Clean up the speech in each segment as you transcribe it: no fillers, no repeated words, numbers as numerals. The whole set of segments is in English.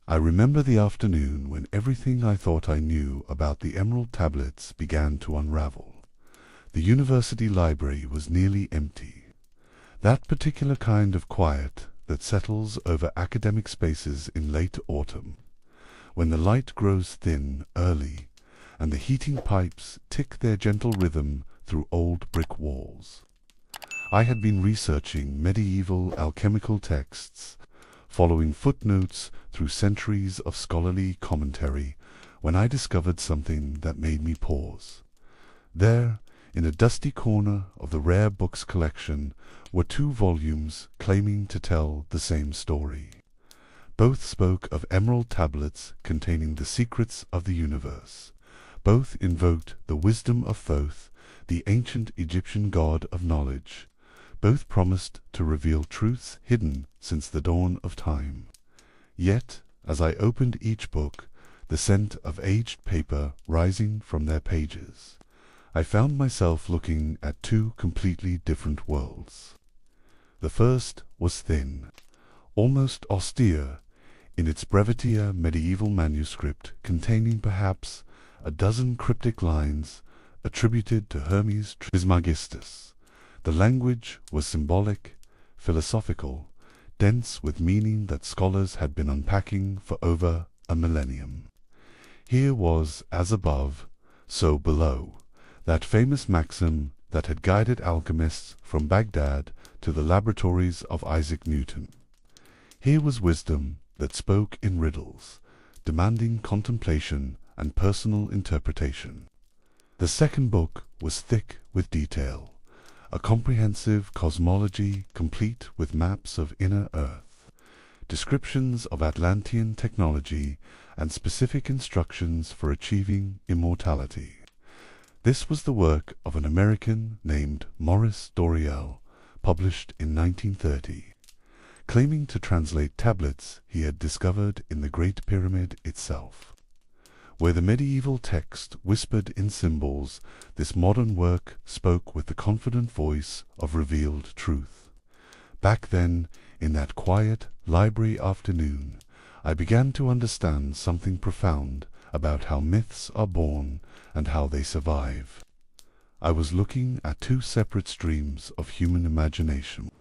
I remember the afternoon when everything I thought I knew about the Emerald Tablets began to unravel. The university library was nearly empty. That particular kind of quiet that settles over academic spaces in late autumn, when the light grows thin early and the heating pipes tick their gentle rhythm through old brick walls. I had been researching medieval alchemical texts, following footnotes through centuries of scholarly commentary, when I discovered something that made me pause. There, in a dusty corner of the rare books collection, were 2 volumes claiming to tell the same story. Both spoke of emerald tablets containing the secrets of the universe. Both invoked the wisdom of Thoth, the ancient Egyptian god of knowledge. Both promised to reveal truths hidden since the dawn of time. Yet, as I opened each book, the scent of aged paper rising from their pages, I found myself looking at 2 completely different worlds. The first was thin, almost austere, in its brevity, a medieval manuscript containing perhaps a dozen cryptic lines attributed to Hermes Trismegistus. The language was symbolic, philosophical, dense with meaning that scholars had been unpacking for over a millennium. Here was as above, so below, that famous maxim that had guided alchemists from Baghdad to the laboratories of Isaac Newton. Here was wisdom that spoke in riddles, demanding contemplation and personal interpretation. The second book was thick with detail, a comprehensive cosmology complete with maps of inner Earth, descriptions of Atlantean technology, and specific instructions for achieving immortality. This was the work of an American named Maurice Doreal, published in 1930, claiming to translate tablets he had discovered in the Great Pyramid itself. Where the medieval text whispered in symbols, this modern work spoke with the confident voice of revealed truth. Back then, in that quiet library afternoon, I began to understand something profound about how myths are born and how they survive. I was looking at 2 separate streams of human imagination,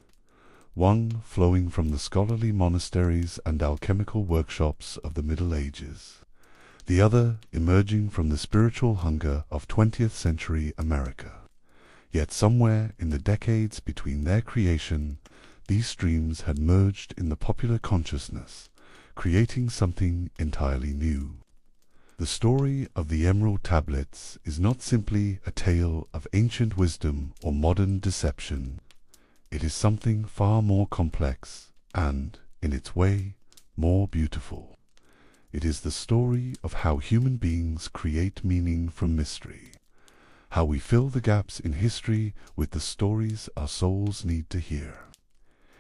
one flowing from the scholarly monasteries and alchemical workshops of the Middle Ages, the other emerging from the spiritual hunger of 20th century America. Yet somewhere in the decades between their creation, these streams had merged in the popular consciousness, creating something entirely new. The story of the Emerald Tablets is not simply a tale of ancient wisdom or modern deception. It is something far more complex and, in its way, more beautiful. It is the story of how human beings create meaning from mystery, how we fill the gaps in history with the stories our souls need to hear.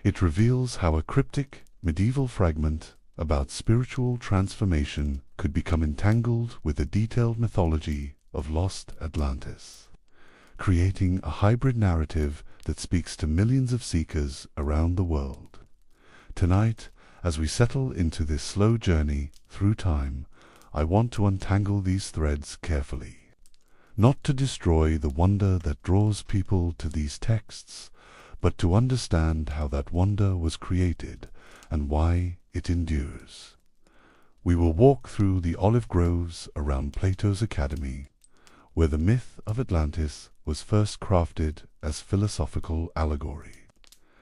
It reveals how a cryptic medieval fragment about spiritual transformation could become entangled with the detailed mythology of lost Atlantis, creating a hybrid narrative that speaks to millions of seekers around the world. Tonight, as we settle into this slow journey through time, I want to untangle these threads carefully, not to destroy the wonder that draws people to these texts, but to understand how that wonder was created and why it endures. We will walk through the olive groves around Plato's Academy, where the myth of Atlantis was first crafted as philosophical allegory.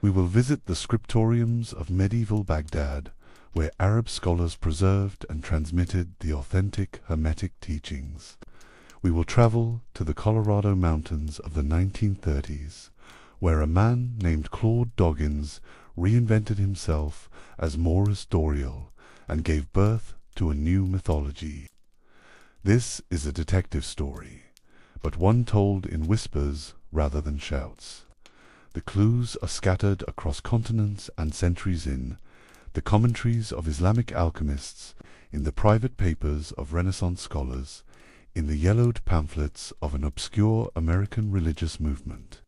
We will visit the scriptoriums of medieval Baghdad, where Arab scholars preserved and transmitted the authentic Hermetic teachings. We will travel to the Colorado mountains of the 1930s, where a man named Claude Doggins reinvented himself as Maurice Doreal and gave birth to a new mythology. This is a detective story, but one told in whispers rather than shouts. The clues are scattered across continents and centuries in the commentaries of Islamic alchemists, in the private papers of Renaissance scholars, in the yellowed pamphlets of an obscure American religious movement.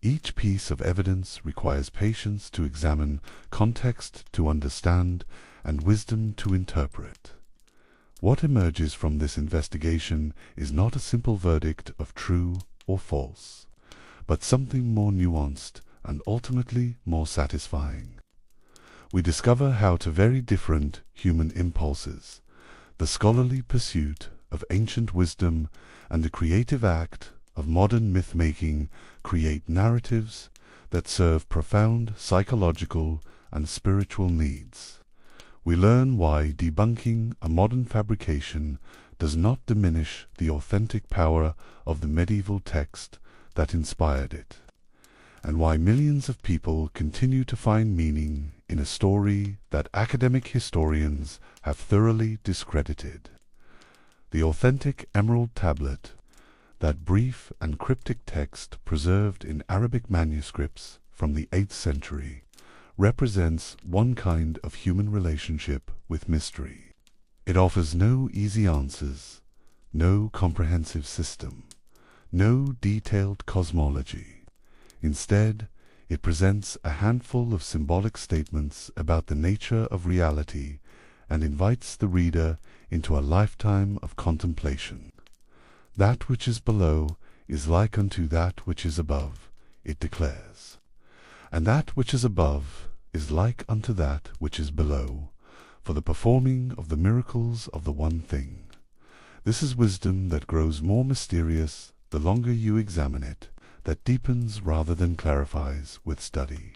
Each piece of evidence requires patience to examine, context to understand, and wisdom to interpret. What emerges from this investigation is not a simple verdict of true or false, but something more nuanced and ultimately more satisfying. We discover how two very different human impulses, the scholarly pursuit of ancient wisdom and the creative act of modern myth-making, create narratives that serve profound psychological and spiritual needs. We learn why debunking a modern fabrication does not diminish the authentic power of the medieval text that inspired it, and why millions of people continue to find meaning in a story that academic historians have thoroughly discredited. The authentic Emerald Tablet, that brief and cryptic text preserved in Arabic manuscripts from the 8th century, represents one kind of human relationship with mystery. It offers no easy answers, no comprehensive system, no detailed cosmology. Instead, it presents a handful of symbolic statements about the nature of reality and invites the reader into a lifetime of contemplation. That which is below is like unto that which is above, it declares, and that which is above is like unto that which is below, for the performing of the miracles of the one thing. This is wisdom that grows more mysterious the longer you examine it, that deepens rather than clarifies with study.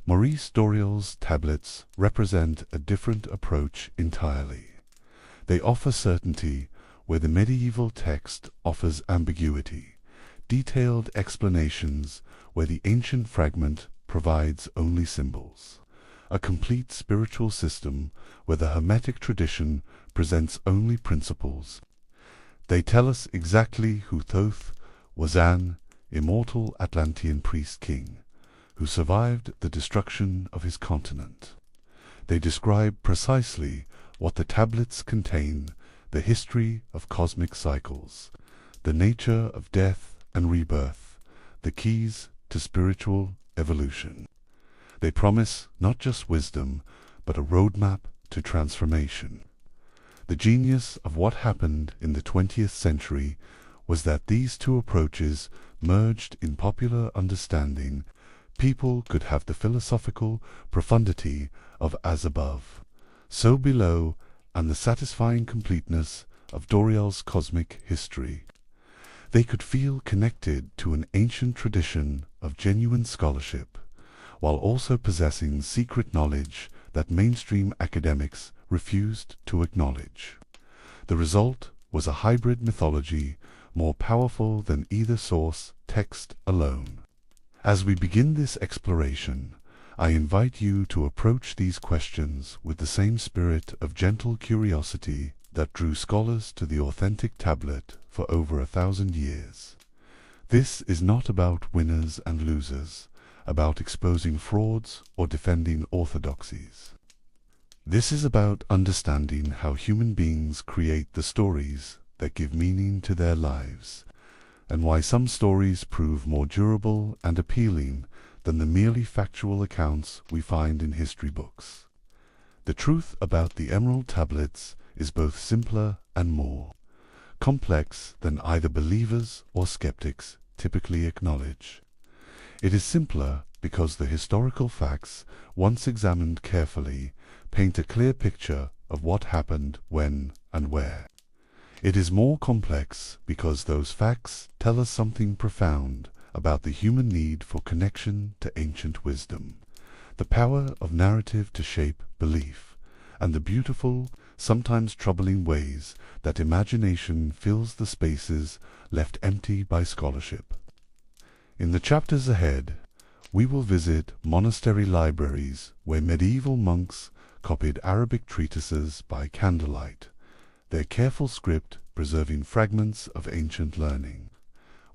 Maurice Doreal's tablets represent a different approach entirely. They offer certainty where the medieval text offers ambiguity, detailed explanations where the ancient fragment provides only symbols, a complete spiritual system where the Hermetic tradition presents only principles. They tell us exactly who Thoth was, an immortal Atlantean priest-king who survived the destruction of his continent. They describe precisely what the tablets contain, the history of cosmic cycles, the nature of death and rebirth, the keys to spiritual evolution. They promise not just wisdom, but a roadmap to transformation. The genius of what happened in the 20th century was that these two approaches merged in popular understanding. People could have the philosophical profundity of as above, so below, and the satisfying completeness of Doreal's cosmic history. They could feel connected to an ancient tradition of genuine scholarship, while also possessing secret knowledge that mainstream academics refused to acknowledge. The result was a hybrid mythology more powerful than either source text alone. As we begin this exploration, I invite you to approach these questions with the same spirit of gentle curiosity that drew scholars to the authentic tablet for over 1,000 years. This is not about winners and losers, about exposing frauds or defending orthodoxies. This is about understanding how human beings create the stories that give meaning to their lives, and why some stories prove more durable and appealing than the merely factual accounts we find in history books. The truth about the Emerald Tablets is both simpler and more complex than either believers or skeptics typically acknowledge. It is simpler because the historical facts, once examined carefully, paint a clear picture of what happened, when, and where. It is more complex because those facts tell us something profound about the human need for connection to ancient wisdom, the power of narrative to shape belief, and the beautiful, sometimes troubling ways that imagination fills the spaces left empty by scholarship. In the chapters ahead, we will visit monastery libraries where medieval monks copied Arabic treatises by candlelight, their careful script preserving fragments of ancient learning.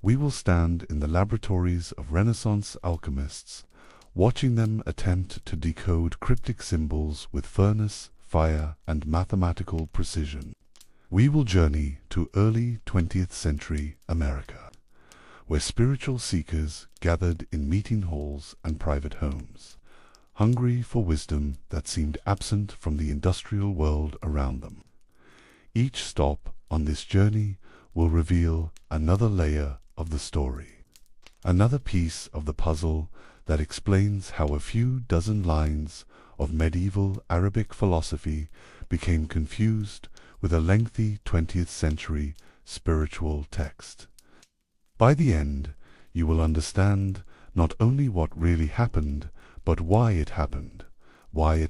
We will stand in the laboratories of Renaissance alchemists, watching them attempt to decode cryptic symbols with furnace, fire, and mathematical precision. We will journey to early 20th century America, where spiritual seekers gathered in meeting halls and private homes, hungry for wisdom that seemed absent from the industrial world around them. Each stop on this journey will reveal another layer of the story, another piece of the puzzle that explains how a few dozen lines of medieval Arabic philosophy became confused with a lengthy 20th century spiritual text. By the end, you will understand not only what really happened, but why it happened, why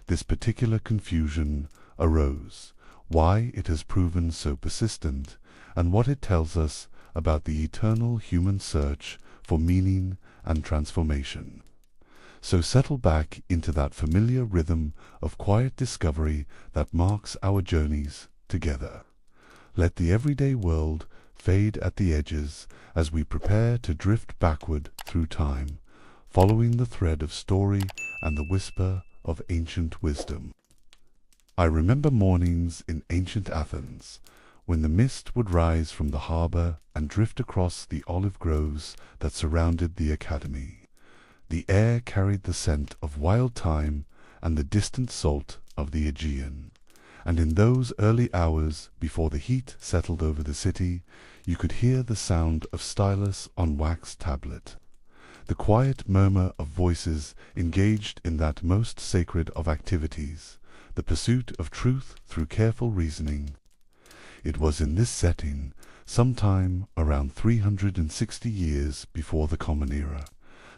this particular confusion arose, why it has proven so persistent, and what it tells us about the eternal human search for meaning and transformation. So settle back into that familiar rhythm of quiet discovery that marks our journeys together. Let the everyday world fade at the edges as we prepare to drift backward through time, following the thread of story and the whisper of ancient wisdom. I remember mornings in ancient Athens, when the mist would rise from the harbor and drift across the olive groves that surrounded the academy. The air carried the scent of wild thyme and the distant salt of the Aegean, and in those early hours before the heat settled over the city, you could hear the sound of stylus on wax tablet, the quiet murmur of voices engaged in that most sacred of activities, the pursuit of truth through careful reasoning. It was in this setting, sometime around 360 years before the Common Era,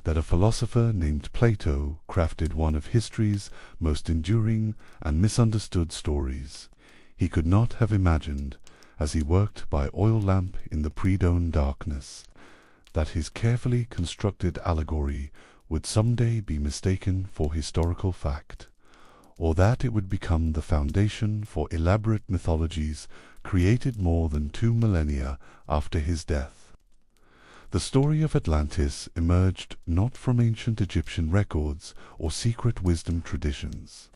that a philosopher named Plato crafted one of history's most enduring and misunderstood stories. He could not have imagined, as he worked by oil lamp in the pre-dawn darkness, that his carefully constructed allegory would someday be mistaken for historical fact, or that it would become the foundation for elaborate mythologies created more than 2 millennia after his death. The story of Atlantis emerged not from ancient Egyptian records or secret wisdom traditions,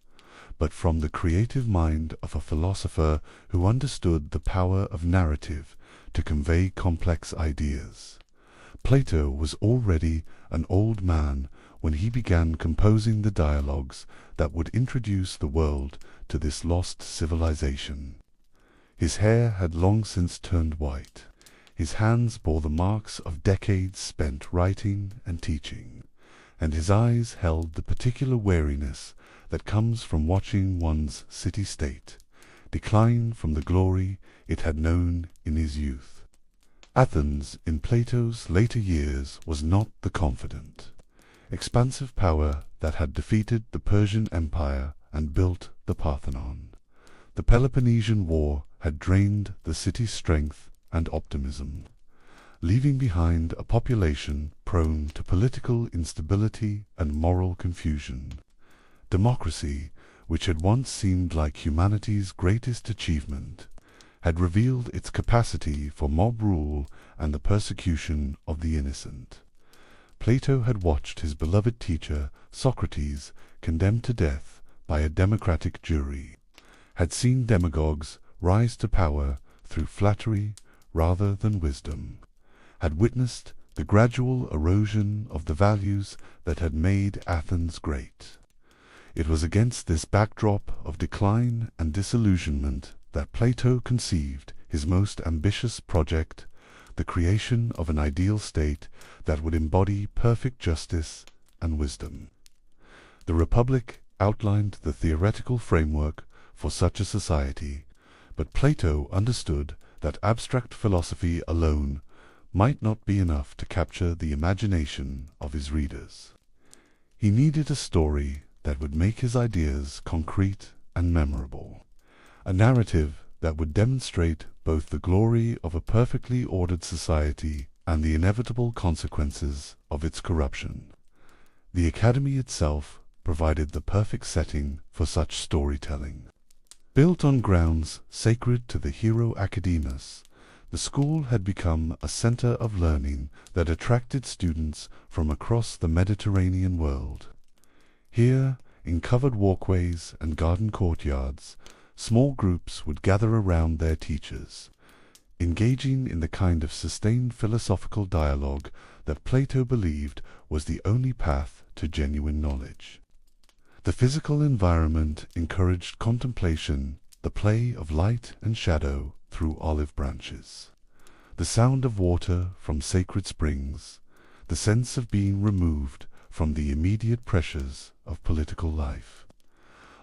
but from the creative mind of a philosopher who understood the power of narrative to convey complex ideas. Plato was already an old man when he began composing the dialogues that would introduce the world to this lost civilization. His hair had long since turned white. His hands bore the marks of decades spent writing and teaching, and his eyes held the particular wariness that comes from watching one's city-state decline from the glory it had known in his youth. Athens in Plato's later years was not the confident, expansive power that had defeated the Persian Empire and built the Parthenon. The Peloponnesian War had drained the city's strength and optimism, leaving behind a population prone to political instability and moral confusion. Democracy, which had once seemed like humanity's greatest achievement, had revealed its capacity for mob rule and the persecution of the innocent. Plato had watched his beloved teacher, Socrates, condemned to death by a democratic jury, had seen demagogues rise to power through flattery rather than wisdom, had witnessed the gradual erosion of the values that had made Athens great. It was against this backdrop of decline and disillusionment that Plato conceived his most ambitious project, the creation of an ideal state that would embody perfect justice and wisdom. The Republic outlined the theoretical framework for such a society, but Plato understood that abstract philosophy alone might not be enough to capture the imagination of his readers. He needed a story that would make his ideas concrete and memorable, a narrative that would demonstrate both the glory of a perfectly ordered society and the inevitable consequences of its corruption. The Academy itself provided the perfect setting for such storytelling. Built on grounds sacred to the hero Academus, the school had become a center of learning that attracted students from across the Mediterranean world. Here, in covered walkways and garden courtyards, small groups would gather around their teachers, engaging in the kind of sustained philosophical dialogue that Plato believed was the only path to genuine knowledge. The physical environment encouraged contemplation, the play of light and shadow through olive branches, the sound of water from sacred springs, the sense of being removed from the immediate pressures of political life.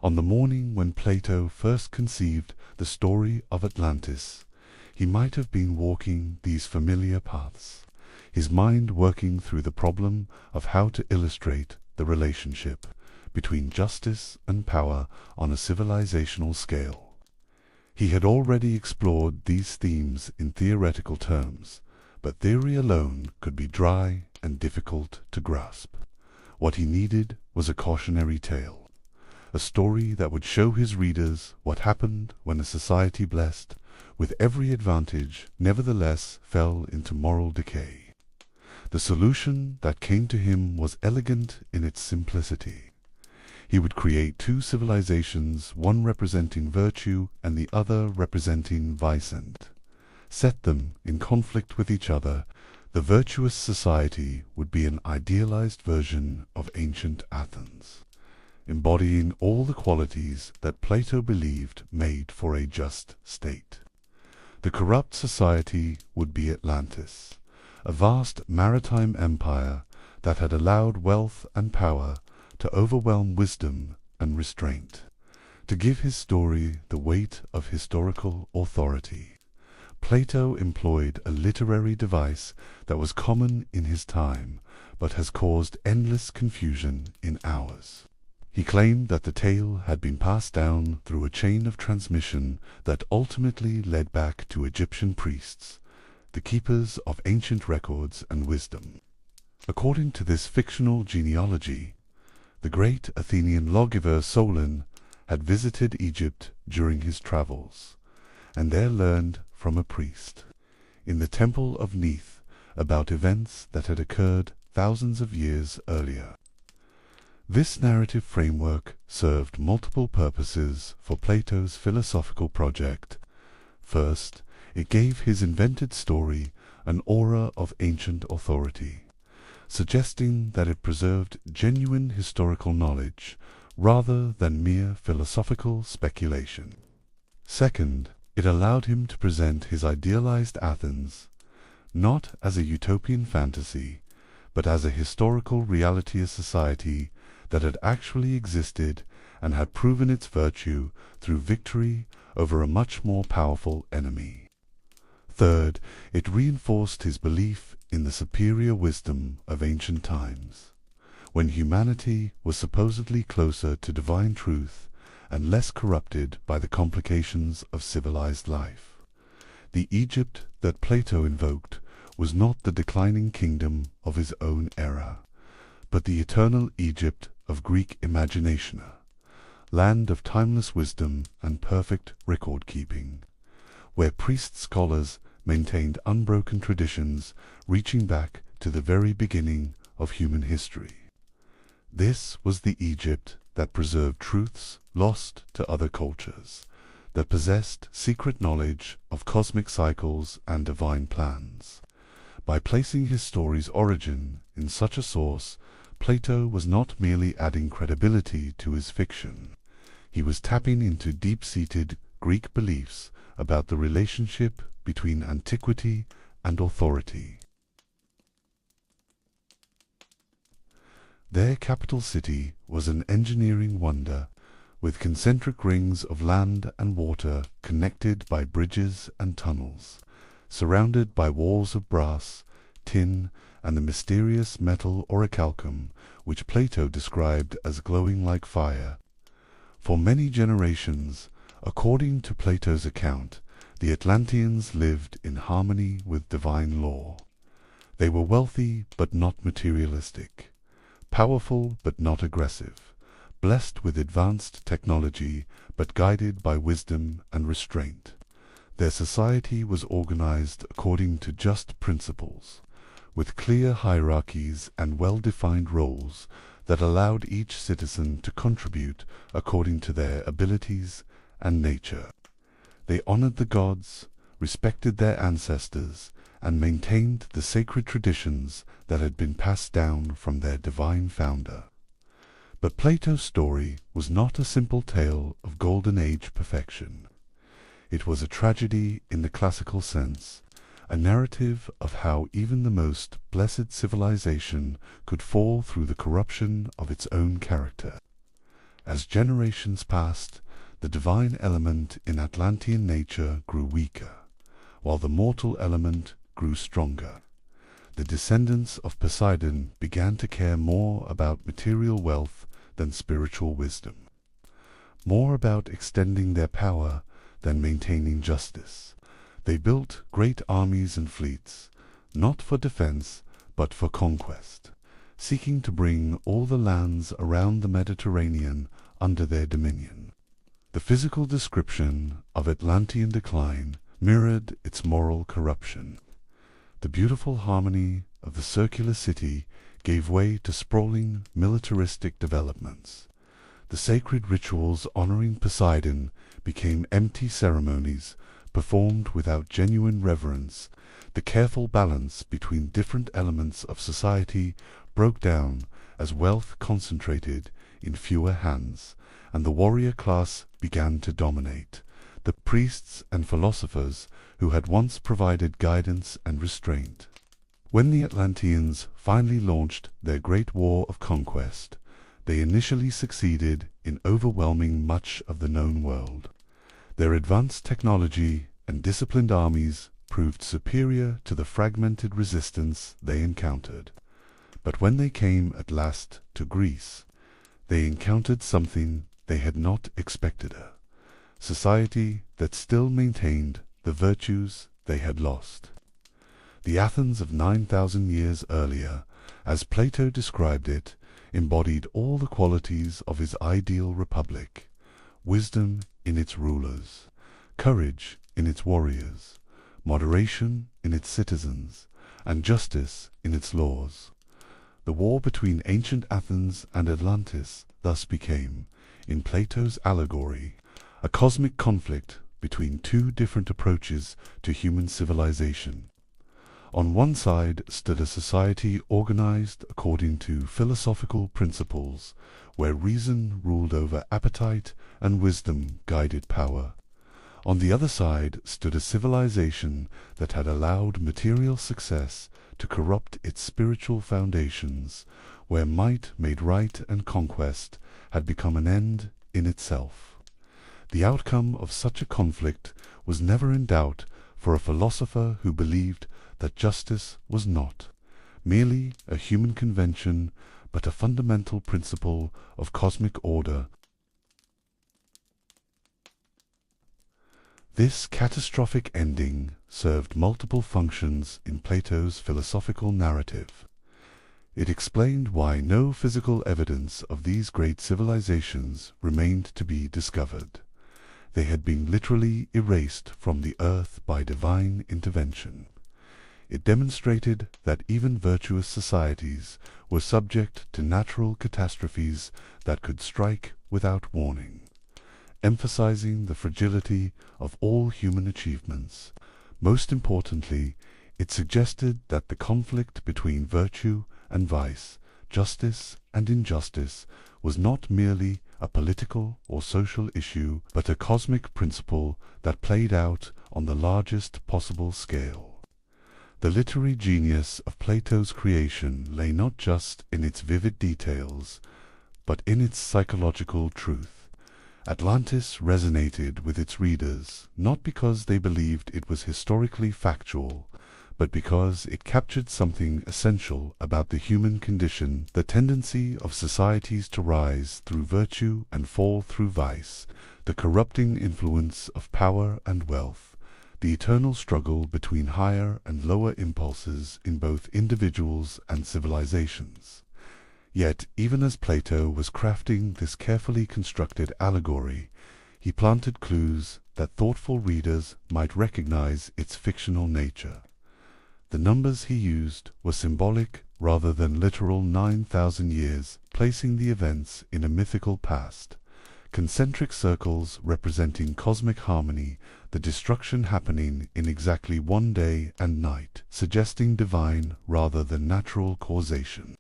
On the morning when Plato first conceived the story of Atlantis, he might have been walking these familiar paths, his mind working through the problem of how to illustrate the relationship between justice and power on a civilizational scale. He had already explored these themes in theoretical terms, but theory alone could be dry and difficult to grasp. What he needed was a cautionary tale, a story that would show his readers what happened when a society blessed with every advantage nevertheless fell into moral decay. The solution that came to him was elegant in its simplicity. He would create two civilizations, one representing virtue and the other representing vice, and set them in conflict with each other. The virtuous society would be an idealized version of ancient Athens, embodying all the qualities that Plato believed made for a just state. The corrupt society would be Atlantis, a vast maritime empire that had allowed wealth and power to overwhelm wisdom and restraint, to give his story the weight of historical authority. Plato employed a literary device that was common in his time, but has caused endless confusion in ours. He claimed that the tale had been passed down through a chain of transmission that ultimately led back to Egyptian priests, the keepers of ancient records and wisdom. According to this fictional genealogy, the great Athenian lawgiver Solon had visited Egypt during his travels, and there learned from a priest in the temple of Neith about events that had occurred thousands of years earlier. This narrative framework served multiple purposes for Plato's philosophical project. First, it gave his invented story an aura of ancient authority, suggesting that it preserved genuine historical knowledge rather than mere philosophical speculation. Second, it allowed him to present his idealized Athens not as a utopian fantasy, but as a historical reality, a society that had actually existed and had proven its virtue through victory over a much more powerful enemy. Third, it reinforced his belief in the superior wisdom of ancient times, when humanity was supposedly closer to divine truth and less corrupted by the complications of civilized life. The Egypt that Plato invoked was not the declining kingdom of his own era, but the eternal Egypt of Greek imagination, land of timeless wisdom and perfect record-keeping, where priest-scholars maintained unbroken traditions reaching back to the very beginning of human history. This was the Egypt that preserved truths lost to other cultures, that possessed secret knowledge of cosmic cycles and divine plans. By placing his story's origin in such a source, Plato was not merely adding credibility to his fiction. He was tapping into deep-seated Greek beliefs about the relationship between antiquity and authority. Their capital city was an engineering wonder, with concentric rings of land and water connected by bridges and tunnels, surrounded by walls of brass, tin, and the mysterious metal orichalcum, which Plato described as glowing like fire. For many generations, according to Plato's account, the Atlanteans lived in harmony with divine law. They were wealthy but not materialistic, powerful but not aggressive, blessed with advanced technology but guided by wisdom and restraint. Their society was organized according to just principles, with clear hierarchies and well-defined roles that allowed each citizen to contribute according to their abilities and nature. They honored the gods, respected their ancestors, and maintained the sacred traditions that had been passed down from their divine founder. But Plato's story was not a simple tale of Golden Age perfection. It was a tragedy in the classical sense, a narrative of how even the most blessed civilization could fall through the corruption of its own character. As generations passed, the divine element in Atlantean nature grew weaker, while the mortal element grew stronger. The descendants of Poseidon began to care more about material wealth than spiritual wisdom, more about extending their power than maintaining justice. They built great armies and fleets, not for defense, but for conquest, seeking to bring all the lands around the Mediterranean under their dominion. The physical description of Atlantean decline mirrored its moral corruption. The beautiful harmony of the circular city gave way to sprawling militaristic developments. The sacred rituals honoring Poseidon became empty ceremonies performed without genuine reverence. The careful balance between different elements of society broke down as wealth concentrated in fewer hands, and the warrior class began to dominate. The priests and philosophers who had once provided guidance and restraint. When the Atlanteans finally launched their great war of conquest, they initially succeeded in overwhelming much of the known world. Their advanced technology and disciplined armies proved superior to the fragmented resistance they encountered. But when they came at last to Greece, they encountered something they had not expected, a society that still maintained the virtues they had lost. The Athens of 9,000 years earlier, as Plato described it, embodied all the qualities of his ideal republic: wisdom in its rulers, courage in its warriors, moderation in its citizens, and justice in its laws. The war between ancient Athens and Atlantis thus became, in Plato's allegory, a cosmic conflict between two different approaches to human civilization. On one side stood a society organized according to philosophical principles, where reason ruled over appetite and wisdom guided power. On the other side stood a civilization that had allowed material success to corrupt its spiritual foundations, where might made right and conquest had become an end in itself. The outcome of such a conflict was never in doubt for a philosopher who believed that justice was not merely a human convention, but a fundamental principle of cosmic order. This catastrophic ending served multiple functions in Plato's philosophical narrative. It explained why no physical evidence of these great civilizations remained to be discovered. They had been literally erased from the earth by divine intervention. It demonstrated that even virtuous societies were subject to natural catastrophes that could strike without warning, emphasizing the fragility of all human achievements. Most importantly, it suggested that the conflict between virtue and vice, justice and injustice, was not merely a political or social issue, but a cosmic principle that played out on the largest possible scale. The literary genius of Plato's creation lay not just in its vivid details, but in its psychological truth. Atlantis resonated with its readers, not because they believed it was historically factual, but because it captured something essential about the human condition: the tendency of societies to rise through virtue and fall through vice, the corrupting influence of power and wealth, the eternal struggle between higher and lower impulses in both individuals and civilizations. Yet, even as Plato was crafting this carefully constructed allegory, he planted clues that thoughtful readers might recognize its fictional nature. The numbers he used were symbolic rather than literal: 9,000 years, placing the events in a mythical past, concentric circles representing cosmic harmony, the destruction happening in exactly one day and night, suggesting divine rather than natural causation.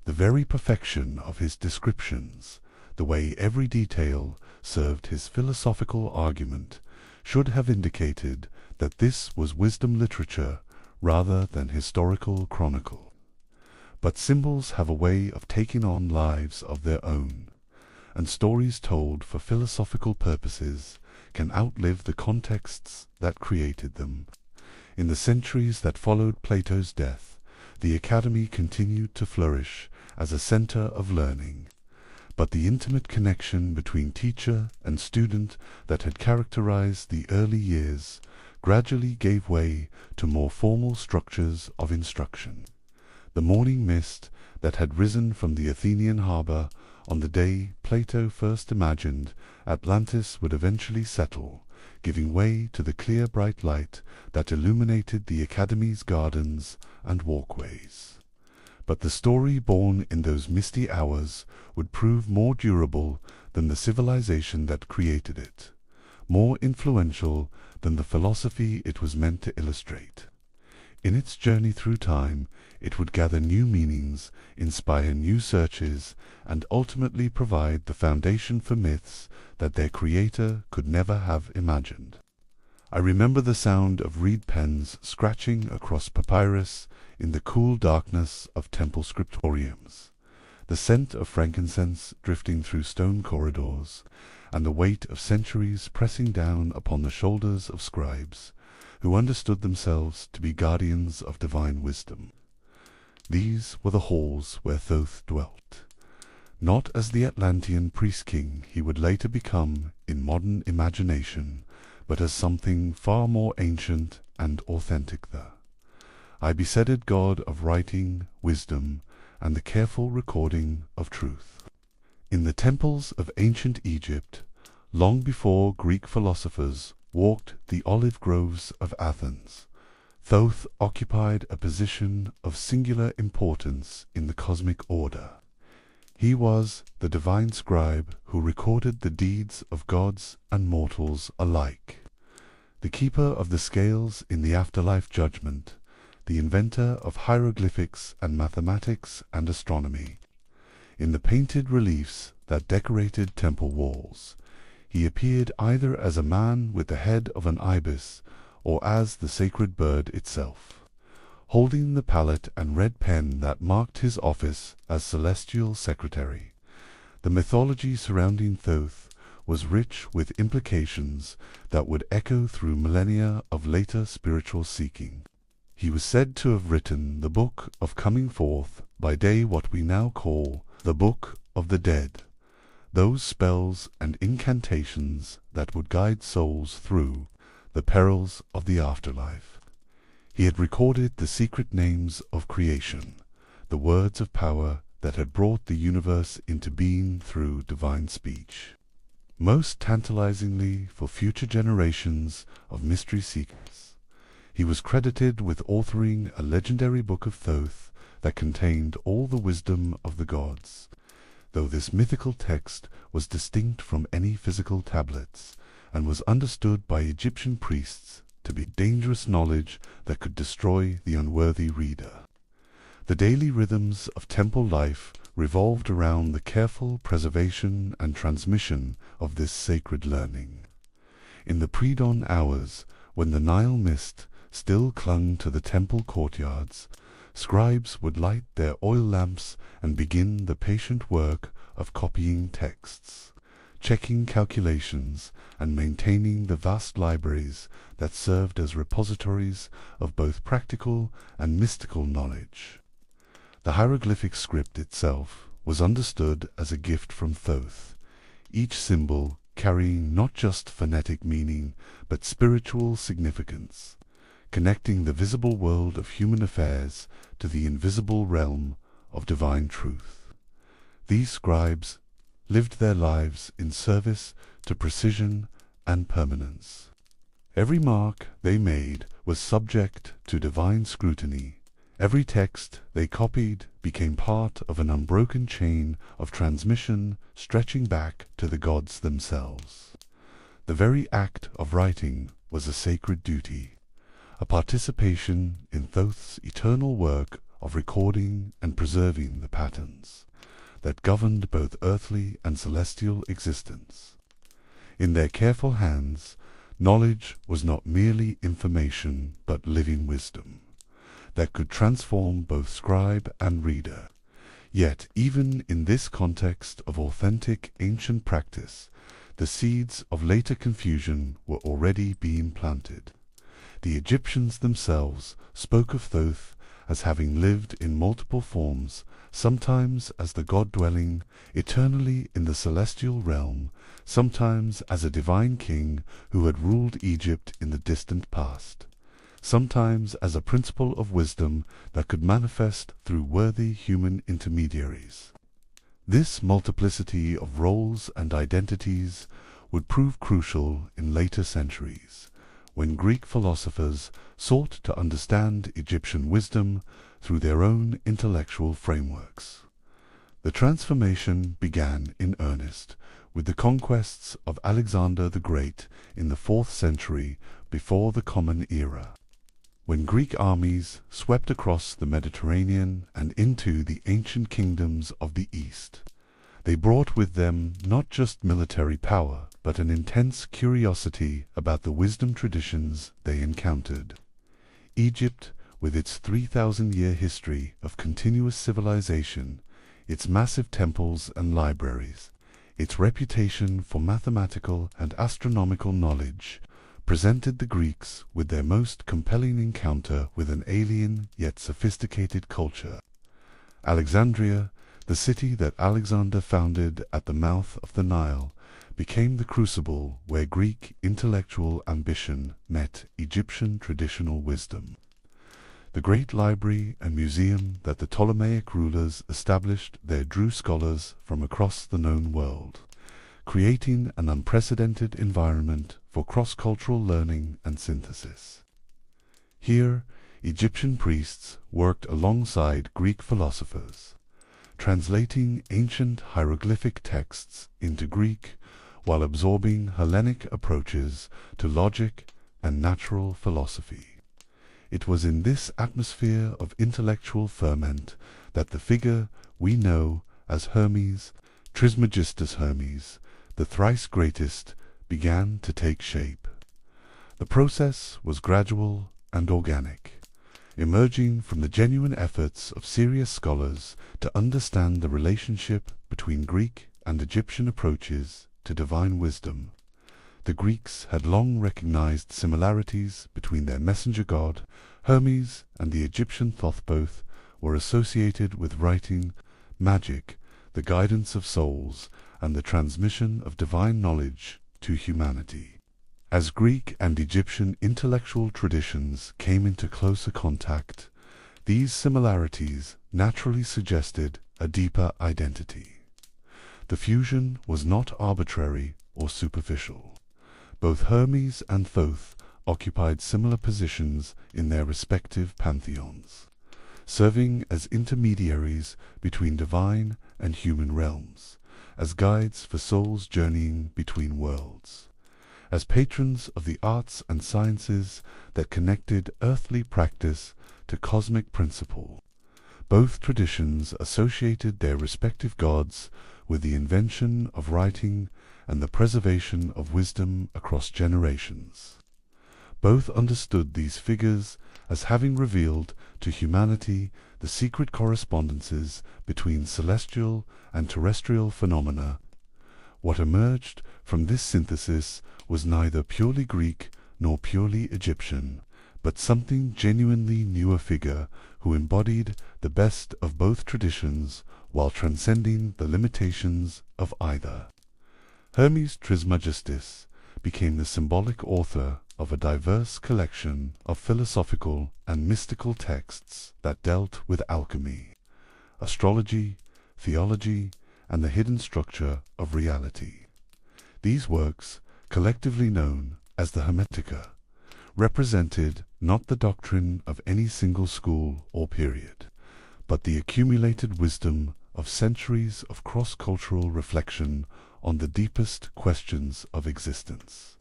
The very perfection of his descriptions, the way every detail served his philosophical argument, should have indicated that this was wisdom literature rather than historical chronicle. But symbols have a way of taking on lives of their own, and stories told for philosophical purposes can outlive the contexts that created them. In the centuries that followed Plato's death, the Academy continued to flourish as a center of learning, but the intimate connection between teacher and student that had characterized the early years gradually gave way to more formal structures of instruction. The morning mist that had risen from the Athenian harbor on the day Plato first imagined Atlantis would eventually settle, giving way to the clear bright light that illuminated the Academy's gardens and walkways. But the story born in those misty hours would prove more durable than the civilization that created it, more influential than the philosophy it was meant to illustrate. In its journey through time, it would gather new meanings, inspire new searches, and ultimately provide the foundation for myths that their creator could never have imagined. I remember the sound of reed pens scratching across papyrus in the cool darkness of temple scriptoriums, the scent of frankincense drifting through stone corridors, and the weight of centuries pressing down upon the shoulders of scribes, who understood themselves to be guardians of divine wisdom. These were the halls where Thoth dwelt, not as the Atlantean priest-king he would later become in modern imagination, but as something far more ancient and authentic there. I besedded God of writing, wisdom, and the careful recording of truth. In the temples of ancient Egypt, long before Greek philosophers walked the olive groves of Athens, Thoth occupied a position of singular importance in the cosmic order. He was the divine scribe who recorded the deeds of gods and mortals alike, the keeper of the scales in the afterlife judgment, the inventor of hieroglyphics and mathematics and astronomy. In the painted reliefs that decorated temple walls, he appeared either as a man with the head of an ibis or as the sacred bird itself, holding the palette and red pen that marked his office as celestial secretary. The mythology surrounding Thoth was rich with implications that would echo through millennia of later spiritual seeking. He was said to have written the book of coming forth by day, what we now call the Book of the Dead, those spells and incantations that would guide souls through the perils of the afterlife. He had recorded the secret names of creation, the words of power that had brought the universe into being through divine speech. Most tantalizingly for future generations of mystery seekers, he was credited with authoring a legendary book of Thoth that contained all the wisdom of the gods, though this mythical text was distinct from any physical tablets, and was understood by Egyptian priests to be dangerous knowledge that could destroy the unworthy reader. The daily rhythms of temple life revolved around the careful preservation and transmission of this sacred learning. In the pre-dawn hours, when the Nile mist still clung to the temple courtyards, scribes would light their oil lamps and begin the patient work of copying texts, checking calculations, and maintaining the vast libraries that served as repositories of both practical and mystical knowledge. The hieroglyphic script itself was understood as a gift from Thoth, each symbol carrying not just phonetic meaning but spiritual significance, connecting the visible world of human affairs to the invisible realm of divine truth. These scribes lived their lives in service to precision and permanence. Every mark they made was subject to divine scrutiny, Every text they copied became part of an unbroken chain of transmission stretching back to the gods themselves. The very act of writing was a sacred duty, a participation in Thoth's eternal work of recording and preserving the patterns that governed both earthly and celestial existence. In their careful hands, knowledge was not merely information but living wisdom that could transform both scribe and reader. Yet, even in this context of authentic ancient practice, the seeds of later confusion were already being planted. The Egyptians themselves spoke of Thoth as having lived in multiple forms, sometimes as the god dwelling eternally in the celestial realm, sometimes as a divine king who had ruled Egypt in the distant past, sometimes as a principle of wisdom that could manifest through worthy human intermediaries. This multiplicity of roles and identities would prove crucial in later centuries, when Greek philosophers sought to understand Egyptian wisdom through their own intellectual frameworks. The transformation began in earnest with the conquests of Alexander the Great in the 4th century before the Common Era, when Greek armies swept across the Mediterranean and into the ancient kingdoms of the East. They brought with them not just military power, but an intense curiosity about the wisdom traditions they encountered. Egypt, with its 3,000-year history of continuous civilization, its massive temples and libraries, its reputation for mathematical and astronomical knowledge, presented the Greeks with their most compelling encounter with an alien yet sophisticated culture. Alexandria, the city that Alexander founded at the mouth of the Nile, became the crucible where Greek intellectual ambition met Egyptian traditional wisdom. The great library and museum that the Ptolemaic rulers established there drew scholars from across the known world, creating an unprecedented environment for cross-cultural learning and synthesis. Here, Egyptian priests worked alongside Greek philosophers, translating ancient hieroglyphic texts into Greek while absorbing Hellenic approaches to logic and natural philosophy. It was in this atmosphere of intellectual ferment that the figure we know as Hermes Trismegistus, the thrice greatest, began to take shape. The process was gradual and organic, emerging from the genuine efforts of serious scholars to understand the relationship between Greek and Egyptian approaches to divine wisdom. The Greeks had long recognized similarities between their messenger god, Hermes, and the Egyptian Thoth. Both were associated with writing, magic, the guidance of souls, and the transmission of divine knowledge to humanity. As Greek and Egyptian intellectual traditions came into closer contact, these similarities naturally suggested a deeper identity. The fusion was not arbitrary or superficial. Both Hermes and Thoth occupied similar positions in their respective pantheons, serving as intermediaries between divine and human realms, as guides for souls journeying between worlds, as patrons of the arts and sciences that connected earthly practice to cosmic principle. Both traditions associated their respective gods with the invention of writing and the preservation of wisdom across generations. Both understood these figures as having revealed to humanity the secret correspondences between celestial and terrestrial phenomena. What emerged from this synthesis was neither purely Greek nor purely Egyptian, but something genuinely new, a figure who embodied the best of both traditions while transcending the limitations of either. Hermes Trismegistus became the symbolic author of a diverse collection of philosophical and mystical texts that dealt with alchemy, astrology, theology, and the hidden structure of reality. These works, collectively known as the Hermetica, represented not the doctrine of any single school or period, but the accumulated wisdom of centuries of cross-cultural reflection on the deepest questions of existence.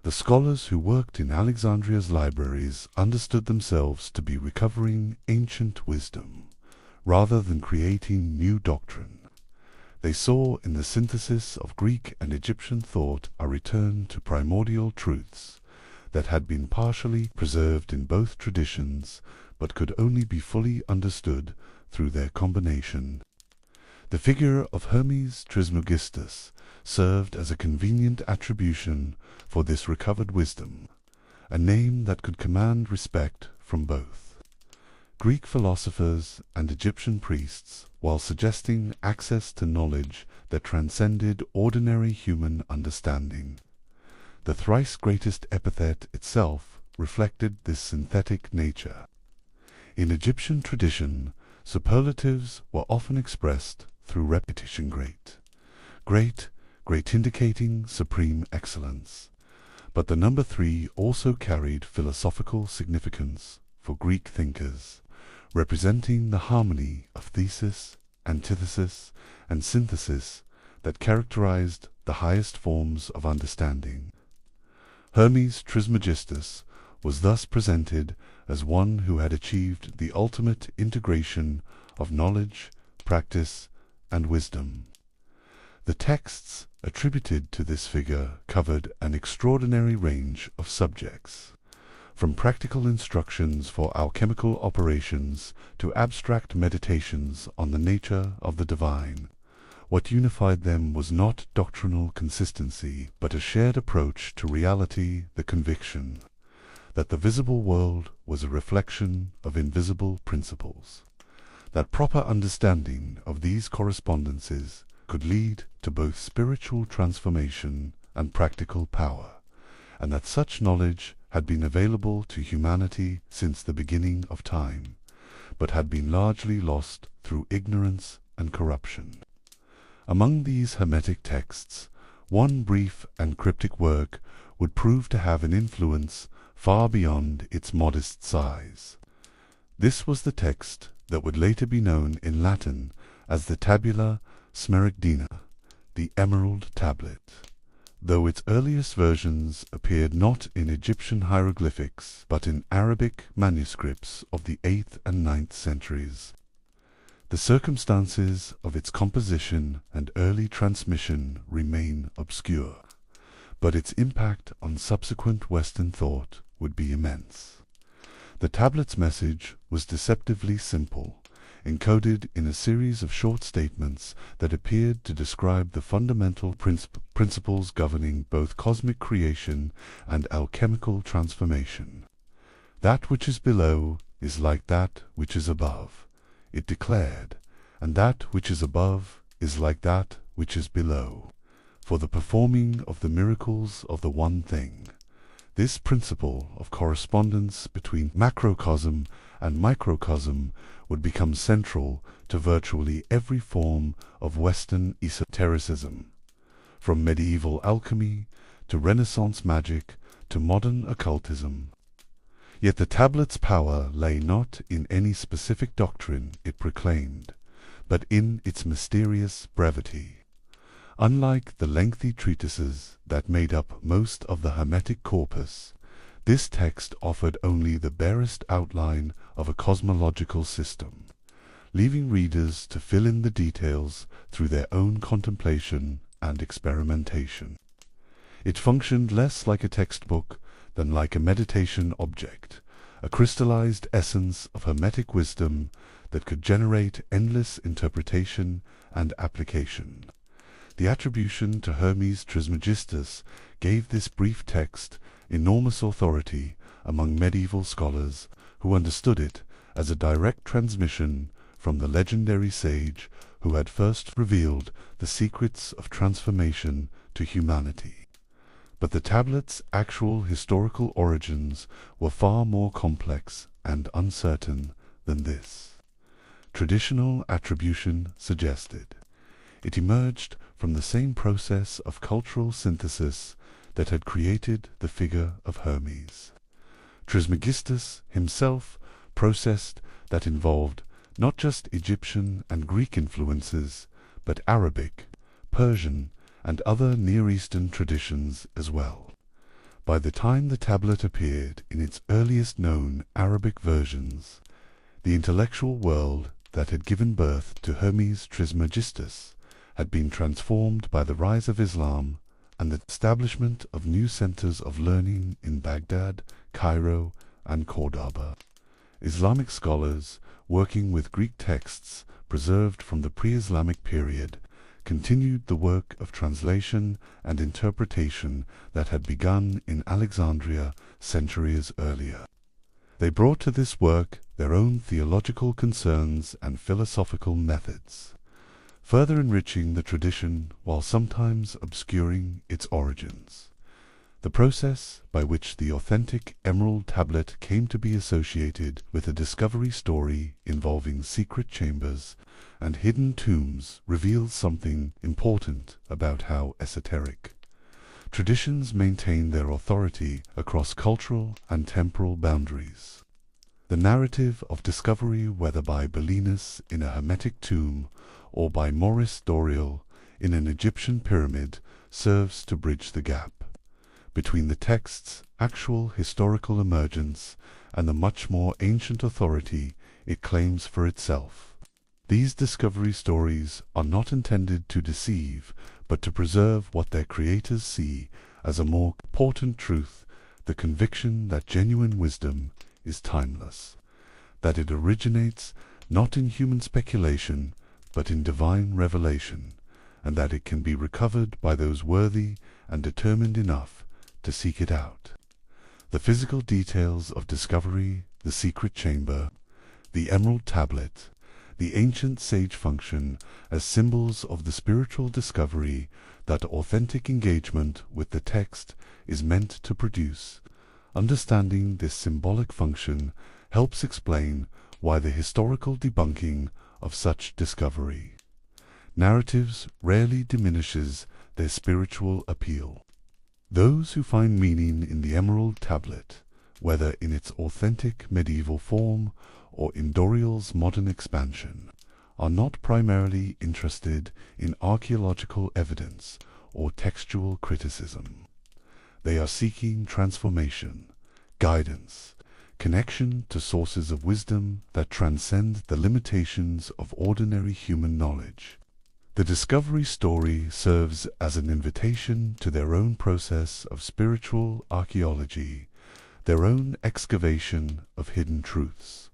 The scholars who worked in Alexandria's libraries understood themselves to be recovering ancient wisdom, rather than creating new doctrine. They saw in the synthesis of Greek and Egyptian thought a return to primordial truths that had been partially preserved in both traditions, but could only be fully understood through their combination. The figure of Hermes Trismegistus served as a convenient attribution for this recovered wisdom, a name that could command respect from both Greek philosophers and Egyptian priests, while suggesting access to knowledge that transcended ordinary human understanding. The thrice greatest epithet itself reflected this synthetic nature. In Egyptian tradition, superlatives were often expressed through repetition. Great indicating supreme excellence. But the number 3 also carried philosophical significance for Greek thinkers, representing the harmony of thesis, antithesis, and synthesis that characterized the highest forms of understanding. Hermes Trismegistus was thus presented as one who had achieved the ultimate integration of knowledge, practice, and wisdom. The texts attributed to this figure covered an extraordinary range of subjects, from practical instructions for alchemical operations to abstract meditations on the nature of the divine. What unified them was not doctrinal consistency, but a shared approach to reality, the conviction that the visible world was a reflection of invisible principles, that proper understanding of these correspondences could lead to both spiritual transformation and practical power, and that such knowledge had been available to humanity since the beginning of time, but had been largely lost through ignorance and corruption. Among these Hermetic texts, one brief and cryptic work would prove to have an influence far beyond its modest size. This was the text that would later be known in Latin as the Tabula Smaragdina, the Emerald Tablet. Though its earliest versions appeared not in Egyptian hieroglyphics, but in Arabic manuscripts of the 8th and 9th centuries. The circumstances of its composition and early transmission remain obscure, but its impact on subsequent Western thought would be immense. The tablet's message was deceptively simple, encoded in a series of short statements that appeared to describe the fundamental principles governing both cosmic creation and alchemical transformation. That which is below is like that which is above, it declared, and that which is above is like that which is below, for the performing of the miracles of the one thing. This principle of correspondence between macrocosm and microcosm would become central to virtually every form of Western esotericism, from medieval alchemy to Renaissance magic to modern occultism. Yet the tablet's power lay not in any specific doctrine it proclaimed, but in its mysterious brevity. Unlike the lengthy treatises that made up most of the Hermetic corpus, this text offered only the barest outline of a cosmological system, leaving readers to fill in the details through their own contemplation and experimentation. It functioned less like a textbook than like a meditation object, a crystallized essence of Hermetic wisdom that could generate endless interpretation and application. The attribution to Hermes Trismegistus gave this brief text enormous authority among medieval scholars who understood it as a direct transmission from the legendary sage who had first revealed the secrets of transformation to humanity. But the tablet's actual historical origins were far more complex and uncertain than this. Traditional attribution suggested it emerged from the same process of cultural synthesis that had created the figure of Hermes. Trismegistus himself processed that involved not just Egyptian and Greek influences, but Arabic, Persian, and other Near Eastern traditions as well. By the time the tablet appeared in its earliest known Arabic versions, the intellectual world that had given birth to Hermes Trismegistus had been transformed by the rise of Islam and the establishment of new centers of learning in Baghdad, Cairo, and Cordoba. Islamic scholars, working with Greek texts preserved from the pre-Islamic period, continued the work of translation and interpretation that had begun in Alexandria centuries earlier. They brought to this work their own theological concerns and philosophical methods, further enriching the tradition while sometimes obscuring its origins. The process by which the authentic Emerald Tablet came to be associated with a discovery story involving secret chambers and hidden tombs reveals something important about how esoteric traditions maintain their authority across cultural and temporal boundaries. The narrative of discovery, whether by Belinus in a Hermetic tomb or by Maurice Doreal in an Egyptian pyramid, serves to bridge the gap between the text's actual historical emergence and the much more ancient authority it claims for itself. These discovery stories are not intended to deceive, but to preserve what their creators see as a more important truth, the conviction that genuine wisdom is timeless, that it originates not in human speculation, but in divine revelation, and that it can be recovered by those worthy and determined enough to seek it out. The physical details of discovery, the secret chamber, the Emerald Tablet, the ancient sage function as symbols of the spiritual discovery that authentic engagement with the text is meant to produce. Understanding this symbolic function helps explain why the historical debunking of such discovery narratives rarely diminishes their spiritual appeal. Those who find meaning in the Emerald Tablet, whether in its authentic medieval form or in Doreal's modern expansion, are not primarily interested in archaeological evidence or textual criticism. They are seeking transformation, guidance, connection to sources of wisdom that transcend the limitations of ordinary human knowledge. The discovery story serves as an invitation to their own process of spiritual archaeology, their own excavation of hidden truths.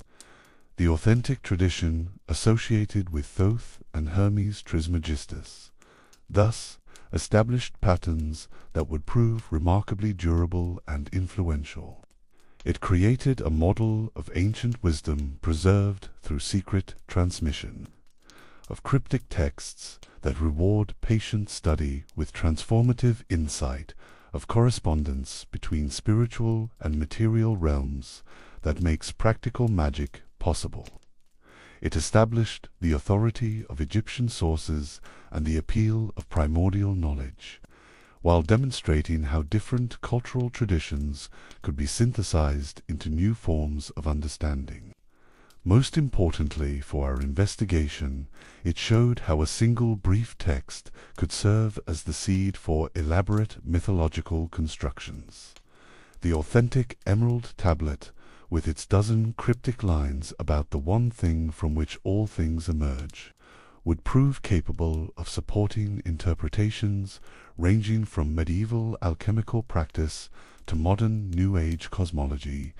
The authentic tradition associated with Thoth and Hermes Trismegistus thus established patterns that would prove remarkably durable and influential. It created a model of ancient wisdom preserved through secret transmission, of cryptic texts that reward patient study with transformative insight, of correspondence between spiritual and material realms that makes practical magic possible. It established the authority of Egyptian sources and the appeal of primordial knowledge, while demonstrating how different cultural traditions could be synthesized into new forms of understanding. Most importantly for our investigation, it showed how a single brief text could serve as the seed for elaborate mythological constructions. The authentic Emerald Tablet, with its dozen cryptic lines about the one thing from which all things emerge, would prove capable of supporting interpretations ranging from medieval alchemical practice to modern New Age cosmology.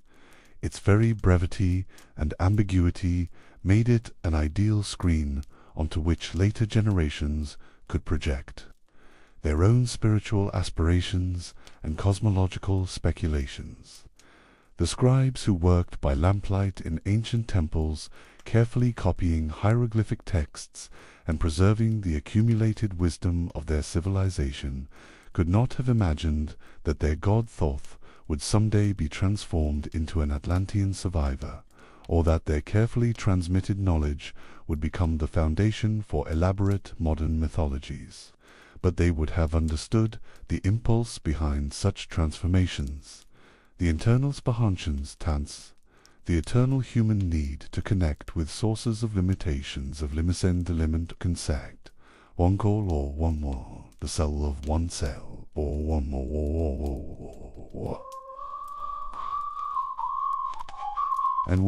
Its very brevity and ambiguity made it an ideal screen onto which later generations could project their own spiritual aspirations and cosmological speculations. The scribes who worked by lamplight in ancient temples, carefully copying hieroglyphic texts and preserving the accumulated wisdom of their civilization, could not have imagined that their god Thoth would someday be transformed into an Atlantean survivor, or that their carefully transmitted knowledge would become the foundation for elaborate modern mythologies. But they would have understood the impulse behind such transformations. The internal Spahanchans Tans, the eternal human need to connect with sources of limitations of limisen element consect, one call or one more, the cell of one cell, or one more, and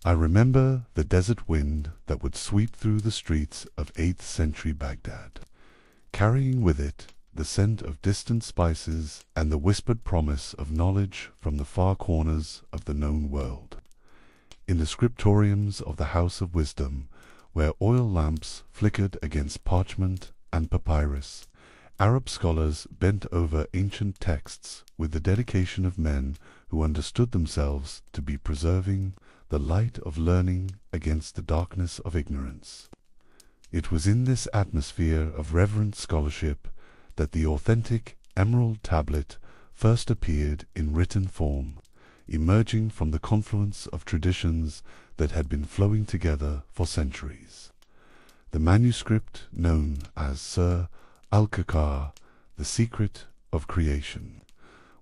I remember the desert wind that would sweep through the streets of 8th century Baghdad, carrying with it the scent of distant spices and the whispered promise of knowledge from the far corners of the known world. In the scriptoriums of the House of Wisdom, where oil lamps flickered against parchment and papyrus, Arab scholars bent over ancient texts with the dedication of men who understood themselves to be preserving the light of learning against the darkness of ignorance. It was in this atmosphere of reverent scholarship that the authentic Emerald Tablet first appeared in written form, emerging from the confluence of traditions that had been flowing together for centuries. The manuscript known as Sir Al-Kakar, The Secret of Creation,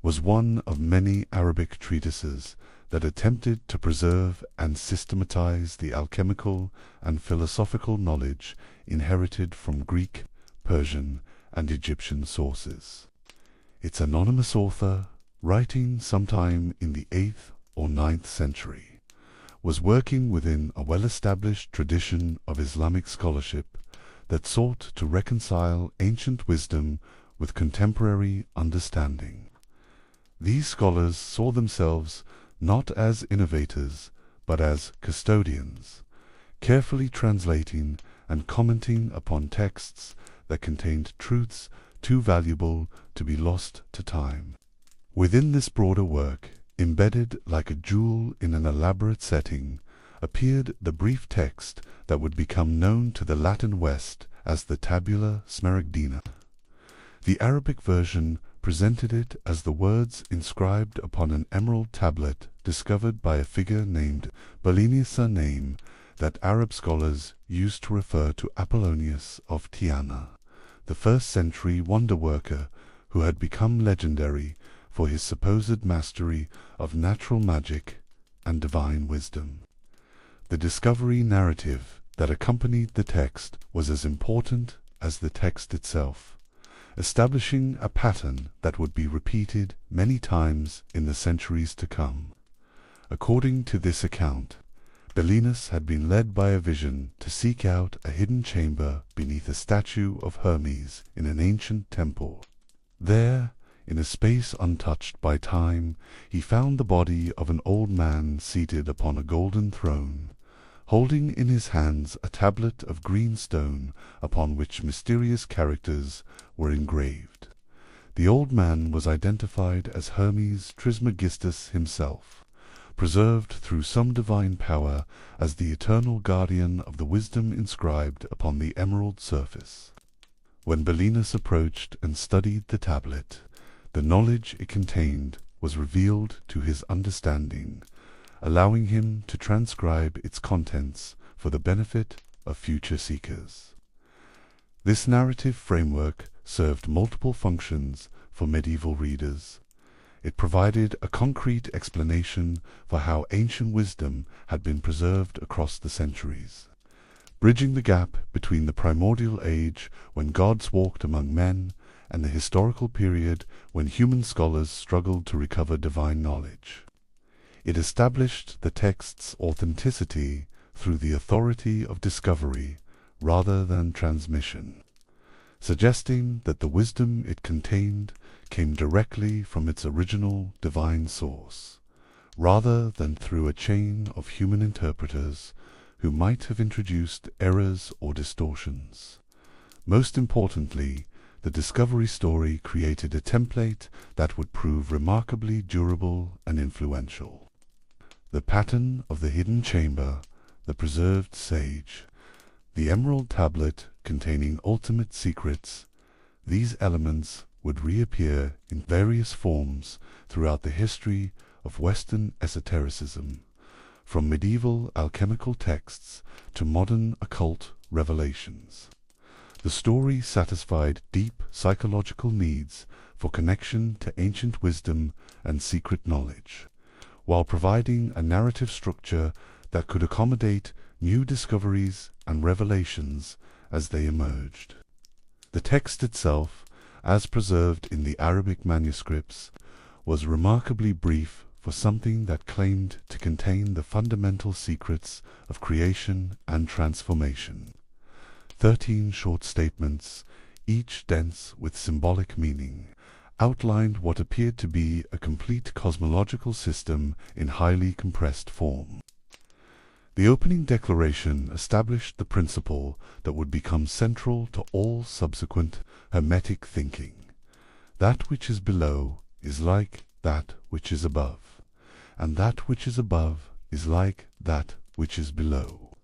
was one of many Arabic treatises that attempted to preserve and systematize the alchemical and philosophical knowledge inherited from Greek, Persian, and Egyptian sources. Its anonymous author, writing sometime in the 8th or 9th century, was working within a well-established tradition of Islamic scholarship that sought to reconcile ancient wisdom with contemporary understanding. These scholars saw themselves not as innovators, but as custodians, carefully translating and commenting upon texts that contained truths too valuable to be lost to time. Within this broader work, embedded like a jewel in an elaborate setting, appeared the brief text that would become known to the Latin West as the Tabula Smaragdina. The Arabic version presented it as the words inscribed upon an emerald tablet discovered by a figure named Bellinus, a name that Arab scholars used to refer to Apollonius of Tyana, the 1st century wonder-worker who had become legendary for his supposed mastery of natural magic and divine wisdom. The discovery narrative that accompanied the text was as important as the text itself, establishing a pattern that would be repeated many times in the centuries to come. According to this account, Bellinus had been led by a vision to seek out a hidden chamber beneath a statue of Hermes in an ancient temple. There, in a space untouched by time, he found the body of an old man seated upon a golden throne, holding in his hands a tablet of green stone upon which mysterious characters were engraved. The old man was identified as Hermes Trismegistus himself, preserved through some divine power as the eternal guardian of the wisdom inscribed upon the emerald surface. When Bellinus approached and studied the tablet, the knowledge it contained was revealed to his understanding, allowing him to transcribe its contents for the benefit of future seekers. This narrative framework served multiple functions for medieval readers. It provided a concrete explanation for how ancient wisdom had been preserved across the centuries, bridging the gap between the primordial age when gods walked among men and the historical period when human scholars struggled to recover divine knowledge. It established the text's authenticity through the authority of discovery rather than transmission, suggesting that the wisdom it contained came directly from its original divine source, rather than through a chain of human interpreters who might have introduced errors or distortions. Most importantly, the discovery story created a template that would prove remarkably durable and influential. The pattern of the hidden chamber, the preserved sage, the emerald tablet containing ultimate secrets, these elements would reappear in various forms throughout the history of Western esotericism, from medieval alchemical texts to modern occult revelations. The story satisfied deep psychological needs for connection to ancient wisdom and secret knowledge, while providing a narrative structure that could accommodate new discoveries and revelations as they emerged. The text itself, as preserved in the Arabic manuscripts, was remarkably brief for something that claimed to contain the fundamental secrets of creation and transformation. 13 short statements, each dense with symbolic meaning, outlined what appeared to be a complete cosmological system in highly compressed form. The opening declaration established the principle that would become central to all subsequent Hermetic thinking. That which is below is like that which is above, and that which is above is like that which is below.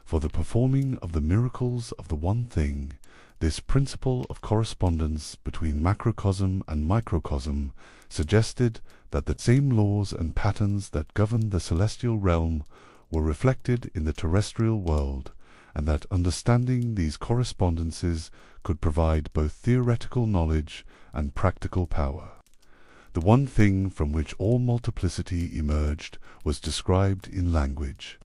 For the performing of the miracles of the one thing, this principle of correspondence between macrocosm and microcosm suggested that the same laws and patterns that govern the celestial realm were reflected in the terrestrial world, and that understanding these correspondences could provide both theoretical knowledge and practical power. The one thing from which all multiplicity emerged was described in language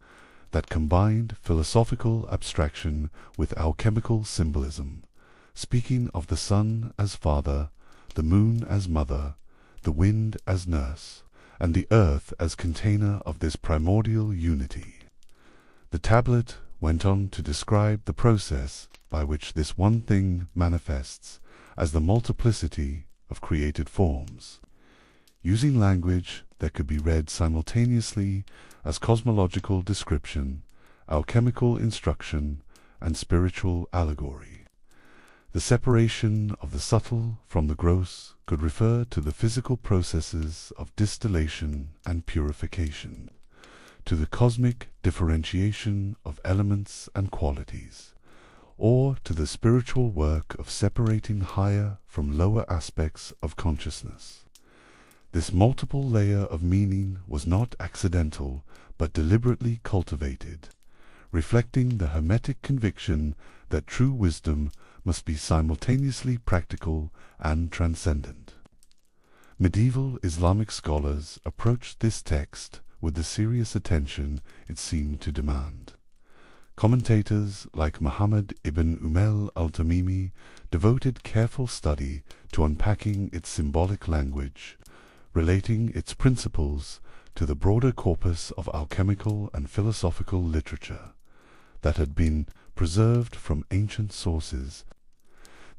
that combined philosophical abstraction with alchemical symbolism, speaking of the sun as father, the moon as mother, the wind as nurse, and the earth as container of this primordial unity. The tablet went on to describe the process by which this one thing manifests as the multiplicity of created forms, using language that could be read simultaneously as cosmological description, alchemical instruction, and spiritual allegory. The separation of the subtle from the gross could refer to the physical processes of distillation and purification, to the cosmic differentiation of elements and qualities, or to the spiritual work of separating higher from lower aspects of consciousness. This multiple layer of meaning was not accidental, but deliberately cultivated, reflecting the Hermetic conviction that true wisdom must be simultaneously practical and transcendent. Medieval Islamic scholars approached this text with the serious attention it seemed to demand. Commentators like Muhammad ibn al-Tamimi devoted careful study to unpacking its symbolic language, relating its principles to the broader corpus of alchemical and philosophical literature that had been preserved from ancient sources.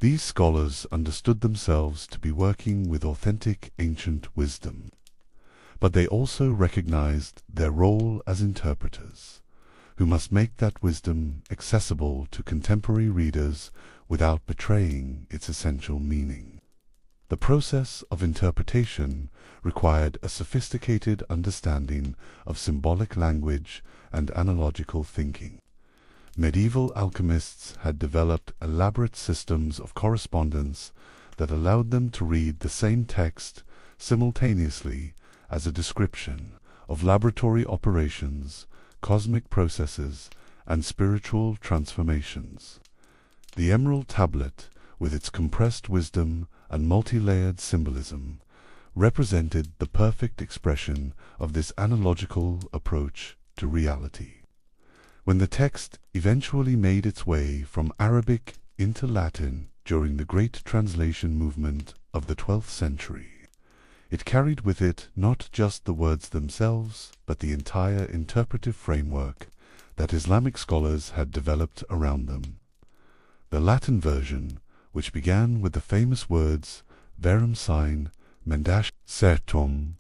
These scholars understood themselves to be working with authentic ancient wisdom, but they also recognized their role as interpreters, who must make that wisdom accessible to contemporary readers without betraying its essential meaning. The process of interpretation required a sophisticated understanding of symbolic language and analogical thinking. Medieval alchemists had developed elaborate systems of correspondence that allowed them to read the same text simultaneously as a description of laboratory operations, cosmic processes, and spiritual transformations. The Emerald Tablet, with its compressed wisdom and multi-layered symbolism, represented the perfect expression of this analogical approach to reality. When the text eventually made its way from Arabic into Latin during the Great Translation movement of the 12th century, it carried with it not just the words themselves, but the entire interpretive framework that Islamic scholars had developed around them. The Latin version, which began with the famous words verum sine, mendax certum,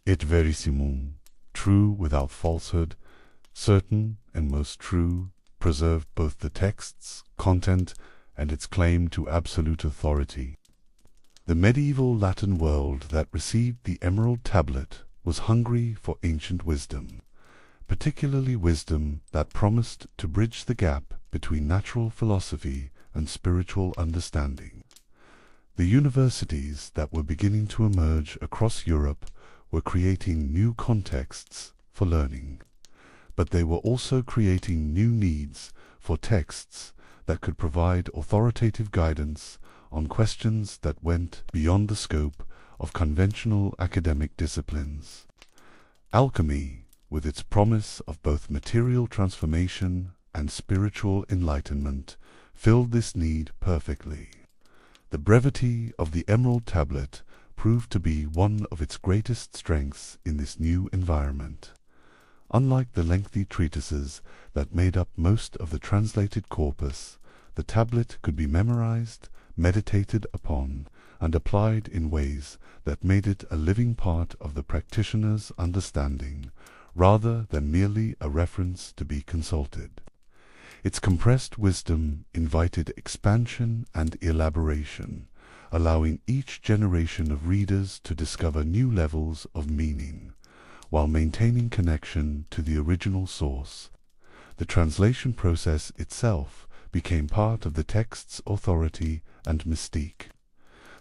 et verissimum, true without falsehood, certain and most true, preserved both the text's content and its claim to absolute authority. The medieval Latin world that received the Emerald Tablet was hungry for ancient wisdom, particularly wisdom that promised to bridge the gap between natural philosophy and spiritual understanding. The universities that were beginning to emerge across Europe were creating new contexts for learning, but they were also creating new needs for texts that could provide authoritative guidance on questions that went beyond the scope of conventional academic disciplines. Alchemy, with its promise of both material transformation and spiritual enlightenment, filled this need perfectly. The brevity of the Emerald Tablet proved to be one of its greatest strengths in this new environment. Unlike the lengthy treatises that made up most of the translated corpus, the tablet could be memorized, meditated upon, and applied in ways that made it a living part of the practitioner's understanding, rather than merely a reference to be consulted. Its compressed wisdom invited expansion and elaboration, allowing each generation of readers to discover new levels of meaning, while maintaining connection to the original source. The translation process itself became part of the text's authority and mystique.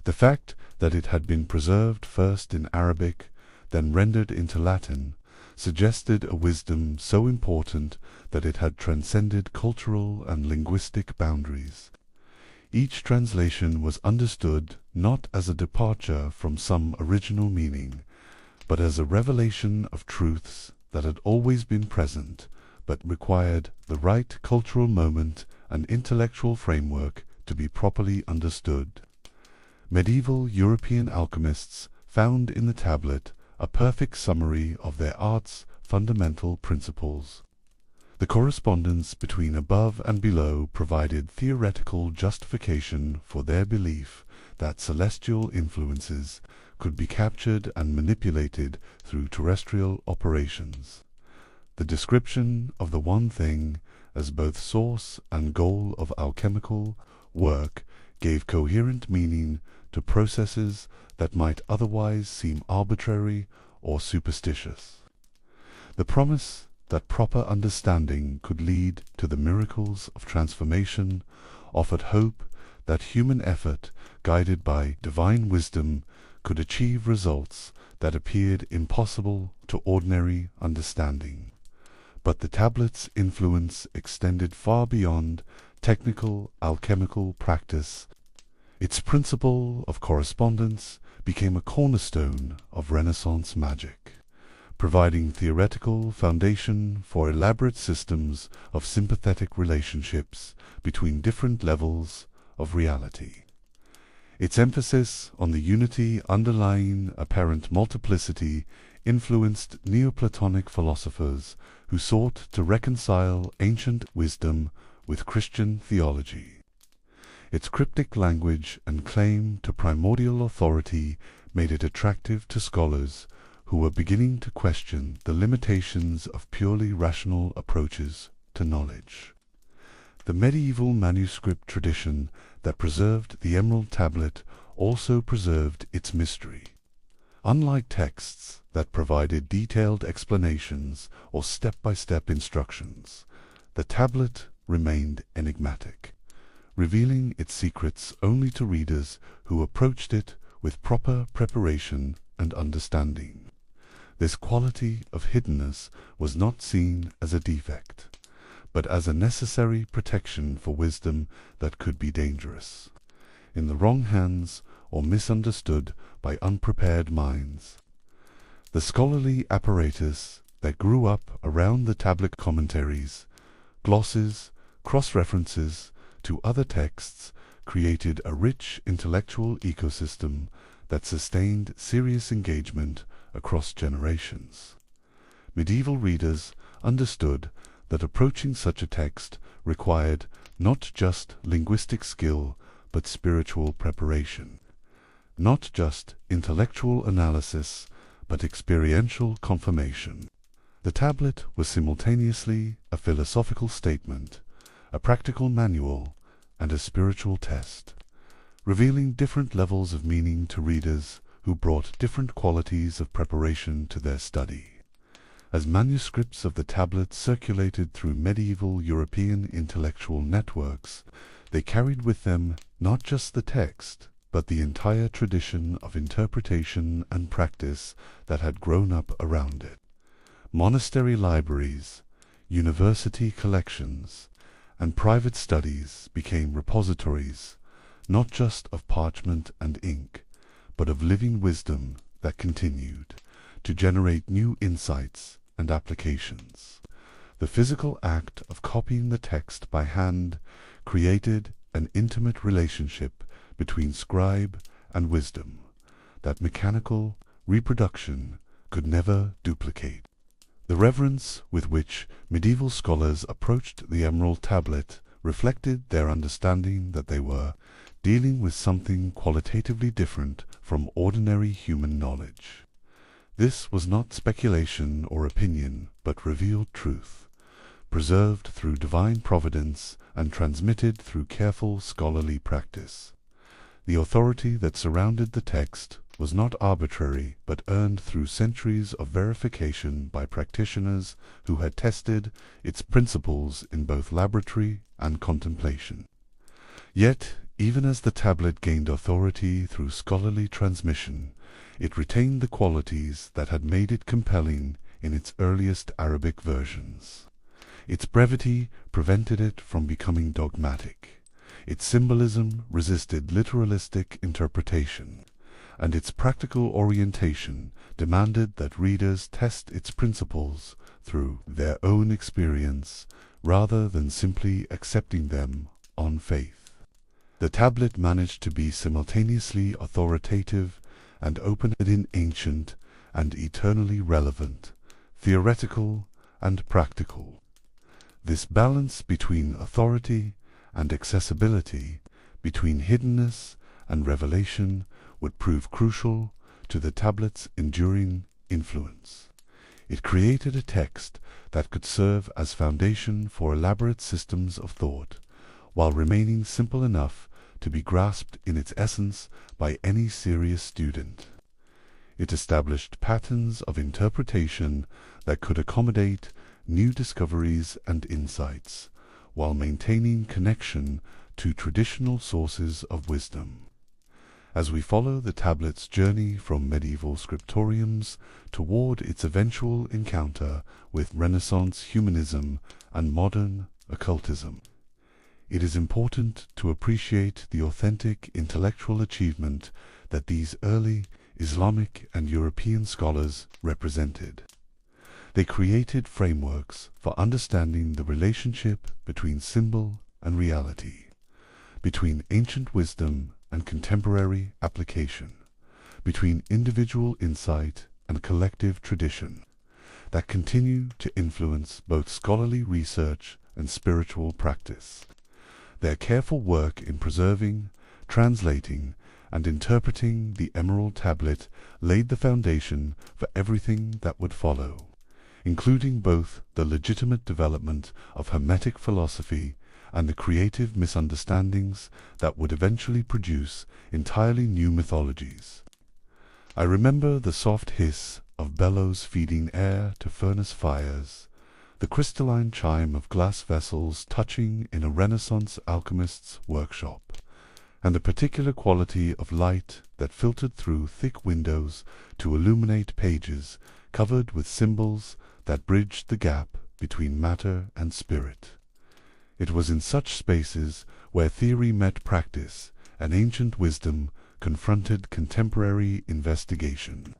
The fact that it had been preserved first in Arabic, then rendered into Latin, suggested a wisdom so important that it had transcended cultural and linguistic boundaries. Each translation was understood not as a departure from some original meaning, but as a revelation of truths that had always been present, but required the right cultural moment and intellectual framework to be properly understood. Medieval European alchemists found in the tablet a perfect summary of their art's fundamental principles. The correspondence between above and below provided theoretical justification for their belief that celestial influences could be captured and manipulated through terrestrial operations. The description of the one thing as both source and goal of alchemical work gave coherent meaning to processes that might otherwise seem arbitrary or superstitious. The promise that proper understanding could lead to the miracles of transformation offered hope that human effort, guided by divine wisdom, could achieve results that appeared impossible to ordinary understanding. But the tablet's influence extended far beyond technical alchemical practice. Its principle of correspondence became a cornerstone of Renaissance magic, providing theoretical foundation for elaborate systems of sympathetic relationships between different levels of reality. Its emphasis on the unity underlying apparent multiplicity influenced Neoplatonic philosophers who sought to reconcile ancient wisdom with Christian theology. Its cryptic language and claim to primordial authority made it attractive to scholars who were beginning to question the limitations of purely rational approaches to knowledge. The medieval manuscript tradition that preserved the Emerald Tablet also preserved its mystery. Unlike texts that provided detailed explanations or step-by-step instructions, the tablet remained enigmatic, revealing its secrets only to readers who approached it with proper preparation and understanding. This quality of hiddenness was not seen as a defect, but as a necessary protection for wisdom that could be dangerous in the wrong hands or misunderstood by unprepared minds. The scholarly apparatus that grew up around the tablet commentaries, glosses, cross-references to other texts created a rich intellectual ecosystem that sustained serious engagement across generations. Medieval readers understood that approaching such a text required not just linguistic skill but spiritual preparation, not just intellectual analysis but experiential confirmation. The tablet was simultaneously a philosophical statement, a practical manual, and a spiritual test, revealing different levels of meaning to readers who brought different qualities of preparation to their study. As manuscripts of the tablets circulated through medieval European intellectual networks, they carried with them not just the text, but the entire tradition of interpretation and practice that had grown up around it. Monastery libraries, university collections, and private studies became repositories, not just of parchment and ink, but of living wisdom that continued to generate new insights and applications. The physical act of copying the text by hand created an intimate relationship between scribe and wisdom that mechanical reproduction could never duplicate. The reverence with which medieval scholars approached the Emerald Tablet reflected their understanding that they were dealing with something qualitatively different from ordinary human knowledge. This was not speculation or opinion, but revealed truth, preserved through divine providence and transmitted through careful scholarly practice. The authority that surrounded the text was not arbitrary, but earned through centuries of verification by practitioners who had tested its principles in both laboratory and contemplation. Yet, even as the tablet gained authority through scholarly transmission, it retained the qualities that had made it compelling in its earliest Arabic versions. Its brevity prevented it from becoming dogmatic. Its symbolism resisted literalistic interpretation, and its practical orientation demanded that readers test its principles through their own experience rather than simply accepting them on faith. The tablet managed to be simultaneously authoritative and open-ended, ancient and eternally relevant, theoretical and practical. This balance between authority and accessibility, between hiddenness and revelation, would prove crucial to the tablet's enduring influence. It created a text that could serve as foundation for elaborate systems of thought, while remaining simple enough to be grasped in its essence by any serious student. It established patterns of interpretation that could accommodate new discoveries and insights, while maintaining connection to traditional sources of wisdom. As we follow the tablet's journey from medieval scriptoriums toward its eventual encounter with Renaissance humanism and modern occultism, it is important to appreciate the authentic intellectual achievement that these early Islamic and European scholars represented. They created frameworks for understanding the relationship between symbol and reality, between ancient wisdom and contemporary application, between individual insight and collective tradition, that continue to influence both scholarly research and spiritual practice. Their careful work in preserving, translating, and interpreting the Emerald Tablet laid the foundation for everything that would follow, including both the legitimate development of Hermetic philosophy and the creative misunderstandings that would eventually produce entirely new mythologies. I remember the soft hiss of bellows feeding air to furnace fires, the crystalline chime of glass vessels touching in a Renaissance alchemist's workshop, and the particular quality of light that filtered through thick windows to illuminate pages covered with symbols that bridged the gap between matter and spirit. It was in such spaces where theory met practice and ancient wisdom confronted contemporary investigation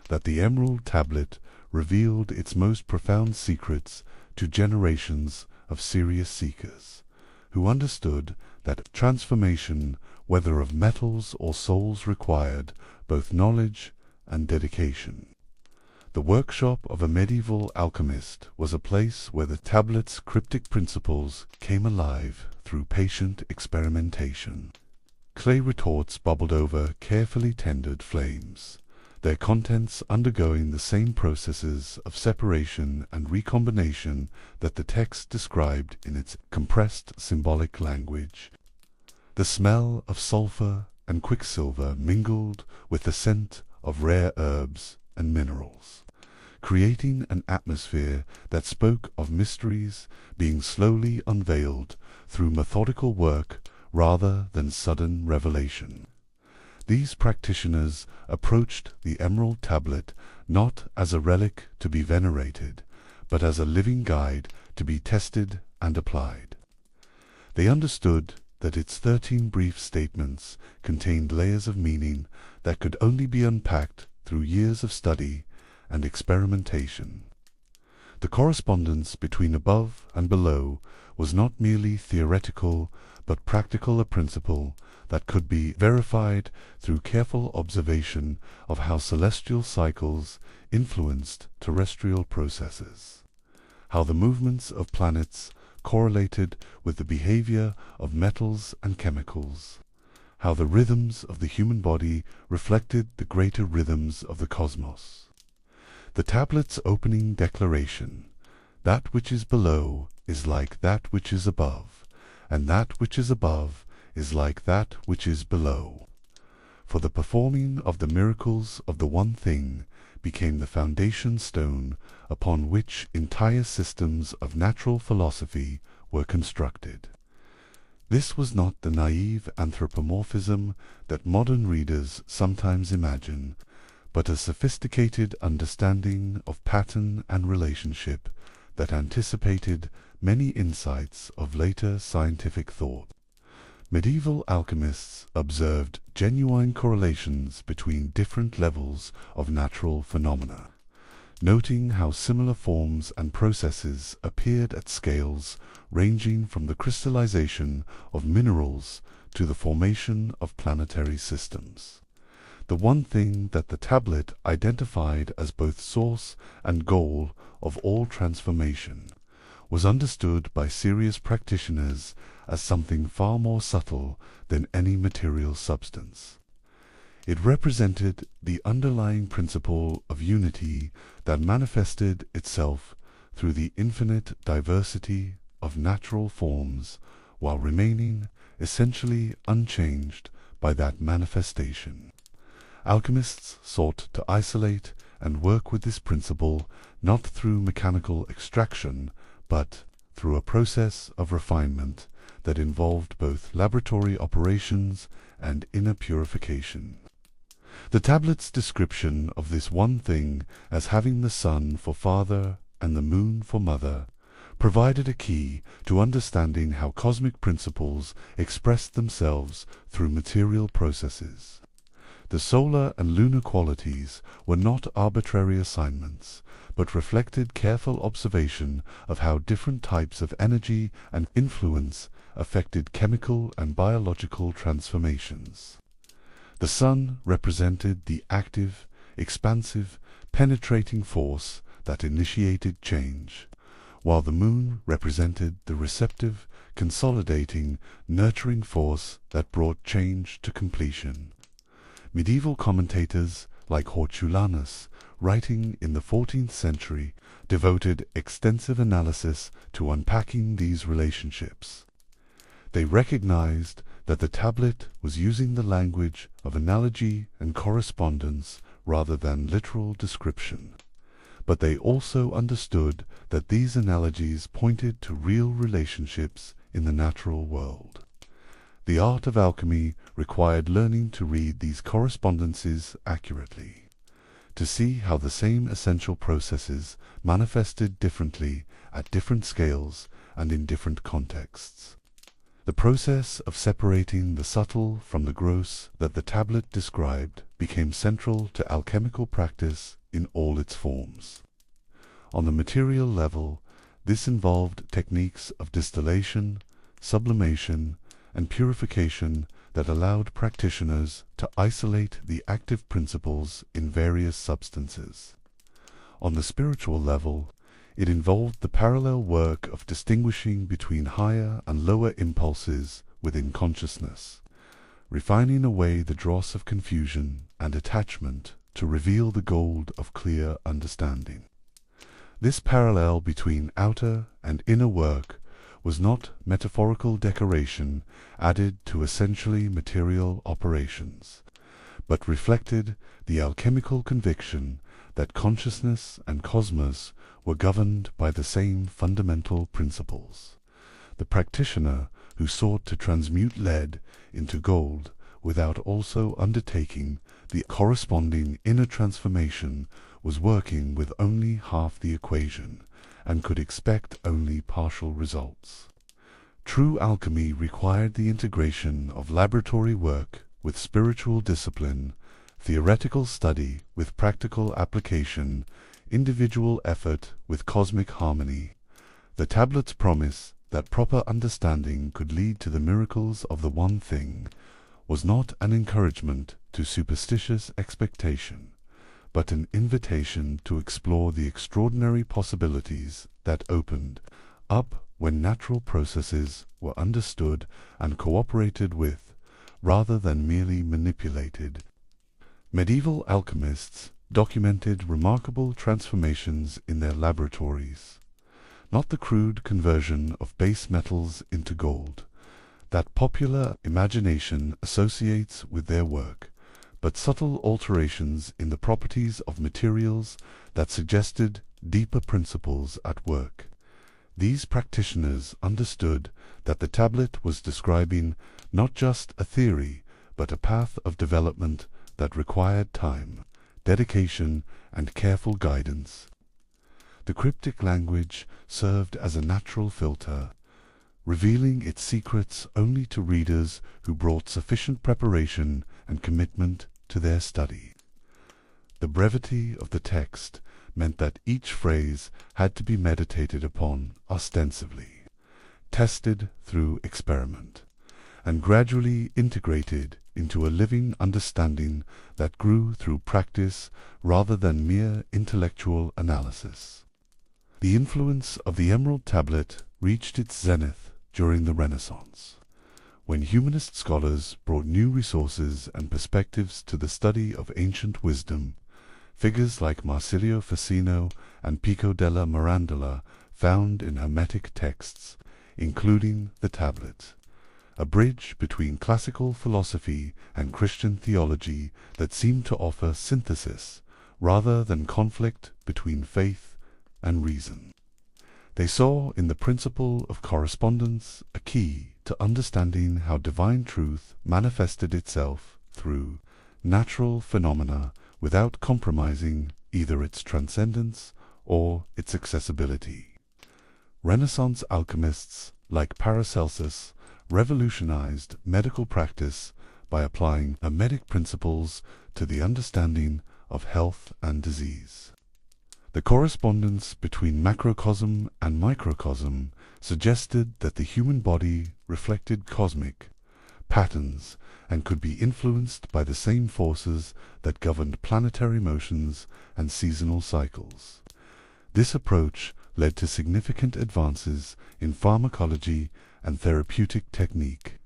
that the Emerald Tablet revealed its most profound secrets to generations of serious seekers, who understood that transformation, whether of metals or souls, required both knowledge and dedication. The workshop of a medieval alchemist was a place where the tablet's cryptic principles came alive through patient experimentation. Clay retorts bubbled over carefully tended flames, their contents undergoing the same processes of separation and recombination that the text described in its compressed symbolic language. The smell of sulfur and quicksilver mingled with the scent of rare herbs and minerals, creating an atmosphere that spoke of mysteries being slowly unveiled through methodical work rather than sudden revelation. These practitioners approached the Emerald Tablet not as a relic to be venerated, but as a living guide to be tested and applied. They understood that its 13 brief statements contained layers of meaning that could only be unpacked through years of study and experimentation. The correspondence between above and below was not merely theoretical, but practical, a principle that could be verified through careful observation of how celestial cycles influenced terrestrial processes, how the movements of planets correlated with the behavior of metals and chemicals, how the rhythms of the human body reflected the greater rhythms of the cosmos. The tablet's opening declaration, "That which is below is like that which is above, and that which is above is like that which is below," for the performing of the miracles of the one thing became the foundation stone upon which entire systems of natural philosophy were constructed. This was not the naive anthropomorphism that modern readers sometimes imagine, but a sophisticated understanding of pattern and relationship that anticipated many insights of later scientific thought. Medieval alchemists observed genuine correlations between different levels of natural phenomena, noting how similar forms and processes appeared at scales ranging from the crystallization of minerals to the formation of planetary systems. The one thing that the tablet identified as both source and goal of all transformation was understood by serious practitioners as something far more subtle than any material substance. It represented the underlying principle of unity that manifested itself through the infinite diversity of natural forms while remaining essentially unchanged by that manifestation. Alchemists sought to isolate and work with this principle not through mechanical extraction, but through a process of refinement that involved both laboratory operations and inner purification. The tablet's description of this one thing as having the sun for father and the moon for mother provided a key to understanding how cosmic principles expressed themselves through material processes. The solar and lunar qualities were not arbitrary assignments, but reflected careful observation of how different types of energy and influence affected chemical and biological transformations. The sun represented the active, expansive, penetrating force that initiated change, while the moon represented the receptive, consolidating, nurturing force that brought change to completion. Medieval commentators like Hortulanus, writing in the 14th century, devoted extensive analysis to unpacking these relationships. They recognized that the tablet was using the language of analogy and correspondence rather than literal description, but they also understood that these analogies pointed to real relationships in the natural world. The art of alchemy required learning to read these correspondences accurately, to see how the same essential processes manifested differently at different scales and in different contexts. The process of separating the subtle from the gross that the tablet described became central to alchemical practice in all its forms. On the material level, this involved techniques of distillation, sublimation, and purification that allowed practitioners to isolate the active principles in various substances. On the spiritual level, it involved the parallel work of distinguishing between higher and lower impulses within consciousness, refining away the dross of confusion and attachment to reveal the gold of clear understanding. This parallel between outer and inner work was not metaphorical decoration added to essentially material operations, but reflected the alchemical conviction that consciousness and cosmos were governed by the same fundamental principles. The practitioner who sought to transmute lead into gold without also undertaking the corresponding inner transformation was working with only half the equation and could expect only partial results. True alchemy required the integration of laboratory work with spiritual discipline, theoretical study with practical application, individual effort with cosmic harmony. The tablets promise that proper understanding could lead to the miracles of the one thing was not an encouragement to superstitious expectation, but an invitation to explore the extraordinary possibilities that opened up when natural processes were understood and cooperated with, rather than merely manipulated. Medieval alchemists documented remarkable transformations in their laboratories, not the crude conversion of base metals into gold that popular imagination associates with their work, but subtle alterations in the properties of materials that suggested deeper principles at work. These practitioners understood that the tablet was describing not just a theory, but a path of development that required time, dedication, and careful guidance. The cryptic language served as a natural filter, revealing its secrets only to readers who brought sufficient preparation and commitment to their study. The brevity of the text meant that each phrase had to be meditated upon ostensively, tested through experiment, and gradually integrated into a living understanding that grew through practice rather than mere intellectual analysis. The influence of the Emerald Tablet reached its zenith during the Renaissance, when humanist scholars brought new resources and perspectives to the study of ancient wisdom. Figures like Marsilio Ficino and Pico della Mirandola found in Hermetic texts, including the Tablet, a bridge between classical philosophy and Christian theology that seemed to offer synthesis rather than conflict between faith and reason. They saw in the principle of correspondence a key to understanding how divine truth manifested itself through natural phenomena without compromising either its transcendence or its accessibility. Renaissance alchemists like Paracelsus revolutionized medical practice by applying Hermetic principles to the understanding of health and disease. The correspondence between macrocosm and microcosm suggested that the human body reflected cosmic patterns and could be influenced by the same forces that governed planetary motions and seasonal cycles. This approach led to significant advances in pharmacology and therapeutic technique,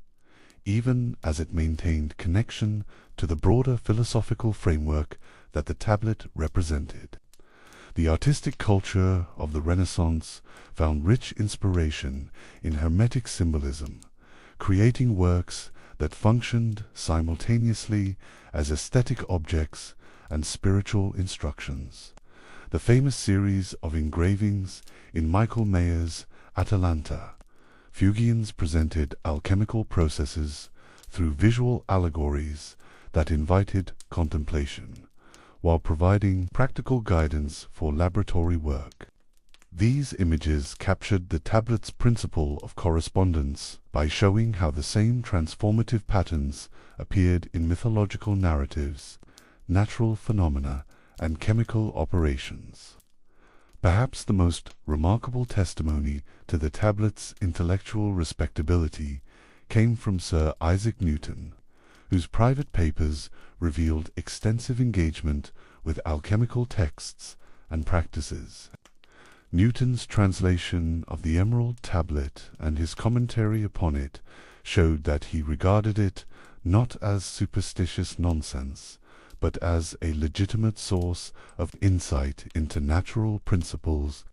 even as it maintained connection to the broader philosophical framework that the tablet represented. The artistic culture of the Renaissance found rich inspiration in Hermetic symbolism, creating works that functioned simultaneously as aesthetic objects and spiritual instructions. The famous series of engravings in Michael Mayer's Atalanta, Fuegians presented alchemical processes through visual allegories that invited contemplation, while providing practical guidance for laboratory work. These images captured the tablet's principle of correspondence by showing how the same transformative patterns appeared in mythological narratives, natural phenomena, and chemical operations. Perhaps the most remarkable testimony to the tablet's intellectual respectability came from Sir Isaac Newton, whose private papers revealed extensive engagement with alchemical texts and practices. Newton's translation of the Emerald Tablet and his commentary upon it showed that he regarded it not as superstitious nonsense, but as a legitimate source of insight into natural principles.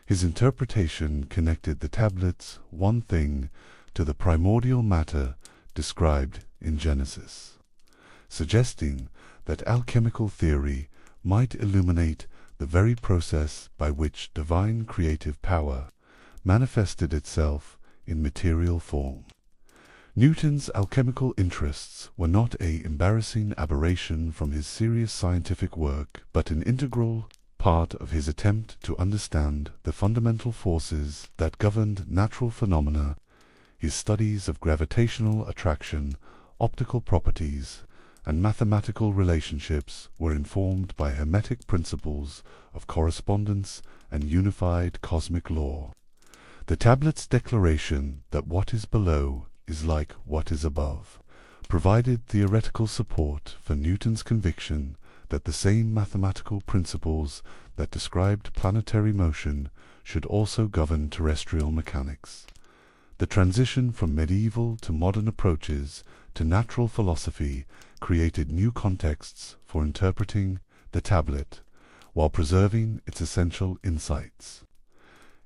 His interpretation connected the tablets, one thing, to the primordial matter described in Genesis, suggesting that alchemical theory might illuminate the very process by which divine creative power manifested itself in material form. Newton's alchemical interests were not an embarrassing aberration from his serious scientific work, but an integral part of his attempt to understand the fundamental forces that governed natural phenomena. His studies of gravitational attraction, optical properties, and mathematical relationships were informed by Hermetic principles of correspondence and unified cosmic law. The tablet's declaration that what is below is like what is above provided theoretical support for Newton's conviction that the same mathematical principles that described planetary motion should also govern terrestrial mechanics. The transition from medieval to modern approaches to natural philosophy created new contexts for interpreting the tablet, while preserving its essential insights.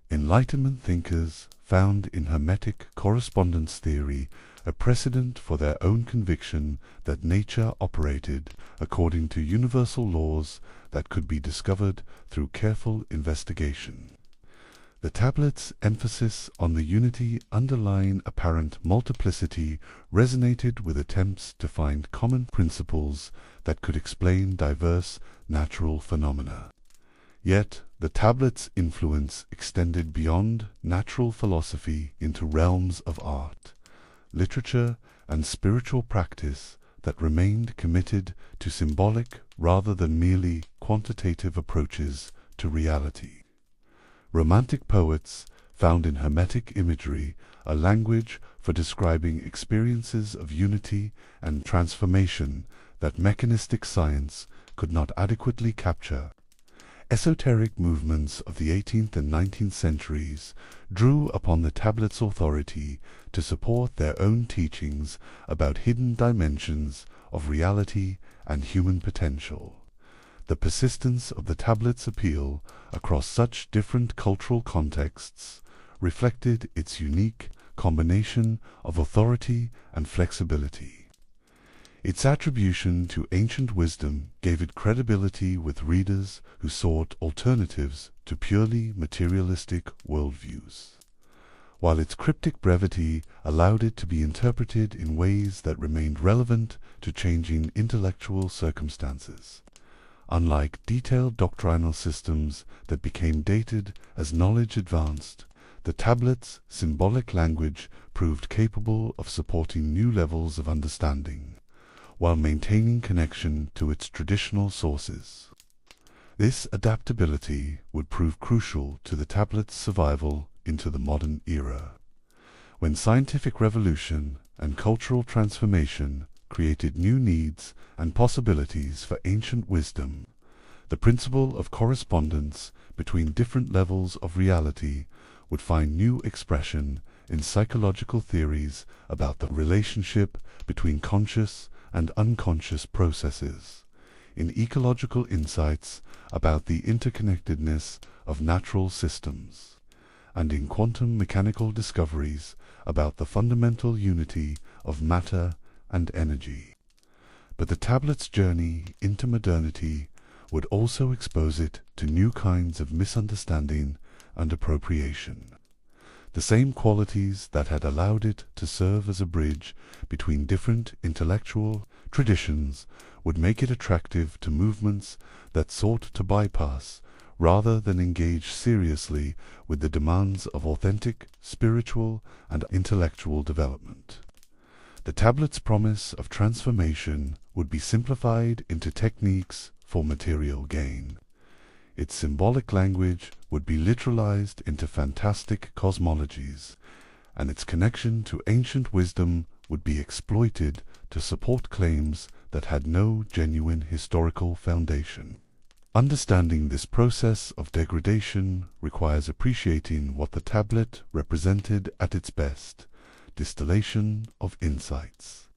Enlightenment thinkers found in Hermetic correspondence theory a precedent for their own conviction that nature operated according to universal laws that could be discovered through careful investigation. The tablet's emphasis on the unity underlying apparent multiplicity resonated with attempts to find common principles that could explain diverse natural phenomena. Yet, the tablet's influence extended beyond natural philosophy into realms of art, literature, and spiritual practice that remained committed to symbolic rather than merely quantitative approaches to reality. Romantic poets found in Hermetic imagery a language for describing experiences of unity and transformation that mechanistic science could not adequately capture. Esoteric movements of the 18th and 19th centuries drew upon the tablet's authority to support their own teachings about hidden dimensions of reality and human potential. The persistence of the tablet's appeal across such different cultural contexts reflected its unique combination of authority and flexibility. Its attribution to ancient wisdom gave it credibility with readers who sought alternatives to purely materialistic worldviews, while its cryptic brevity allowed it to be interpreted in ways that remained relevant to changing intellectual circumstances. Unlike detailed doctrinal systems that became dated as knowledge advanced, the tablet's symbolic language proved capable of supporting new levels of understanding, while maintaining connection to its traditional sources. This adaptability would prove crucial to the tablet's survival into the modern era, when scientific revolution and cultural transformation created new needs and possibilities for ancient wisdom. The principle of correspondence between different levels of reality would find new expression in psychological theories about the relationship between conscious and unconscious processes, in ecological insights about the interconnectedness of natural systems, and in quantum mechanical discoveries about the fundamental unity of matter and energy. But the tablet's journey into modernity would also expose it to new kinds of misunderstanding and appropriation. The same qualities that had allowed it to serve as a bridge between different intellectual traditions would make it attractive to movements that sought to bypass rather than engage seriously with the demands of authentic spiritual and intellectual development. The tablet's promise of transformation would be simplified into techniques for material gain. Its symbolic language would be literalized into fantastic cosmologies, and its connection to ancient wisdom would be exploited to support claims that had no genuine historical foundation. Understanding this process of degradation requires appreciating what the tablet represented at its best: distillation of insights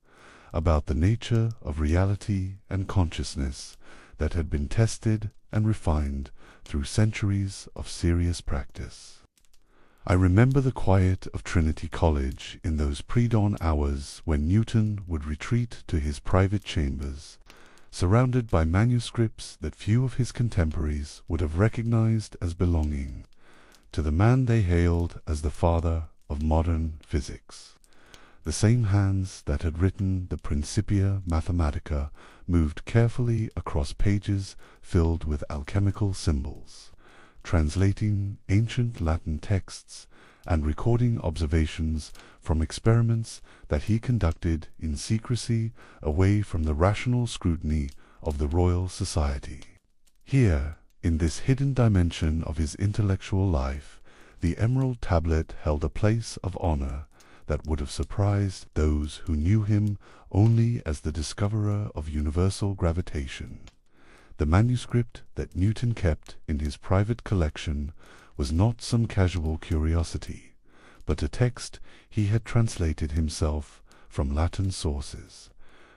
about the nature of reality and consciousness that had been tested and refined through centuries of serious practice. I remember the quiet of Trinity College in those pre-dawn hours when Newton would retreat to his private chambers, surrounded by manuscripts that few of his contemporaries would have recognized as belonging to the man they hailed as the father of modern physics. The same hands that had written the Principia Mathematica moved carefully across pages filled with alchemical symbols, translating ancient Latin texts and recording observations from experiments that he conducted in secrecy away from the rational scrutiny of the Royal Society. Here, in this hidden dimension of his intellectual life, the Emerald Tablet held a place of honor that would have surprised those who knew him only as the discoverer of universal gravitation. The manuscript that Newton kept in his private collection was not some casual curiosity, but a text he had translated himself from Latin sources,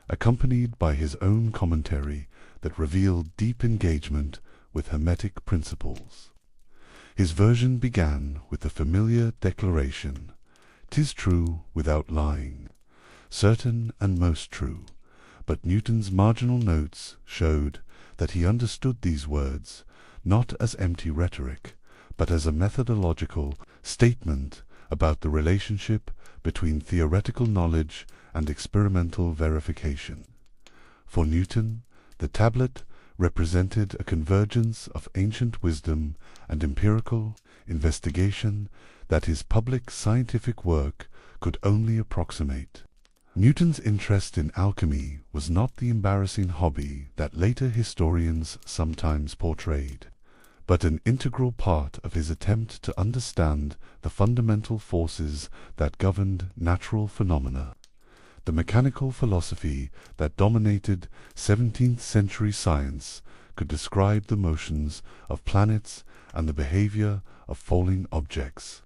accompanied by his own commentary that revealed deep engagement with Hermetic principles. His version began with the familiar declaration, "'Tis true without lying, certain and most true," but Newton's marginal notes showed that he understood these words not as empty rhetoric, but as a methodological statement about the relationship between theoretical knowledge and experimental verification. For Newton, the tablet represented a convergence of ancient wisdom and empirical investigation that his public scientific work could only approximate. Newton's interest in alchemy was not the embarrassing hobby that later historians sometimes portrayed, but an integral part of his attempt to understand the fundamental forces that governed natural phenomena. The mechanical philosophy that dominated 17th-century science could describe the motions of planets and the behavior of falling objects,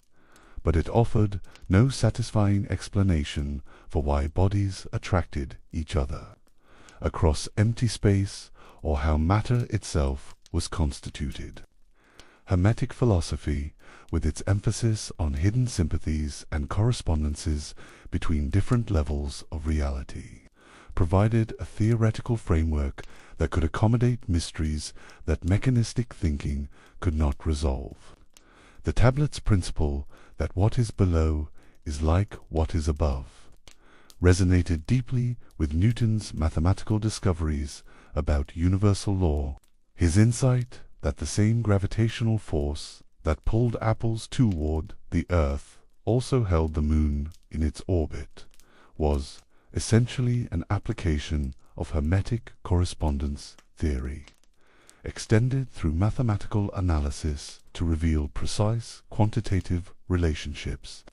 but it offered no satisfying explanation for why bodies attracted each other across empty space or how matter itself was constituted. Hermetic philosophy, with its emphasis on hidden sympathies and correspondences between different levels of reality, provided a theoretical framework that could accommodate mysteries that mechanistic thinking could not resolve. The tablet's principle that what is below is like what is above resonated deeply with Newton's mathematical discoveries about universal law. His insight that the same gravitational force that pulled apples toward the earth also held the moon in its orbit was essentially an application of Hermetic correspondence theory, extended through mathematical analysis to reveal precise quantitative relationships.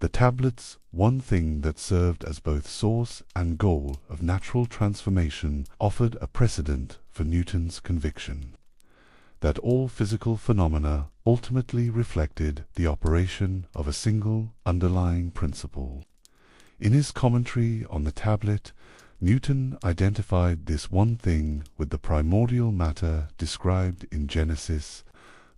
The tablet's one thing that served as both source and goal of natural transformation offered a precedent for Newton's conviction that all physical phenomena ultimately reflected the operation of a single underlying principle. In his commentary on the tablet, Newton identified this one thing with the primordial matter described in Genesis,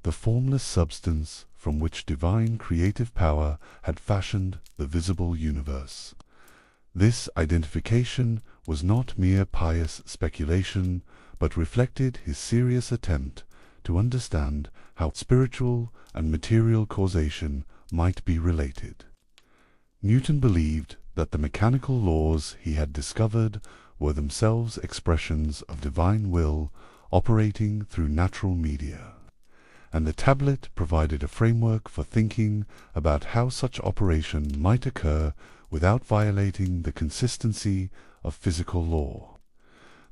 the formless substance from which divine creative power had fashioned the visible universe. This identification was not mere pious speculation, but reflected his serious attempt to understand how spiritual and material causation might be related. Newton believed that the mechanical laws he had discovered were themselves expressions of divine will operating through natural media, and the tablet provided a framework for thinking about how such operation might occur without violating the consistency of physical law.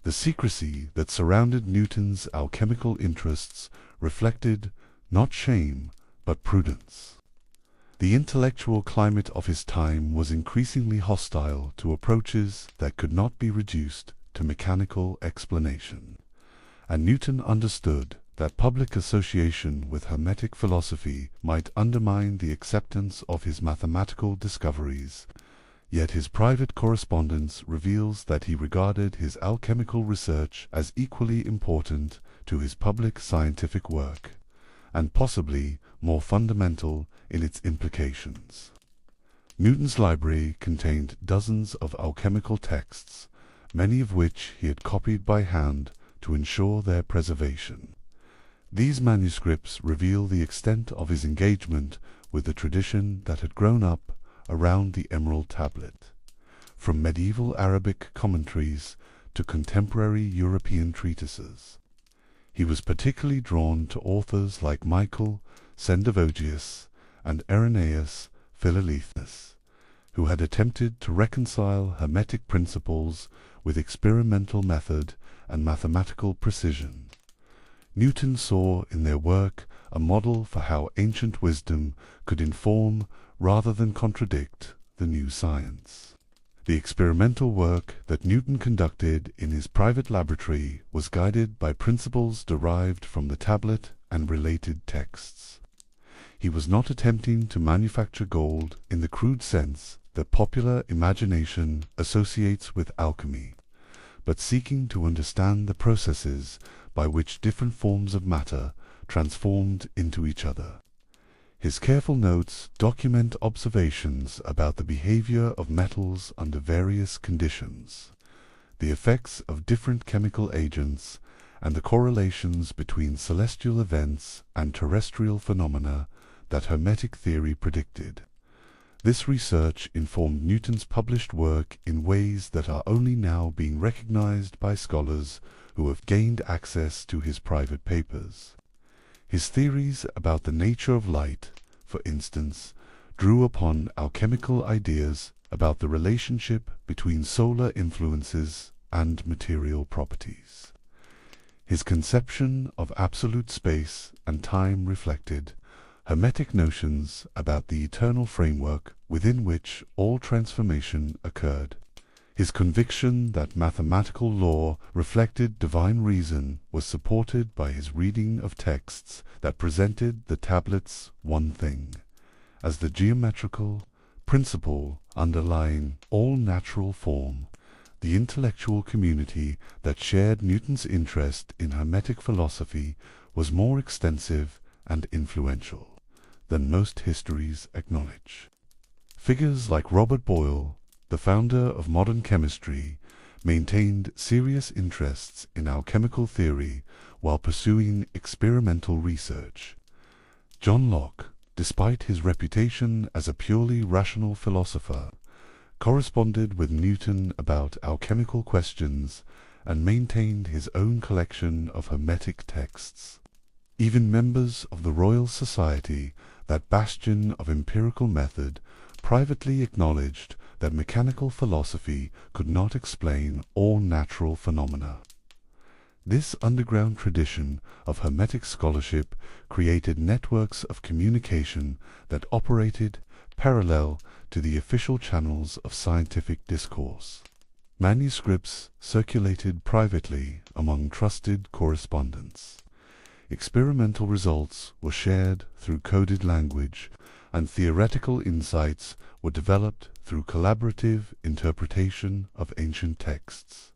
The secrecy that surrounded Newton's alchemical interests reflected not shame, but prudence. The intellectual climate of his time was increasingly hostile to approaches that could not be reduced to mechanical explanation, and Newton understood that public association with Hermetic philosophy might undermine the acceptance of his mathematical discoveries. Yet his private correspondence reveals that he regarded his alchemical research as equally important to his public scientific work, and possibly more fundamental in its implications. Newton's library contained dozens of alchemical texts, many of which he had copied by hand to ensure their preservation. These manuscripts reveal the extent of his engagement with the tradition that had grown up around the Emerald Tablet, from medieval Arabic commentaries to contemporary European treatises. He was particularly drawn to authors like Michael Sendivogius and Irenaeus Philalethes, who had attempted to reconcile Hermetic principles with experimental method and mathematical precision. Newton saw in their work a model for how ancient wisdom could inform rather than contradict the new science. The experimental work that Newton conducted in his private laboratory was guided by principles derived from the tablet and related texts. He was not attempting to manufacture gold in the crude sense that popular imagination associates with alchemy, but seeking to understand the processes by which different forms of matter transformed into each other. His careful notes document observations about the behavior of metals under various conditions, the effects of different chemical agents, and the correlations between celestial events and terrestrial phenomena that Hermetic theory predicted. This research informed Newton's published work in ways that are only now being recognized by scholars who have gained access to his private papers. His theories about the nature of light, for instance, drew upon alchemical ideas about the relationship between solar influences and material properties. His conception of absolute space and time reflected Hermetic notions about the eternal framework within which all transformation occurred. His conviction that mathematical law reflected divine reason was supported by his reading of texts that presented the tablet's one thing as the geometrical principle underlying all natural form. The intellectual community that shared Newton's interest in Hermetic philosophy was more extensive and influential than most histories acknowledge. Figures like Robert Boyle, the founder of modern chemistry, maintained serious interests in alchemical theory while pursuing experimental research. John Locke, despite his reputation as a purely rational philosopher, corresponded with Newton about alchemical questions and maintained his own collection of Hermetic texts. Even members of the Royal Society, that bastion of empirical method, privately acknowledged that mechanical philosophy could not explain all natural phenomena. This underground tradition of Hermetic scholarship created networks of communication that operated parallel to the official channels of scientific discourse. Manuscripts circulated privately among trusted correspondents. Experimental results were shared through coded language, and theoretical insights were developed through collaborative interpretation of ancient texts.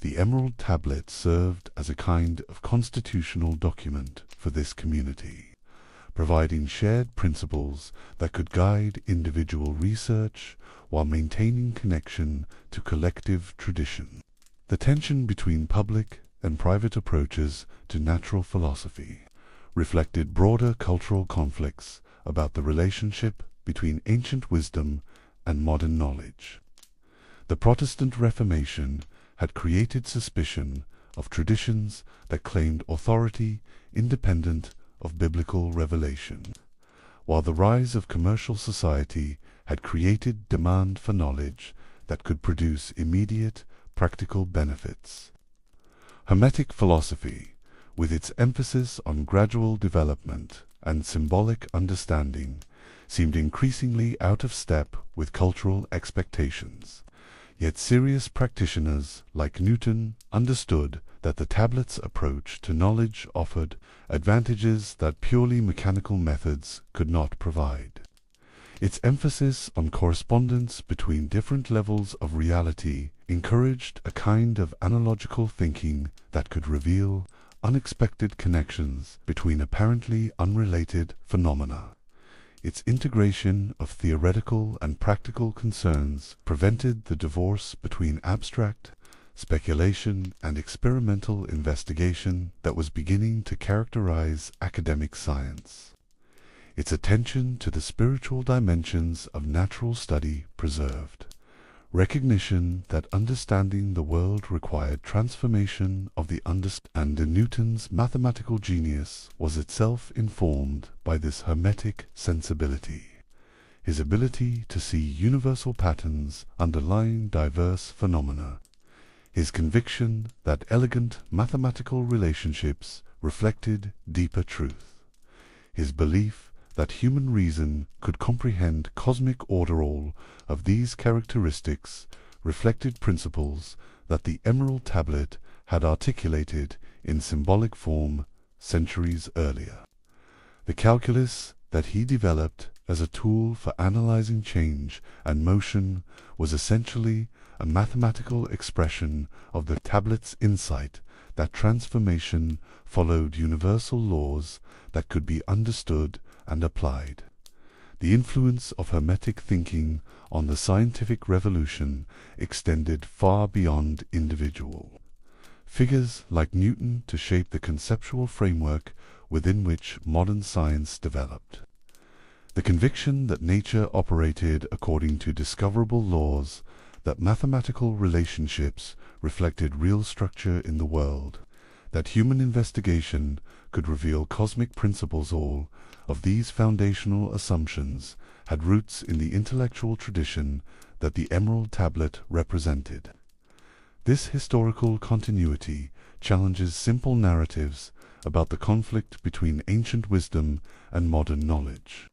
The Emerald Tablet served as a kind of constitutional document for this community, providing shared principles that could guide individual research while maintaining connection to collective tradition. The tension between public and private approaches to natural philosophy reflected broader cultural conflicts about the relationship between ancient wisdom and modern knowledge. The Protestant Reformation had created suspicion of traditions that claimed authority independent of biblical revelation, while the rise of commercial society had created demand for knowledge that could produce immediate, practical benefits. Hermetic philosophy, with its emphasis on gradual development and symbolic understanding, seemed increasingly out of step with cultural expectations. Yet serious practitioners like Newton understood that the tablet's approach to knowledge offered advantages that purely mechanical methods could not provide. Its emphasis on correspondence between different levels of reality encouraged a kind of analogical thinking that could reveal unexpected connections between apparently unrelated phenomena. Its integration of theoretical and practical concerns prevented the divorce between abstract speculation and experimental investigation that was beginning to characterize academic science. Its attention to the spiritual dimensions of natural study preserved recognition that understanding the world required transformation of the and Newton's mathematical genius was itself informed by this hermetic sensibility. His ability to see universal patterns underlying diverse phenomena, his conviction that elegant mathematical relationships reflected deeper truth, his belief that human reason could comprehend cosmic order. All of these characteristics reflected principles that the Emerald Tablet had articulated in symbolic form centuries earlier. The calculus that he developed as a tool for analyzing change and motion was essentially a mathematical expression of the tablet's insight that transformation followed universal laws that could be understood and applied. The influence of Hermetic thinking on the scientific revolution extended far beyond individual figures like Newton to shape the conceptual framework within which modern science developed. The conviction that nature operated according to discoverable laws, that mathematical relationships reflected real structure in the world, that human investigation could reveal cosmic principles. All of these foundational assumptions had roots in the intellectual tradition that the Emerald Tablet represented. This historical continuity challenges simple narratives about the conflict between ancient wisdom and modern knowledge.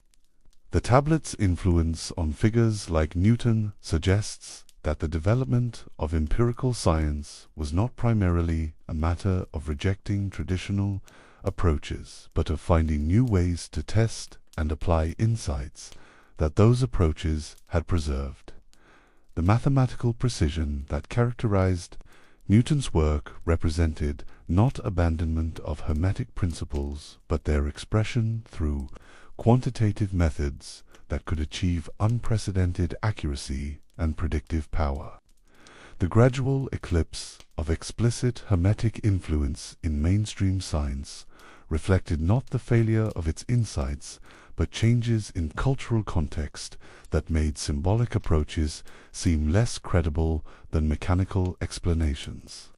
The tablet's influence on figures like Newton suggests that the development of empirical science was not primarily a matter of rejecting traditional approaches, but of finding new ways to test and apply insights that those approaches had preserved. The mathematical precision that characterized Newton's work represented not abandonment of Hermetic principles, but their expression through quantitative methods that could achieve unprecedented accuracy and predictive power. The gradual eclipse of explicit Hermetic influence in mainstream science reflected not the failure of its insights, but changes in cultural context that made symbolic approaches seem less credible than mechanical explanations.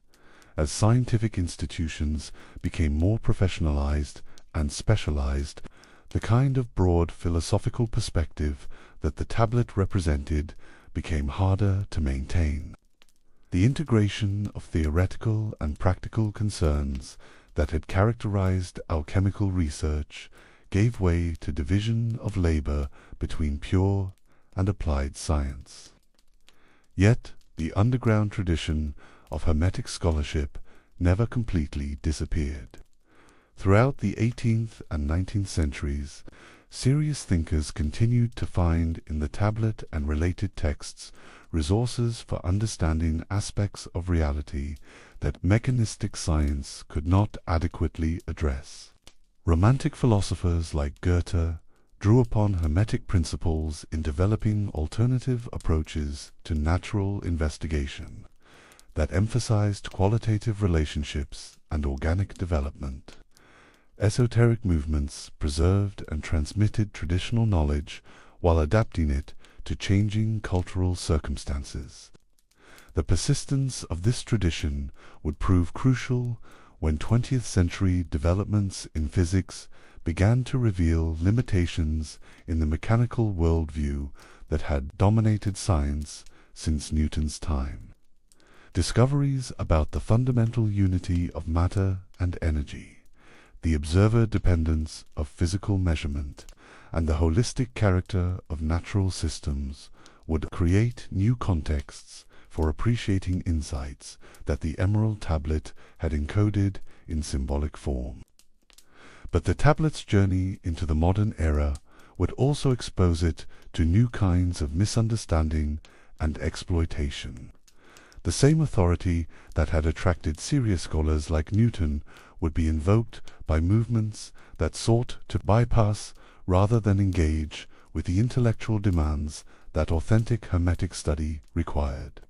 As scientific institutions became more professionalized and specialized, the kind of broad philosophical perspective that the tablet represented became harder to maintain. The integration of theoretical and practical concerns that had characterized alchemical research gave way to division of labor between pure and applied science. Yet the underground tradition of Hermetic scholarship never completely disappeared. Throughout the 18th and 19th centuries, serious thinkers continued to find in the tablet and related texts resources for understanding aspects of reality that mechanistic science could not adequately address. Romantic philosophers like Goethe drew upon Hermetic principles in developing alternative approaches to natural investigation that emphasized qualitative relationships and organic development. Esoteric movements preserved and transmitted traditional knowledge while adapting it to changing cultural circumstances. The persistence of this tradition would prove crucial when 20th century developments in physics began to reveal limitations in the mechanical worldview that had dominated science since Newton's time. Discoveries about the fundamental unity of matter and energy, the observer dependence of physical measurement, and the holistic character of natural systems would create new contexts for appreciating insights that the Emerald Tablet had encoded in symbolic form. But the tablet's journey into the modern era would also expose it to new kinds of misunderstanding and exploitation. The same authority that had attracted serious scholars like Newton would be invoked by movements that sought to bypass rather than engage with the intellectual demands that authentic Hermetic study required.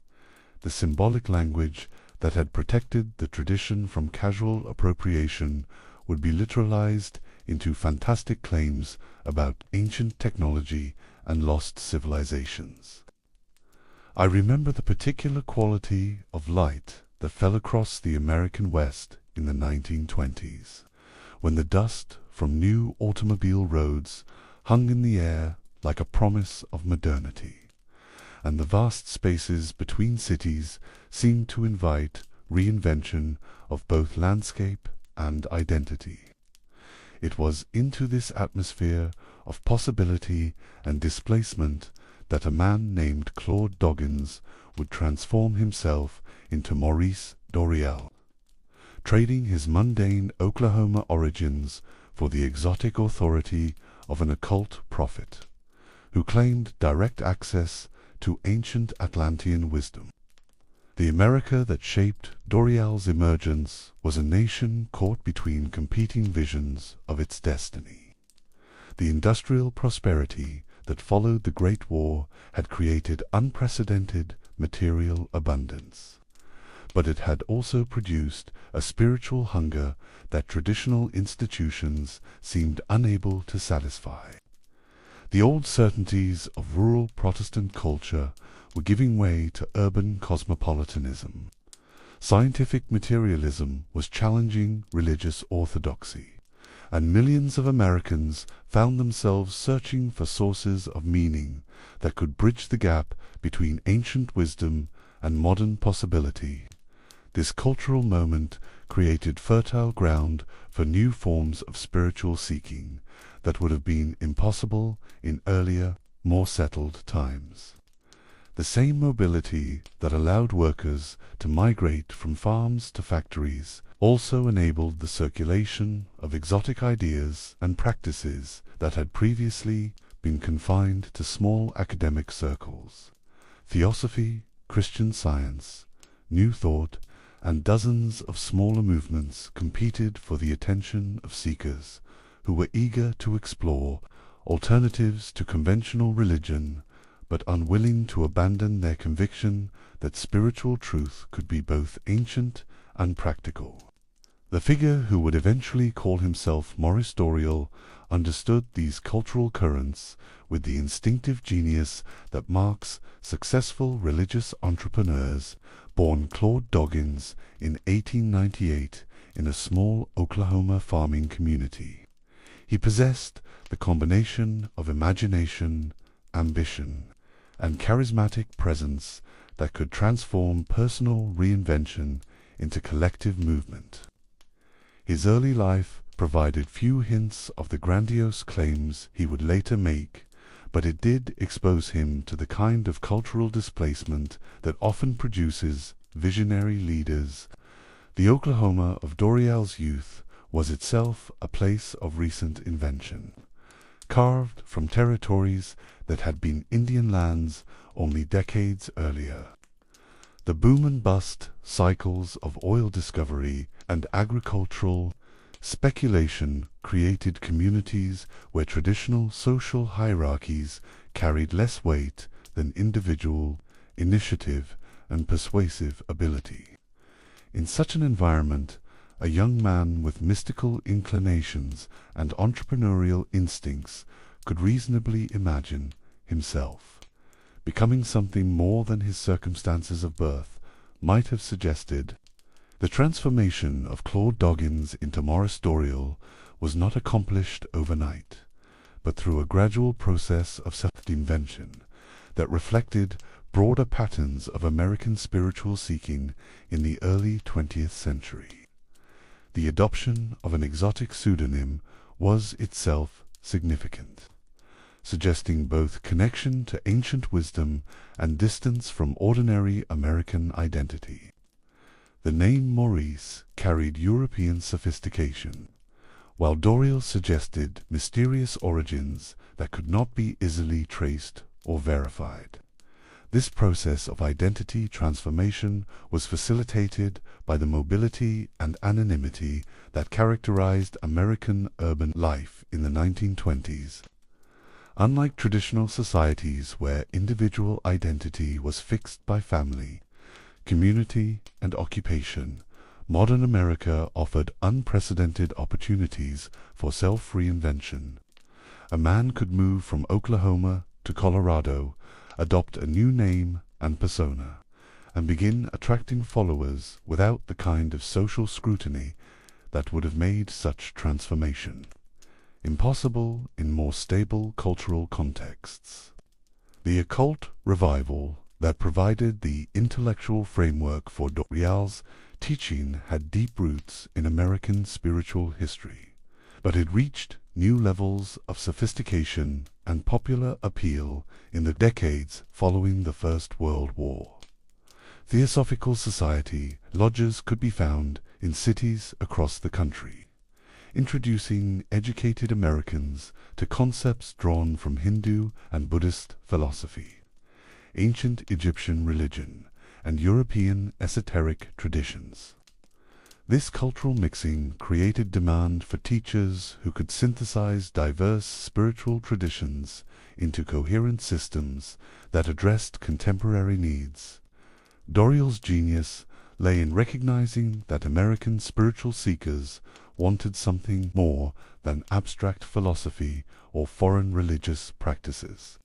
The symbolic language that had protected the tradition from casual appropriation would be literalized into fantastic claims about ancient technology and lost civilizations. I remember the particular quality of light that fell across the American West in the 1920s, when the dust from new automobile roads hung in the air like a promise of modernity, and the vast spaces between cities seemed to invite reinvention of both landscape and identity. It was into this atmosphere of possibility and displacement that a man named Claude Doggins would transform himself into Maurice Doreal, trading his mundane Oklahoma origins for the exotic authority of an occult prophet, who claimed direct access to ancient Atlantean wisdom. The America that shaped Doreal's emergence was a nation caught between competing visions of its destiny. The industrial prosperity that followed the Great War had created unprecedented material abundance, but it had also produced a spiritual hunger that traditional institutions seemed unable to satisfy. The old certainties of rural Protestant culture were giving way to urban cosmopolitanism. Scientific materialism was challenging religious orthodoxy, and millions of Americans found themselves searching for sources of meaning that could bridge the gap between ancient wisdom and modern possibility. This cultural moment created fertile ground for new forms of spiritual seeking that would have been impossible in earlier, more settled times. The same mobility that allowed workers to migrate from farms to factories also enabled the circulation of exotic ideas and practices that had previously been confined to small academic circles. Theosophy, Christian Science, New Thought, and dozens of smaller movements competed for the attention of seekers who were eager to explore alternatives to conventional religion, but unwilling to abandon their conviction that spiritual truth could be both ancient and practical. The figure who would eventually call himself Maurice Doreal understood these cultural currents with the instinctive genius that marks successful religious entrepreneurs, born Claude Doggins in 1898 in a small Oklahoma farming community. He possessed the combination of imagination, ambition, and charismatic presence that could transform personal reinvention into collective movement. His early life provided few hints of the grandiose claims he would later make, but it did expose him to the kind of cultural displacement that often produces visionary leaders. The Oklahoma of Doreal's youth was itself a place of recent invention, carved from territories that had been Indian lands only decades earlier. The boom and bust cycles of oil discovery and agricultural speculation created communities where traditional social hierarchies carried less weight than individual initiative and persuasive ability. In such an environment, a young man with mystical inclinations and entrepreneurial instincts could reasonably imagine himself becoming something more than his circumstances of birth might have suggested. The transformation of Claude Doggins into Maurice Doreal was not accomplished overnight, but through a gradual process of self-invention that reflected broader patterns of American spiritual seeking in the early 20th century. The adoption of an exotic pseudonym was itself significant, suggesting both connection to ancient wisdom and distance from ordinary American identity. The name Maurice carried European sophistication, while Doreal suggested mysterious origins that could not be easily traced or verified. This process of identity transformation was facilitated by the mobility and anonymity that characterized American urban life in the 1920s. Unlike traditional societies where individual identity was fixed by family, community, and occupation, modern America offered unprecedented opportunities for self-reinvention. A man could move from Oklahoma to Colorado, adopt a new name and persona, and begin attracting followers without the kind of social scrutiny that would have made such transformation impossible in more stable cultural contexts. The occult revival that provided the intellectual framework for Doreal's teaching had deep roots in American spiritual history, but it reached new levels of sophistication and popular appeal in the decades following the First World War. Theosophical society lodges could be found in cities across the country, introducing educated Americans to concepts drawn from Hindu and Buddhist philosophy, ancient Egyptian religion, and European esoteric traditions. This cultural mixing created demand for teachers who could synthesize diverse spiritual traditions into coherent systems that addressed contemporary needs. Doreal's genius lay in recognizing that American spiritual seekers wanted something more than abstract philosophy or foreign religious practices.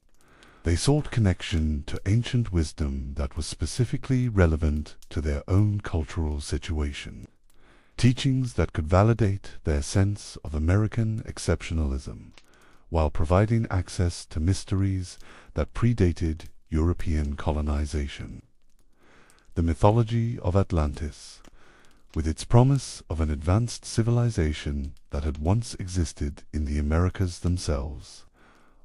They sought connection to ancient wisdom that was specifically relevant to their own cultural situation, teachings that could validate their sense of American exceptionalism, while providing access to mysteries that predated European colonization. The mythology of Atlantis, with its promise of an advanced civilization that had once existed in the Americas themselves,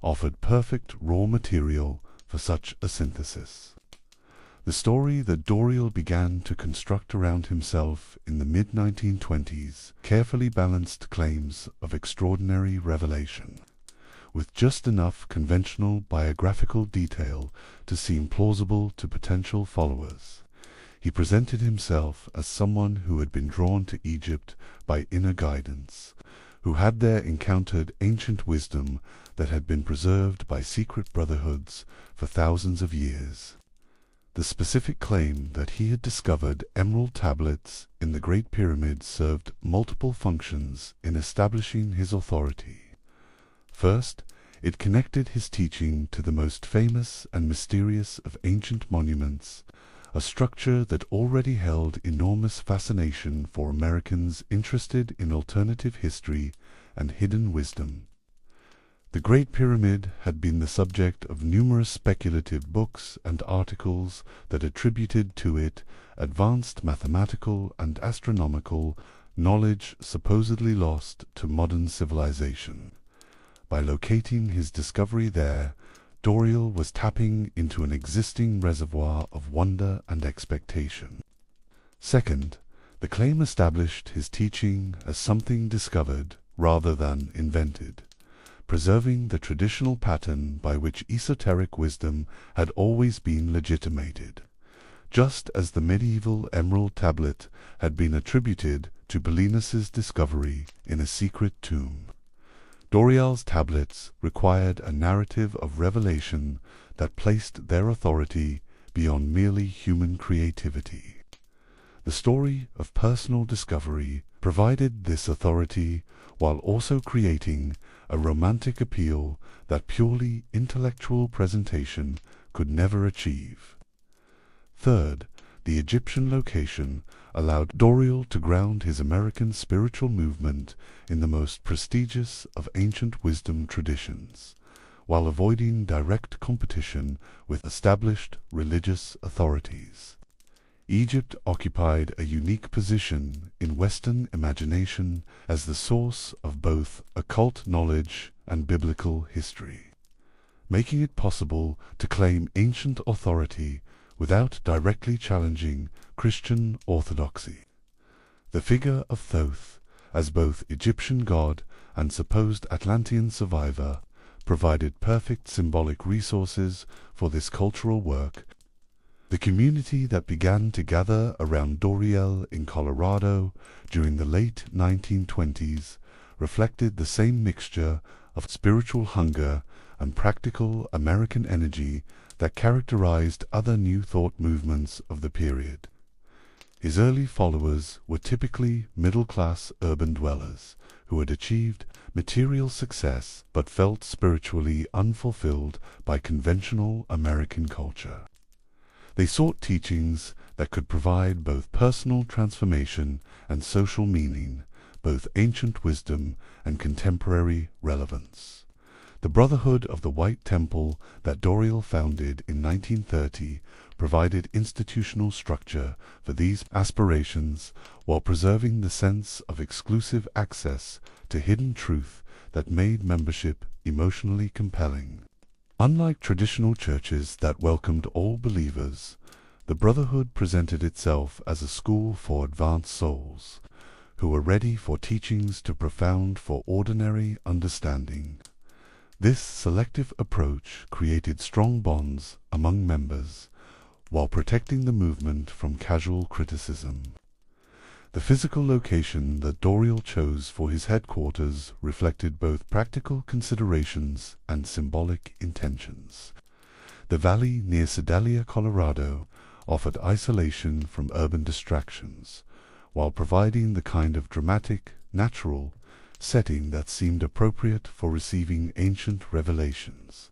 offered perfect raw material for such a synthesis. The story that Doreal began to construct around himself in the mid-1920s carefully balanced claims of extraordinary revelation, with just enough conventional biographical detail to seem plausible to potential followers. He presented himself as someone who had been drawn to Egypt by inner guidance, who had there encountered ancient wisdom that had been preserved by secret brotherhoods for thousands of years. The specific claim that he had discovered emerald tablets in the Great Pyramid served multiple functions in establishing his authority. First, it connected his teaching to the most famous and mysterious of ancient monuments, a structure that already held enormous fascination for Americans interested in alternative history and hidden wisdom. The Great Pyramid had been the subject of numerous speculative books and articles that attributed to it advanced mathematical and astronomical knowledge supposedly lost to modern civilization. By locating his discovery there, Doreal was tapping into an existing reservoir of wonder and expectation. Second, the claim established his teaching as something discovered rather than invented, preserving the traditional pattern by which esoteric wisdom had always been legitimated, just as the medieval Emerald Tablet had been attributed to Belinus's discovery in a secret tomb. Doreal's tablets required a narrative of revelation that placed their authority beyond merely human creativity. The story of personal discovery provided this authority while also creating a romantic appeal that purely intellectual presentation could never achieve. Third, the Egyptian location allowed Doreal to ground his American spiritual movement in the most prestigious of ancient wisdom traditions, while avoiding direct competition with established religious authorities. Egypt occupied a unique position in Western imagination as the source of both occult knowledge and biblical history, making it possible to claim ancient authority without directly challenging Christian orthodoxy. The figure of Thoth, as both Egyptian god and supposed Atlantean survivor, provided perfect symbolic resources for this cultural work. The community that began to gather around Doreal in Colorado during the late 1920s reflected the same mixture of spiritual hunger and practical American energy that characterized other New Thought movements of the period. His early followers were typically middle-class urban dwellers who had achieved material success but felt spiritually unfulfilled by conventional American culture. They sought teachings that could provide both personal transformation and social meaning, both ancient wisdom and contemporary relevance. The Brotherhood of the White Temple that Doreal founded in 1930 provided institutional structure for these aspirations while preserving the sense of exclusive access to hidden truth that made membership emotionally compelling. Unlike traditional churches that welcomed all believers, the Brotherhood presented itself as a school for advanced souls, who were ready for teachings too profound for ordinary understanding. This selective approach created strong bonds among members, while protecting the movement from casual criticism. The physical location that Doreal chose for his headquarters reflected both practical considerations and symbolic intentions. The valley near Sedalia, Colorado, offered isolation from urban distractions, while providing the kind of dramatic, natural setting that seemed appropriate for receiving ancient revelations.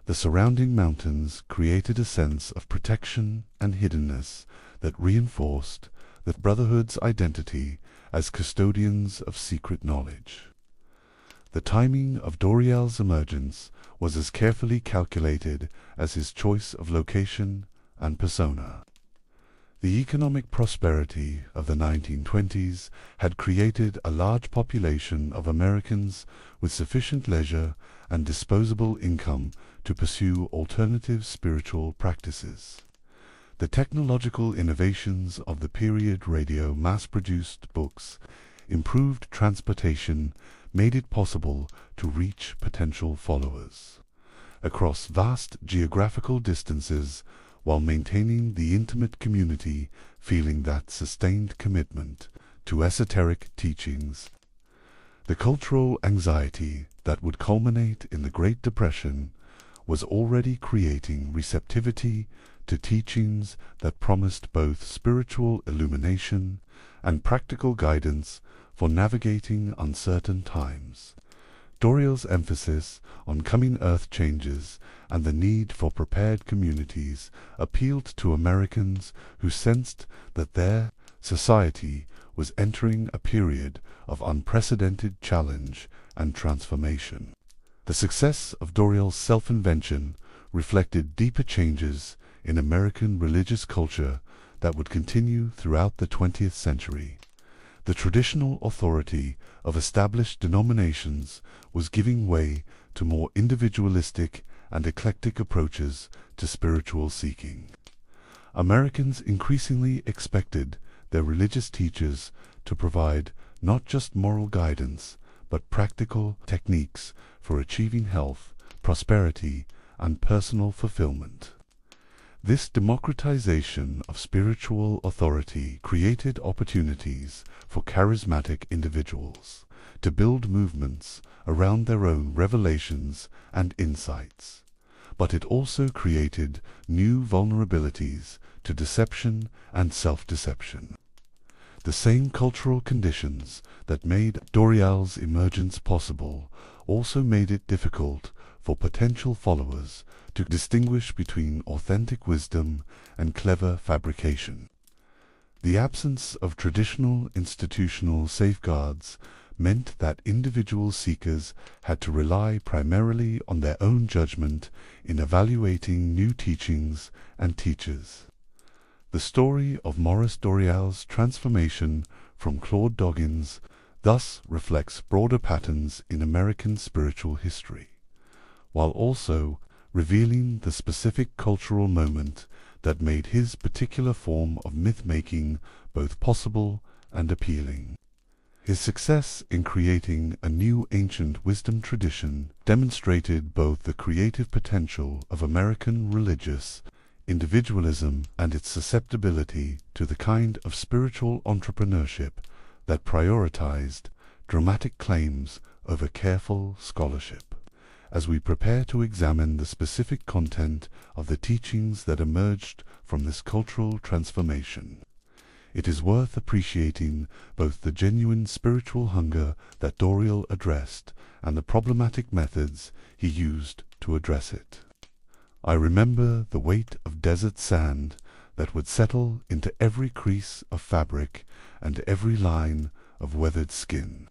The surrounding mountains created a sense of protection and hiddenness that reinforced the Brotherhood's identity as custodians of secret knowledge. The timing of Doreal's emergence was as carefully calculated as his choice of location and persona. The economic prosperity of the 1920s had created a large population of Americans with sufficient leisure and disposable income to pursue alternative spiritual practices. The technological innovations of the period, radio, mass-produced books, improved transportation, made it possible to reach potential followers across vast geographical distances while maintaining the intimate community feeling that sustained commitment to esoteric teachings. The cultural anxiety that would culminate in the Great Depression was already creating receptivity to teachings that promised both spiritual illumination and practical guidance for navigating uncertain times. Doreal's emphasis on coming earth changes and the need for prepared communities appealed to Americans who sensed that their society was entering a period of unprecedented challenge and transformation. The success of Doreal's self-invention reflected deeper changes in American religious culture that would continue throughout the 20th century. The traditional authority of established denominations was giving way to more individualistic and eclectic approaches to spiritual seeking. Americans increasingly expected their religious teachers to provide not just moral guidance, but practical techniques for achieving health, prosperity, and personal fulfillment. This democratization of spiritual authority created opportunities for charismatic individuals to build movements around their own revelations and insights. But it also created new vulnerabilities to deception and self-deception. The same cultural conditions that made Doreal's emergence possible also made it difficult for potential followers to distinguish between authentic wisdom and clever fabrication. The absence of traditional institutional safeguards meant that individual seekers had to rely primarily on their own judgment in evaluating new teachings and teachers. The story of Maurice Doreal's transformation from Claude Doggins thus reflects broader patterns in American spiritual history, while also revealing the specific cultural moment that made his particular form of myth-making both possible and appealing. His success in creating a new ancient wisdom tradition demonstrated both the creative potential of American religious individualism and its susceptibility to the kind of spiritual entrepreneurship that prioritized dramatic claims over careful scholarship. As we prepare to examine the specific content of the teachings that emerged from this cultural transformation, it is worth appreciating both the genuine spiritual hunger that Doreal addressed and the problematic methods he used to address it. I remember the weight of desert sand that would settle into every crease of fabric and every line of weathered skin.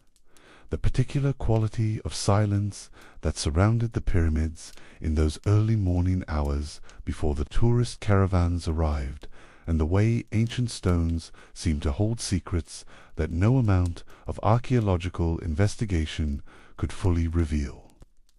The particular quality of silence that surrounded the pyramids in those early morning hours before the tourist caravans arrived, and the way ancient stones seemed to hold secrets that no amount of archaeological investigation could fully reveal.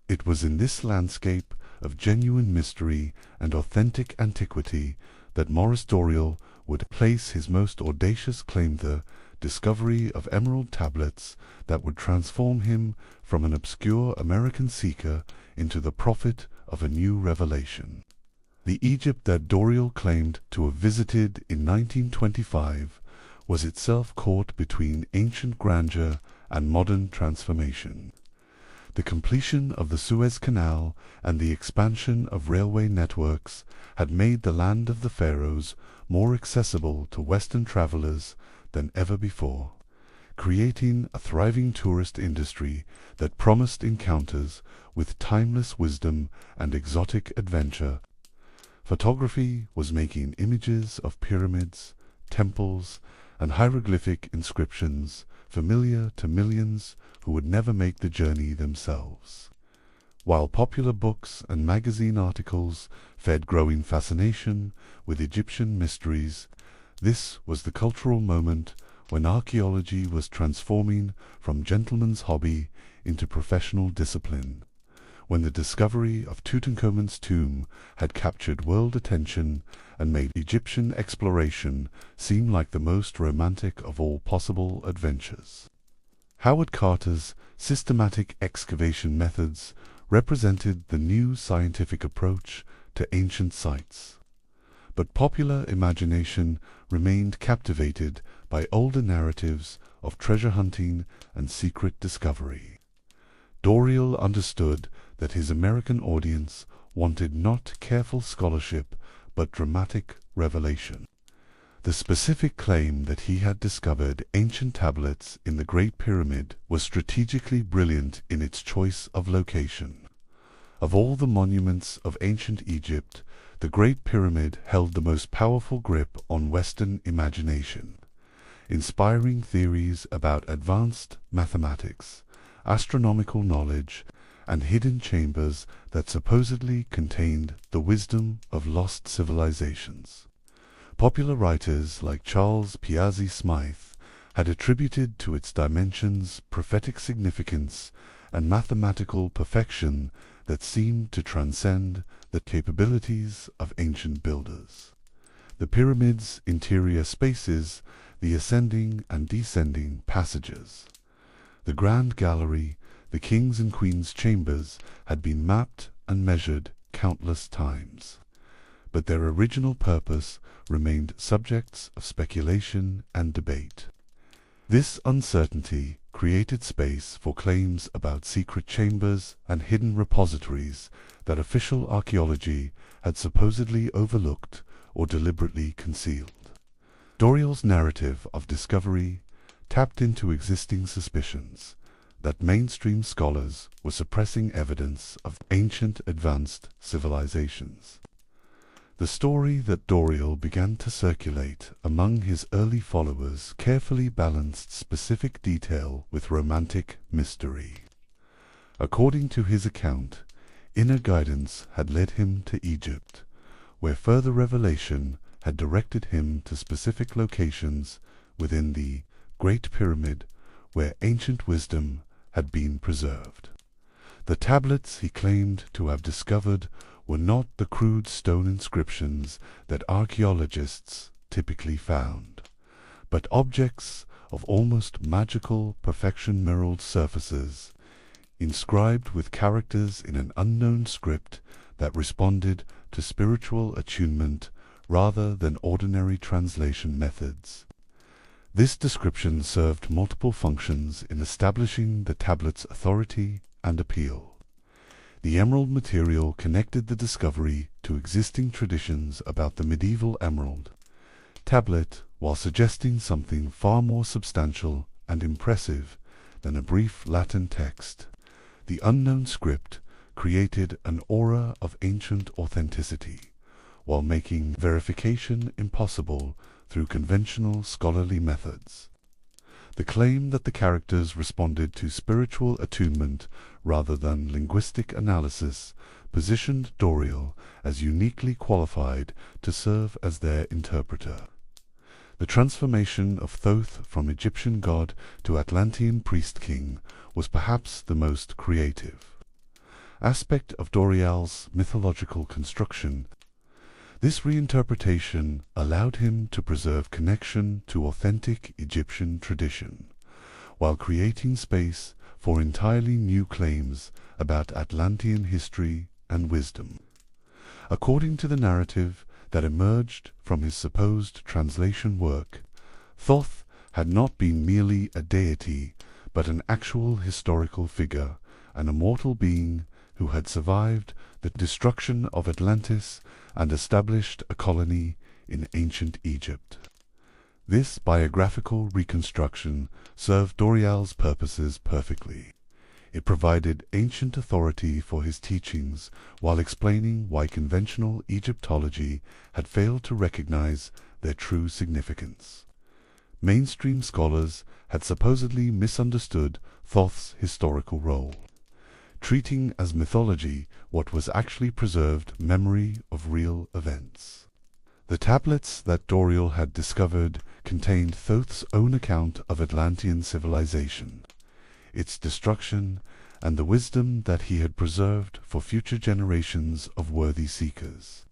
It was in this landscape of genuine mystery and authentic antiquity that Maurice Doreal would place his most audacious claim, the discovery of emerald tablets that would transform him from an obscure American seeker into the prophet of a new revelation. The Egypt that Doreal claimed to have visited in 1925 was itself caught between ancient grandeur and modern transformation. The completion of the Suez Canal and the expansion of railway networks had made the land of the pharaohs more accessible to Western travelers than ever before, creating a thriving tourist industry that promised encounters with timeless wisdom and exotic adventure. Photography was making images of pyramids, temples, and hieroglyphic inscriptions familiar to millions who would never make the journey themselves. While popular books and magazine articles fed growing fascination with Egyptian mysteries, this was the cultural moment when archaeology was transforming from gentleman's hobby into professional discipline, when the discovery of Tutankhamun's tomb had captured world attention and made Egyptian exploration seem like the most romantic of all possible adventures. Howard Carter's systematic excavation methods represented the new scientific approach to ancient sites. But popular imagination remained captivated by older narratives of treasure hunting and secret discovery. Doreal understood that his American audience wanted not careful scholarship but dramatic revelation. The specific claim that he had discovered ancient tablets in the Great Pyramid was strategically brilliant in its choice of location. Of all the monuments of ancient Egypt, the Great Pyramid held the most powerful grip on Western imagination, inspiring theories about advanced mathematics, astronomical knowledge, and hidden chambers that supposedly contained the wisdom of lost civilizations. Popular writers like Charles Piazzi Smythe had attributed to its dimensions prophetic significance and mathematical perfection that seemed to transcend the capabilities of ancient builders. The pyramid's interior spaces, the ascending and descending passages, the grand gallery, the king's and queen's chambers had been mapped and measured countless times, but their original purpose remained subjects of speculation and debate. This uncertainty created space for claims about secret chambers and hidden repositories that official archaeology had supposedly overlooked or deliberately concealed. Doreal's narrative of discovery tapped into existing suspicions that mainstream scholars were suppressing evidence of ancient advanced civilizations. The story that Doreal began to circulate among his early followers carefully balanced specific detail with romantic mystery. According to his account, inner guidance had led him to Egypt, where further revelation had directed him to specific locations within the Great Pyramid where ancient wisdom had been preserved. The tablets he claimed to have discovered were not the crude stone inscriptions that archaeologists typically found, but objects of almost magical perfection mirrored surfaces, inscribed with characters in an unknown script that responded to spiritual attunement rather than ordinary translation methods. This description served multiple functions in establishing the tablet's authority and appeal. The emerald material connected the discovery to existing traditions about the medieval emerald tablet, while suggesting something far more substantial and impressive than a brief Latin text. The unknown script created an aura of ancient authenticity, while making verification impossible through conventional scholarly methods. The claim that the characters responded to spiritual attunement rather than linguistic analysis positioned Doreal as uniquely qualified to serve as their interpreter. The transformation of Thoth from Egyptian god to Atlantean priest-king was perhaps the most creative aspect of Doreal's mythological construction. This reinterpretation allowed him to preserve connection to authentic Egyptian tradition, while creating space for entirely new claims about Atlantean history and wisdom. According to the narrative that emerged from his supposed translation work, Thoth had not been merely a deity, but an actual historical figure, an immortal being who had survived the destruction of Atlantis and established a colony in ancient Egypt. This biographical reconstruction served Doreal's purposes perfectly. It provided ancient authority for his teachings while explaining why conventional Egyptology had failed to recognize their true significance. Mainstream scholars had supposedly misunderstood Thoth's historical role, treating as mythology what was actually preserved memory of real events. The tablets that Doreal had discovered contained Thoth's own account of Atlantean civilization, its destruction, and the wisdom that he had preserved for future generations of worthy seekers.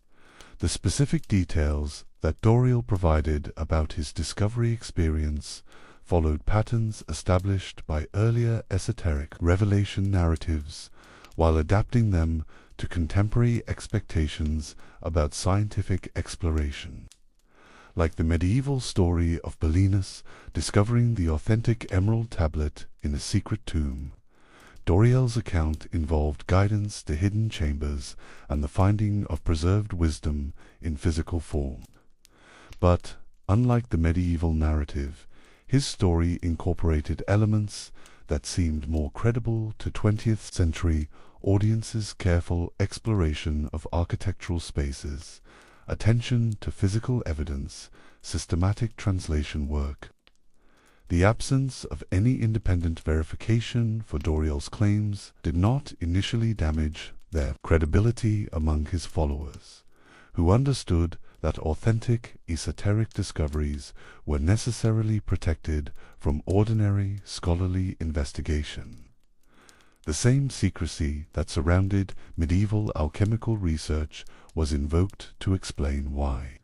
The specific details that Doreal provided about his discovery experience followed patterns established by earlier esoteric revelation narratives, while adapting them to contemporary expectations about scientific exploration. Like the medieval story of Belinus discovering the authentic Emerald Tablet in a secret tomb, Doreal's account involved guidance to hidden chambers and the finding of preserved wisdom in physical form. But, unlike the medieval narrative, his story incorporated elements that seemed more credible to 20th century audiences: careful exploration of architectural spaces, attention to physical evidence, systematic translation work. The absence of any independent verification for Doreal's claims did not initially damage their credibility among his followers, who understood that authentic esoteric discoveries were necessarily protected from ordinary scholarly investigation. The same secrecy that surrounded medieval alchemical research was invoked to explain why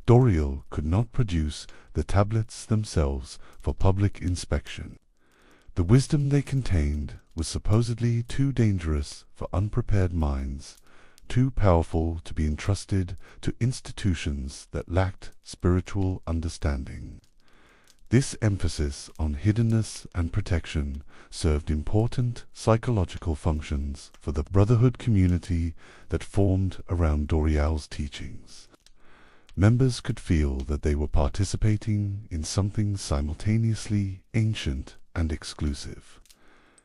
Doreal could not produce the tablets themselves for public inspection. The wisdom they contained was supposedly too dangerous for unprepared minds, too powerful to be entrusted to institutions that lacked spiritual understanding. This emphasis on hiddenness and protection served important psychological functions for the Brotherhood community that formed around Doreal's teachings. Members could feel that they were participating in something simultaneously ancient and exclusive,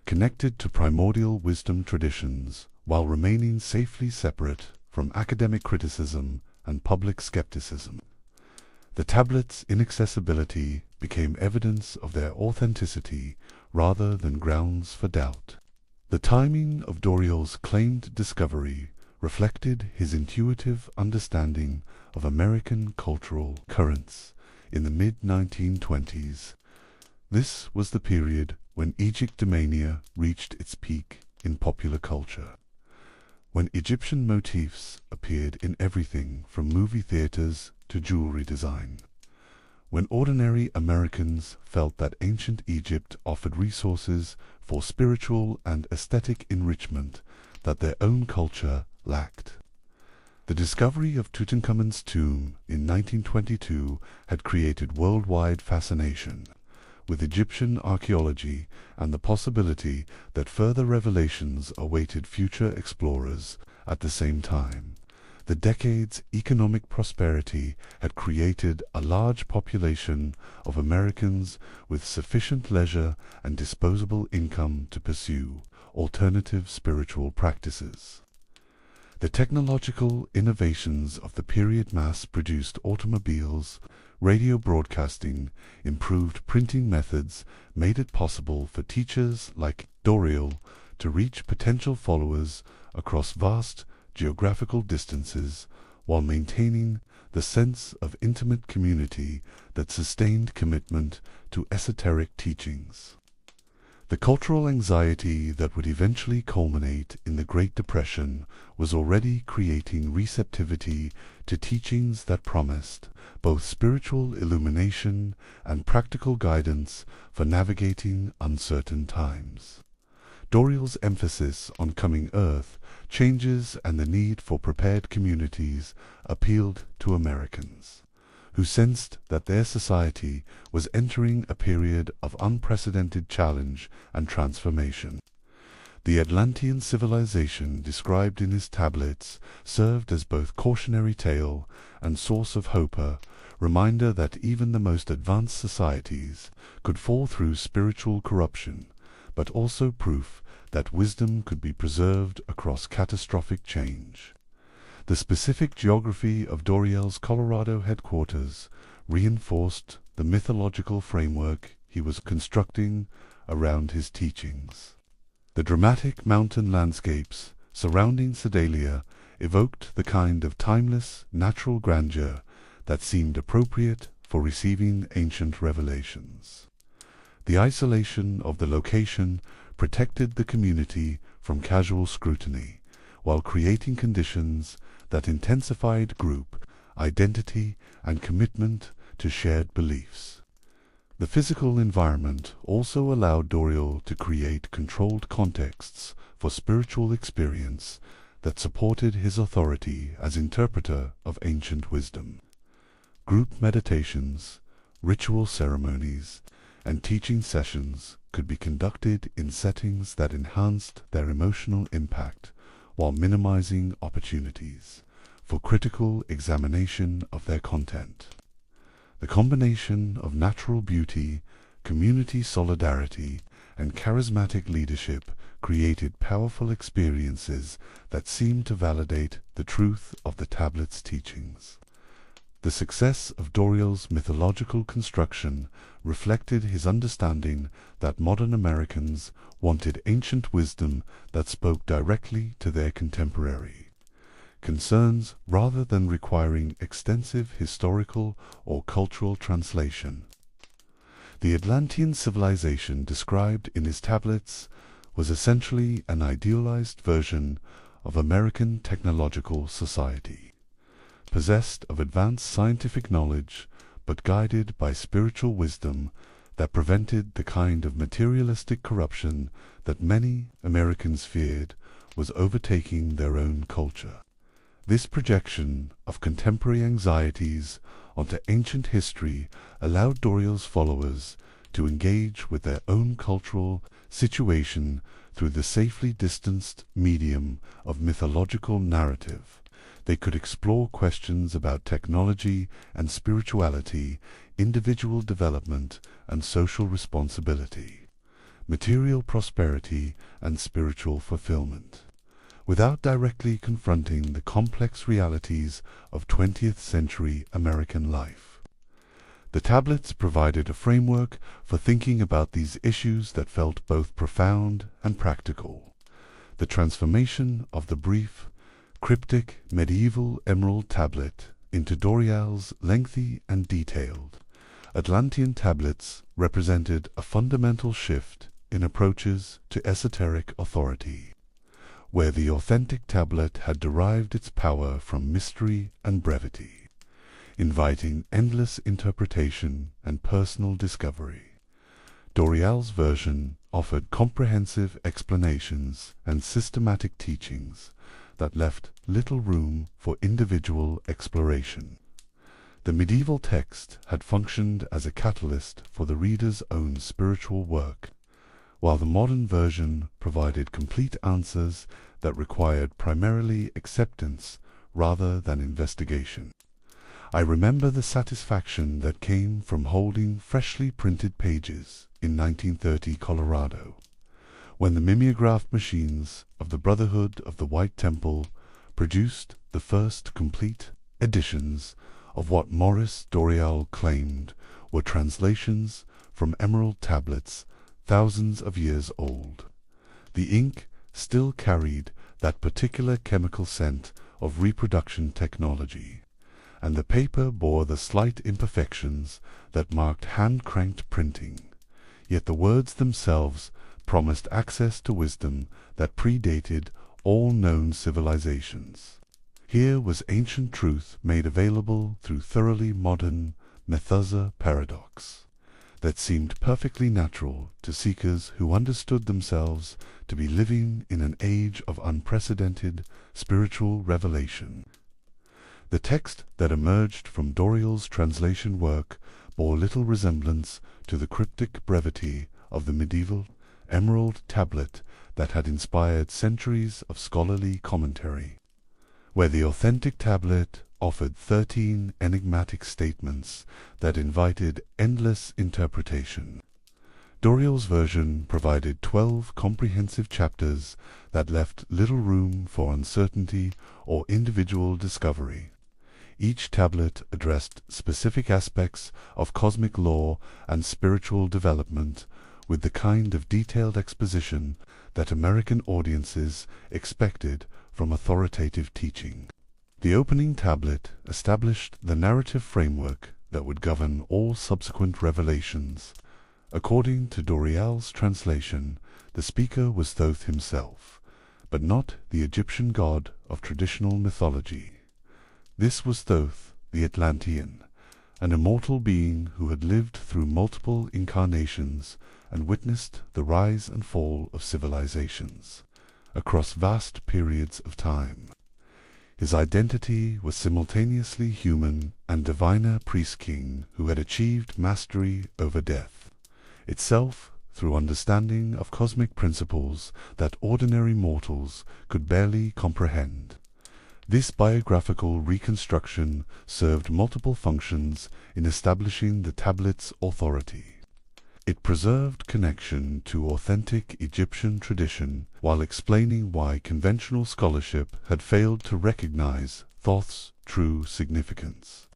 connected to primordial wisdom traditions while remaining safely separate from academic criticism and public skepticism. The tablets' inaccessibility became evidence of their authenticity rather than grounds for doubt. The timing of Doreal's claimed discovery reflected his intuitive understanding of American cultural currents in the mid-1920s. This was the period when Egyptomania reached its peak in popular culture, when Egyptian motifs appeared in everything from movie theaters to jewelry design, when ordinary Americans felt that ancient Egypt offered resources for spiritual and aesthetic enrichment that their own culture lacked. The discovery of Tutankhamun's tomb in 1922 had created worldwide fascination with Egyptian archaeology and the possibility that further revelations awaited future explorers. At the same time, the decade's economic prosperity had created a large population of Americans with sufficient leisure and disposable income to pursue alternative spiritual practices. The technological innovations of the period mass-produced automobiles, radio broadcasting, improved printing methods made it possible for teachers like Doreal to reach potential followers across vast geographical distances while maintaining the sense of intimate community that sustained commitment to esoteric teachings. The cultural anxiety that would eventually culminate in the Great Depression was already creating receptivity to teachings that promised both spiritual illumination and practical guidance for navigating uncertain times. Doreal's emphasis on coming Earth changes and the need for prepared communities appealed to Americans, who sensed that their society was entering a period of unprecedented challenge and transformation. The Atlantean civilization described in his tablets served as both cautionary tale and source of hope, a reminder that even the most advanced societies could fall through spiritual corruption, but also proof that wisdom could be preserved across catastrophic change. The specific geography of Doreal's Colorado headquarters reinforced the mythological framework he was constructing around his teachings. The dramatic mountain landscapes surrounding Sedalia evoked the kind of timeless, natural grandeur that seemed appropriate for receiving ancient revelations. The isolation of the location protected the community from casual scrutiny, while creating conditions that intensified group identity and commitment to shared beliefs. The physical environment also allowed Doreal to create controlled contexts for spiritual experience that supported his authority as interpreter of ancient wisdom. Group meditations, ritual ceremonies, and teaching sessions could be conducted in settings that enhanced their emotional impact while minimizing opportunities for critical examination of their content. The combination of natural beauty, community solidarity, and charismatic leadership created powerful experiences that seemed to validate the truth of the tablet's teachings. The success of Doreal's mythological construction reflected his understanding that modern Americans wanted ancient wisdom that spoke directly to their contemporary concerns rather than requiring extensive historical or cultural translation. The Atlantean civilization described in his tablets was essentially an idealized version of American technological society, possessed of advanced scientific knowledge but guided by spiritual wisdom that prevented the kind of materialistic corruption that many Americans feared was overtaking their own culture. This projection of contemporary anxieties onto ancient history allowed Doreal's followers to engage with their own cultural situation through the safely distanced medium of mythological narrative. They could explore questions about technology and spirituality, individual development and social responsibility, material prosperity and spiritual fulfillment, without directly confronting the complex realities of 20th century American life. The tablets provided a framework for thinking about these issues that felt both profound and practical. The transformation of the brief, cryptic medieval emerald tablet into Doreal's lengthy and detailed Atlantean tablets represented a fundamental shift in approaches to esoteric authority, where the authentic tablet had derived its power from mystery and brevity. inviting endless interpretation and personal discovery. Doreal's version offered comprehensive explanations and systematic teachings that left little room for individual exploration. The medieval text had functioned as a catalyst for the reader's own spiritual work, while the modern version provided complete answers that required primarily acceptance rather than investigation. I remember the satisfaction that came from holding freshly printed pages in 1930 Colorado, when the mimeograph machines of the Brotherhood of the White Temple produced the first complete editions of what Maurice Doreal claimed were translations from emerald tablets thousands of years old. The ink still carried that particular chemical scent of reproduction technology, and the paper bore the slight imperfections that marked hand-cranked printing, yet the words themselves promised access to wisdom that predated all known civilizations. Here was ancient truth made available through thoroughly modern Methuselah paradox that seemed perfectly natural to seekers who understood themselves to be living in an age of unprecedented spiritual revelation. The text that emerged from Doreal's translation work bore little resemblance to the cryptic brevity of the medieval Emerald Tablet that had inspired centuries of scholarly commentary. Where the authentic tablet offered 13 enigmatic statements that invited endless interpretation, Doreal's version provided 12 comprehensive chapters that left little room for uncertainty or individual discovery. Each tablet addressed specific aspects of cosmic law and spiritual development with the kind of detailed exposition that American audiences expected from authoritative teaching. The opening tablet established the narrative framework that would govern all subsequent revelations. According to Doreal's translation, the speaker was Thoth himself, but not the Egyptian god of traditional mythology. This was Thoth, the Atlantean, an immortal being who had lived through multiple incarnations and witnessed the rise and fall of civilizations across vast periods of time. His identity was simultaneously human and diviner priest-king who had achieved mastery over death itself through understanding of cosmic principles that ordinary mortals could barely comprehend. This biographical reconstruction served multiple functions in establishing the tablet's authority. It preserved connection to authentic Egyptian tradition while explaining why conventional scholarship had failed to recognize Thoth's true significance.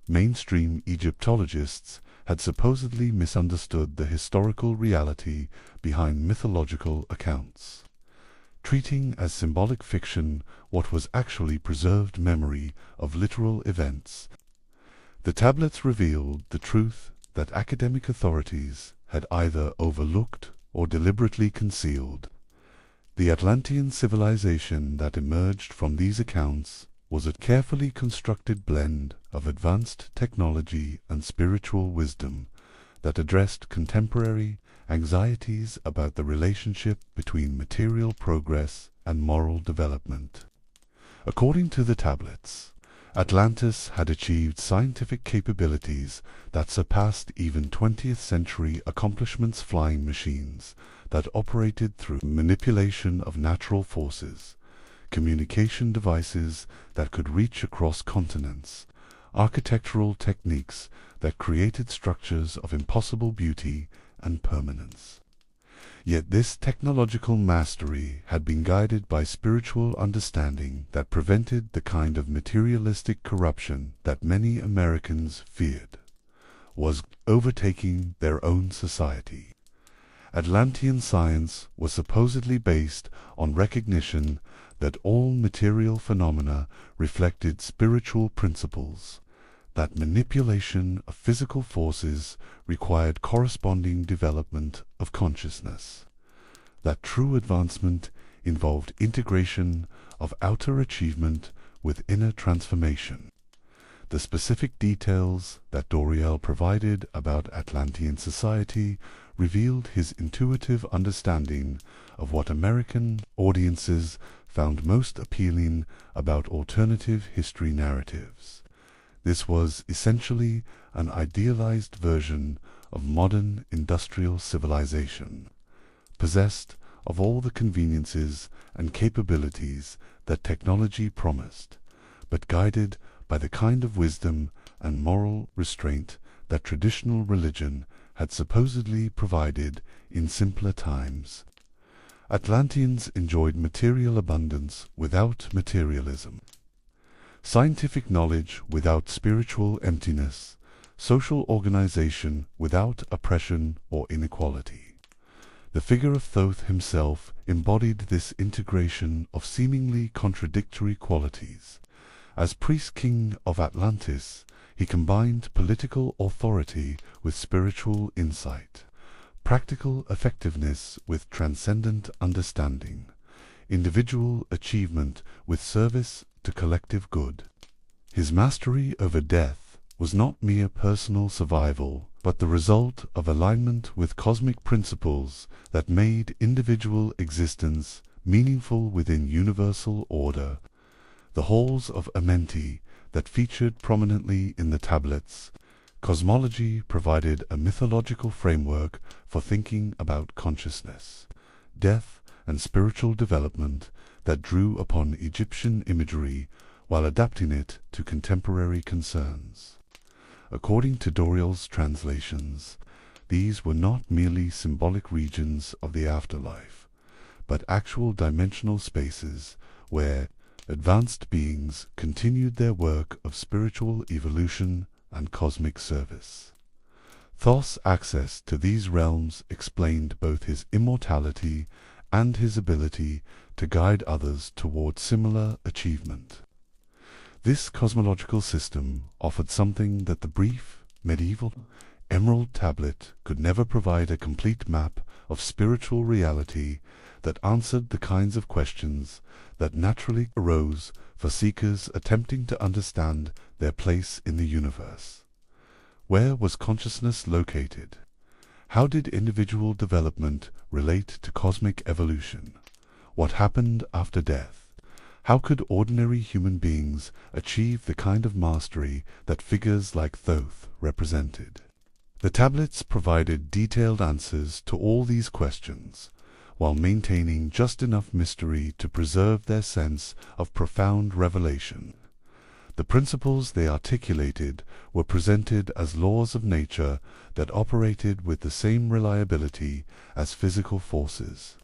Mainstream Egyptologists had supposedly misunderstood the historical reality behind mythological accounts, treating as symbolic fiction what was actually preserved memory of literal events. The tablets revealed the truth that academic authorities had either overlooked or deliberately concealed. The Atlantean civilization that emerged from these accounts was a carefully constructed blend of advanced technology and spiritual wisdom that addressed contemporary anxieties about the relationship between material progress and moral development. According to the tablets, Atlantis had achieved scientific capabilities that surpassed even 20th century accomplishments, flying machines that operated through manipulation of natural forces, communication devices that could reach across continents, architectural techniques that created structures of impossible beauty and permanence. Yet this technological mastery had been guided by spiritual understanding that prevented the kind of materialistic corruption that many Americans feared was overtaking their own society. Atlantean science was supposedly based on recognition that all material phenomena reflected spiritual principles, that manipulation of physical forces required corresponding development of consciousness, that true advancement involved integration of outer achievement with inner transformation. The specific details that Doreal provided about Atlantean society revealed his intuitive understanding of what American audiences found most appealing about alternative history narratives. This was essentially an idealized version of modern industrial civilization, possessed of all the conveniences and capabilities that technology promised, but guided by the kind of wisdom and moral restraint that traditional religion had supposedly provided in simpler times. Atlanteans enjoyed material abundance without materialism, scientific knowledge without spiritual emptiness, social organization without oppression or inequality. The figure of Thoth himself embodied this integration of seemingly contradictory qualities. As priest-king of Atlantis, he combined political authority with spiritual insight, practical effectiveness with transcendent understanding, individual achievement with service to collective good. His mastery over death was not mere personal survival, but the result of alignment with cosmic principles that made individual existence meaningful within universal order. The halls of Amenti that featured prominently in the tablets, cosmology provided a mythological framework for thinking about consciousness, death, and spiritual development that drew upon Egyptian imagery while adapting it to contemporary concerns. According to Doreal's translations, these were not merely symbolic regions of the afterlife, but actual dimensional spaces where advanced beings continued their work of spiritual evolution and cosmic service. Thoth's access to these realms explained both his immortality and his ability to guide others toward similar achievement. This cosmological system offered something that the brief, medieval Emerald Tablet could never provide: a complete map of spiritual reality that answered the kinds of questions that naturally arose for seekers attempting to understand their place in the universe. Where was consciousness located? How did individual development relate to cosmic evolution? What happened after death? How could ordinary human beings achieve the kind of mastery that figures like Thoth represented? The tablets provided detailed answers to all these questions, while maintaining just enough mystery to preserve their sense of profound revelation. The principles they articulated were presented as laws of nature that operated with the same reliability as physical forces,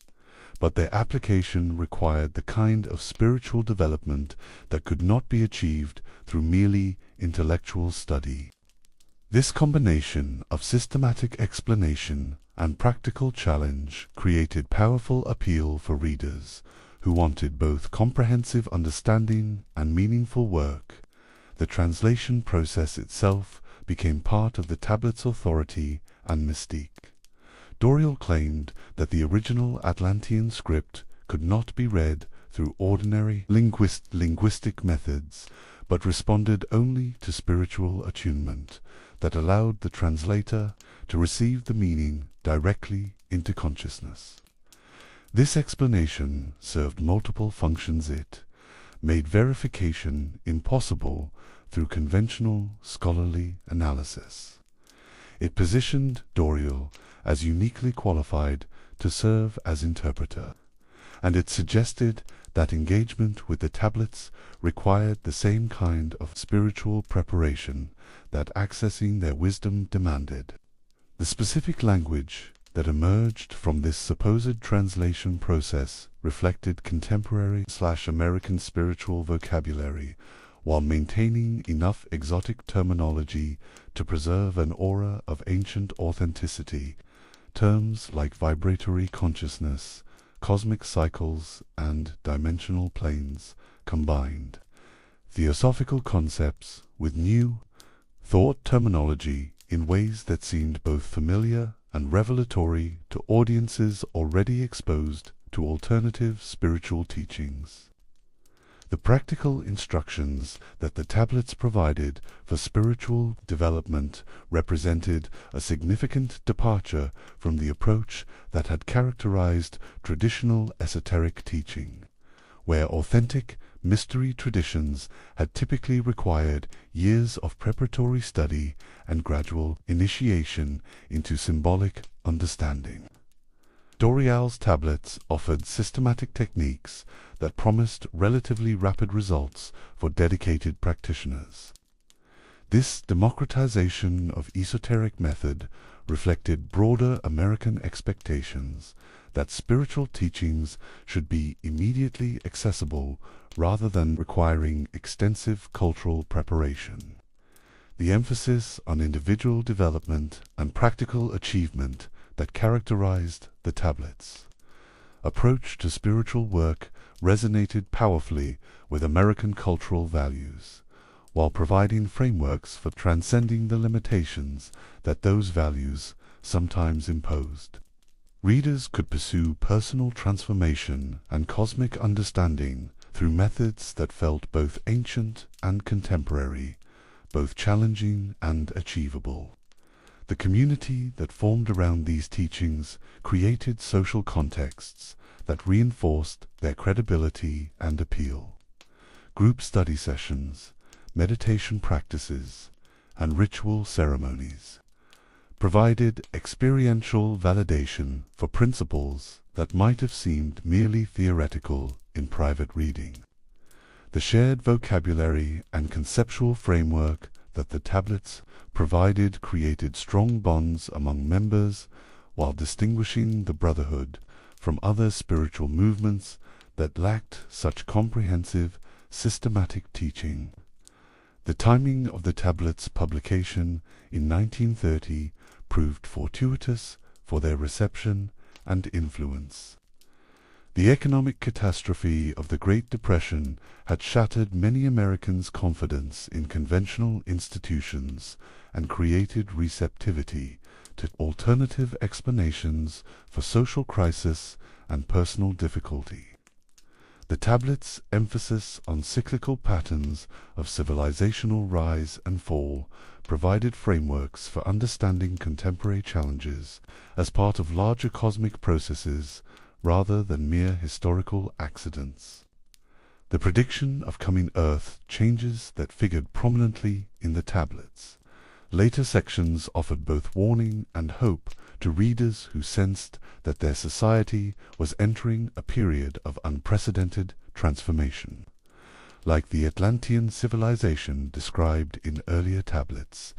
but their application required the kind of spiritual development that could not be achieved through merely intellectual study. This combination of systematic explanation and practical challenge created powerful appeal for readers who wanted both comprehensive understanding and meaningful work. The translation process itself became part of the tablet's authority and mystique. Doreal claimed that the original Atlantean script could not be read through ordinary linguistic methods, but responded only to spiritual attunement that allowed the translator to receive the meaning directly into consciousness. This explanation served multiple functions. It made verification impossible through conventional scholarly analysis. It positioned Doreal as uniquely qualified to serve as interpreter, and it suggested that engagement with the tablets required the same kind of spiritual preparation that accessing their wisdom demanded. The specific language that emerged from this supposed translation process reflected contemporary/American spiritual vocabulary, while maintaining enough exotic terminology to preserve an aura of ancient authenticity. Terms like vibratory consciousness, cosmic cycles, and dimensional planes combined theosophical concepts with new thought terminology in ways that seemed both familiar and revelatory to audiences already exposed to alternative spiritual teachings. The practical instructions that the tablets provided for spiritual development represented a significant departure from the approach that had characterized traditional esoteric teaching, where authentic mystery traditions had typically required years of preparatory study and gradual initiation into symbolic understanding. Doreal's tablets offered systematic techniques that promised relatively rapid results for dedicated practitioners. This democratization of esoteric method reflected broader American expectations that spiritual teachings should be immediately accessible rather than requiring extensive cultural preparation. The emphasis on individual development and practical achievement that characterized the tablets' approach to spiritual work resonated powerfully with American cultural values, while providing frameworks for transcending the limitations that those values sometimes imposed. Readers could pursue personal transformation and cosmic understanding through methods that felt both ancient and contemporary, both challenging and achievable. The community that formed around these teachings created social contexts that reinforced their credibility and appeal. Group study sessions, meditation practices, and ritual ceremonies provided experiential validation for principles that might have seemed merely theoretical in private reading. The shared vocabulary and conceptual framework that the tablets provided created strong bonds among members while distinguishing the Brotherhood from other spiritual movements that lacked such comprehensive, systematic teaching. The timing of the tablets' publication in 1930 proved fortuitous for their reception and influence. The economic catastrophe of the Great Depression had shattered many Americans' confidence in conventional institutions and created receptivity to alternative explanations for social crisis and personal difficulty. The tablets' emphasis on cyclical patterns of civilizational rise and fall provided frameworks for understanding contemporary challenges as part of larger cosmic processes rather than mere historical accidents. The prediction of coming Earth changes that figured prominently in the tablets. Later sections offered both warning and hope to readers who sensed that their society was entering a period of unprecedented transformation. Like the Atlantean civilization described in earlier tablets,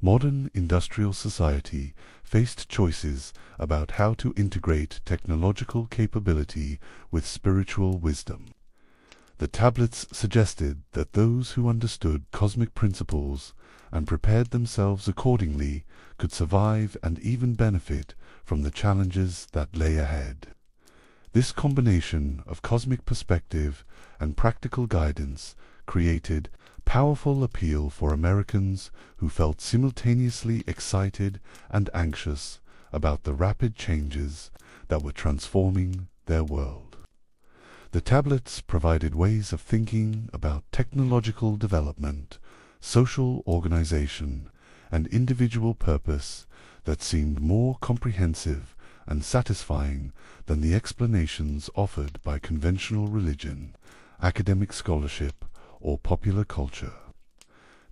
modern industrial society faced choices about how to integrate technological capability with spiritual wisdom. The tablets suggested that those who understood cosmic principles and prepared themselves accordingly could survive and even benefit from the challenges that lay ahead. This combination of cosmic perspective and practical guidance created powerful appeal for Americans who felt simultaneously excited and anxious about the rapid changes that were transforming their world. The tablets provided ways of thinking about technological development, social organization, and individual purpose that seemed more comprehensive and satisfying than the explanations offered by conventional religion, academic scholarship, or popular culture.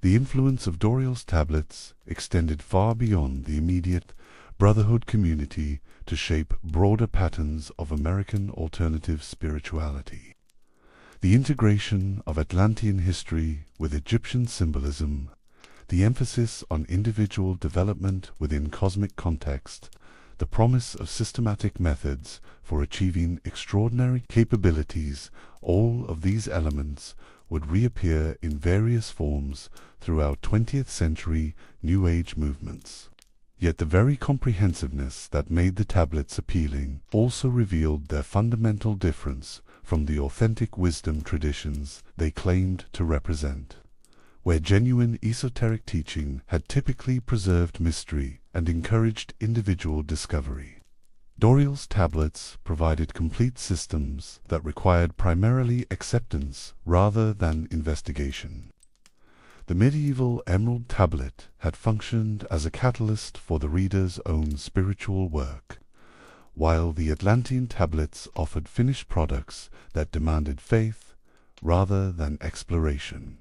The influence of Doreal's tablets extended far beyond the immediate Brotherhood community to shape broader patterns of American alternative spirituality. The integration of Atlantean history with Egyptian symbolism, the emphasis on individual development within cosmic context, the promise of systematic methods for achieving extraordinary capabilities, all of these elements would reappear in various forms throughout 20th century New Age movements. Yet the very comprehensiveness that made the tablets appealing also revealed their fundamental difference from the authentic wisdom traditions they claimed to represent. Where genuine esoteric teaching had typically preserved mystery and encouraged individual discovery, Doreal's tablets provided complete systems that required primarily acceptance rather than investigation. The medieval Emerald Tablet had functioned as a catalyst for the reader's own spiritual work, while the Atlantean tablets offered finished products that demanded faith rather than exploration.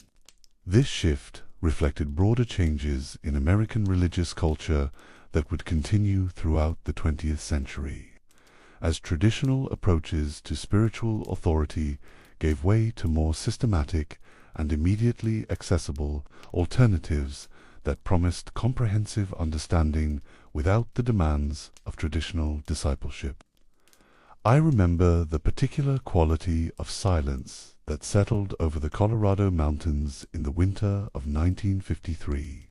This shift reflected broader changes in American religious culture that would continue throughout the 20th century, as traditional approaches to spiritual authority gave way to more systematic and immediately accessible alternatives that promised comprehensive understanding without the demands of traditional discipleship. I remember the particular quality of silence that settled over the Colorado mountains in the winter of 1953,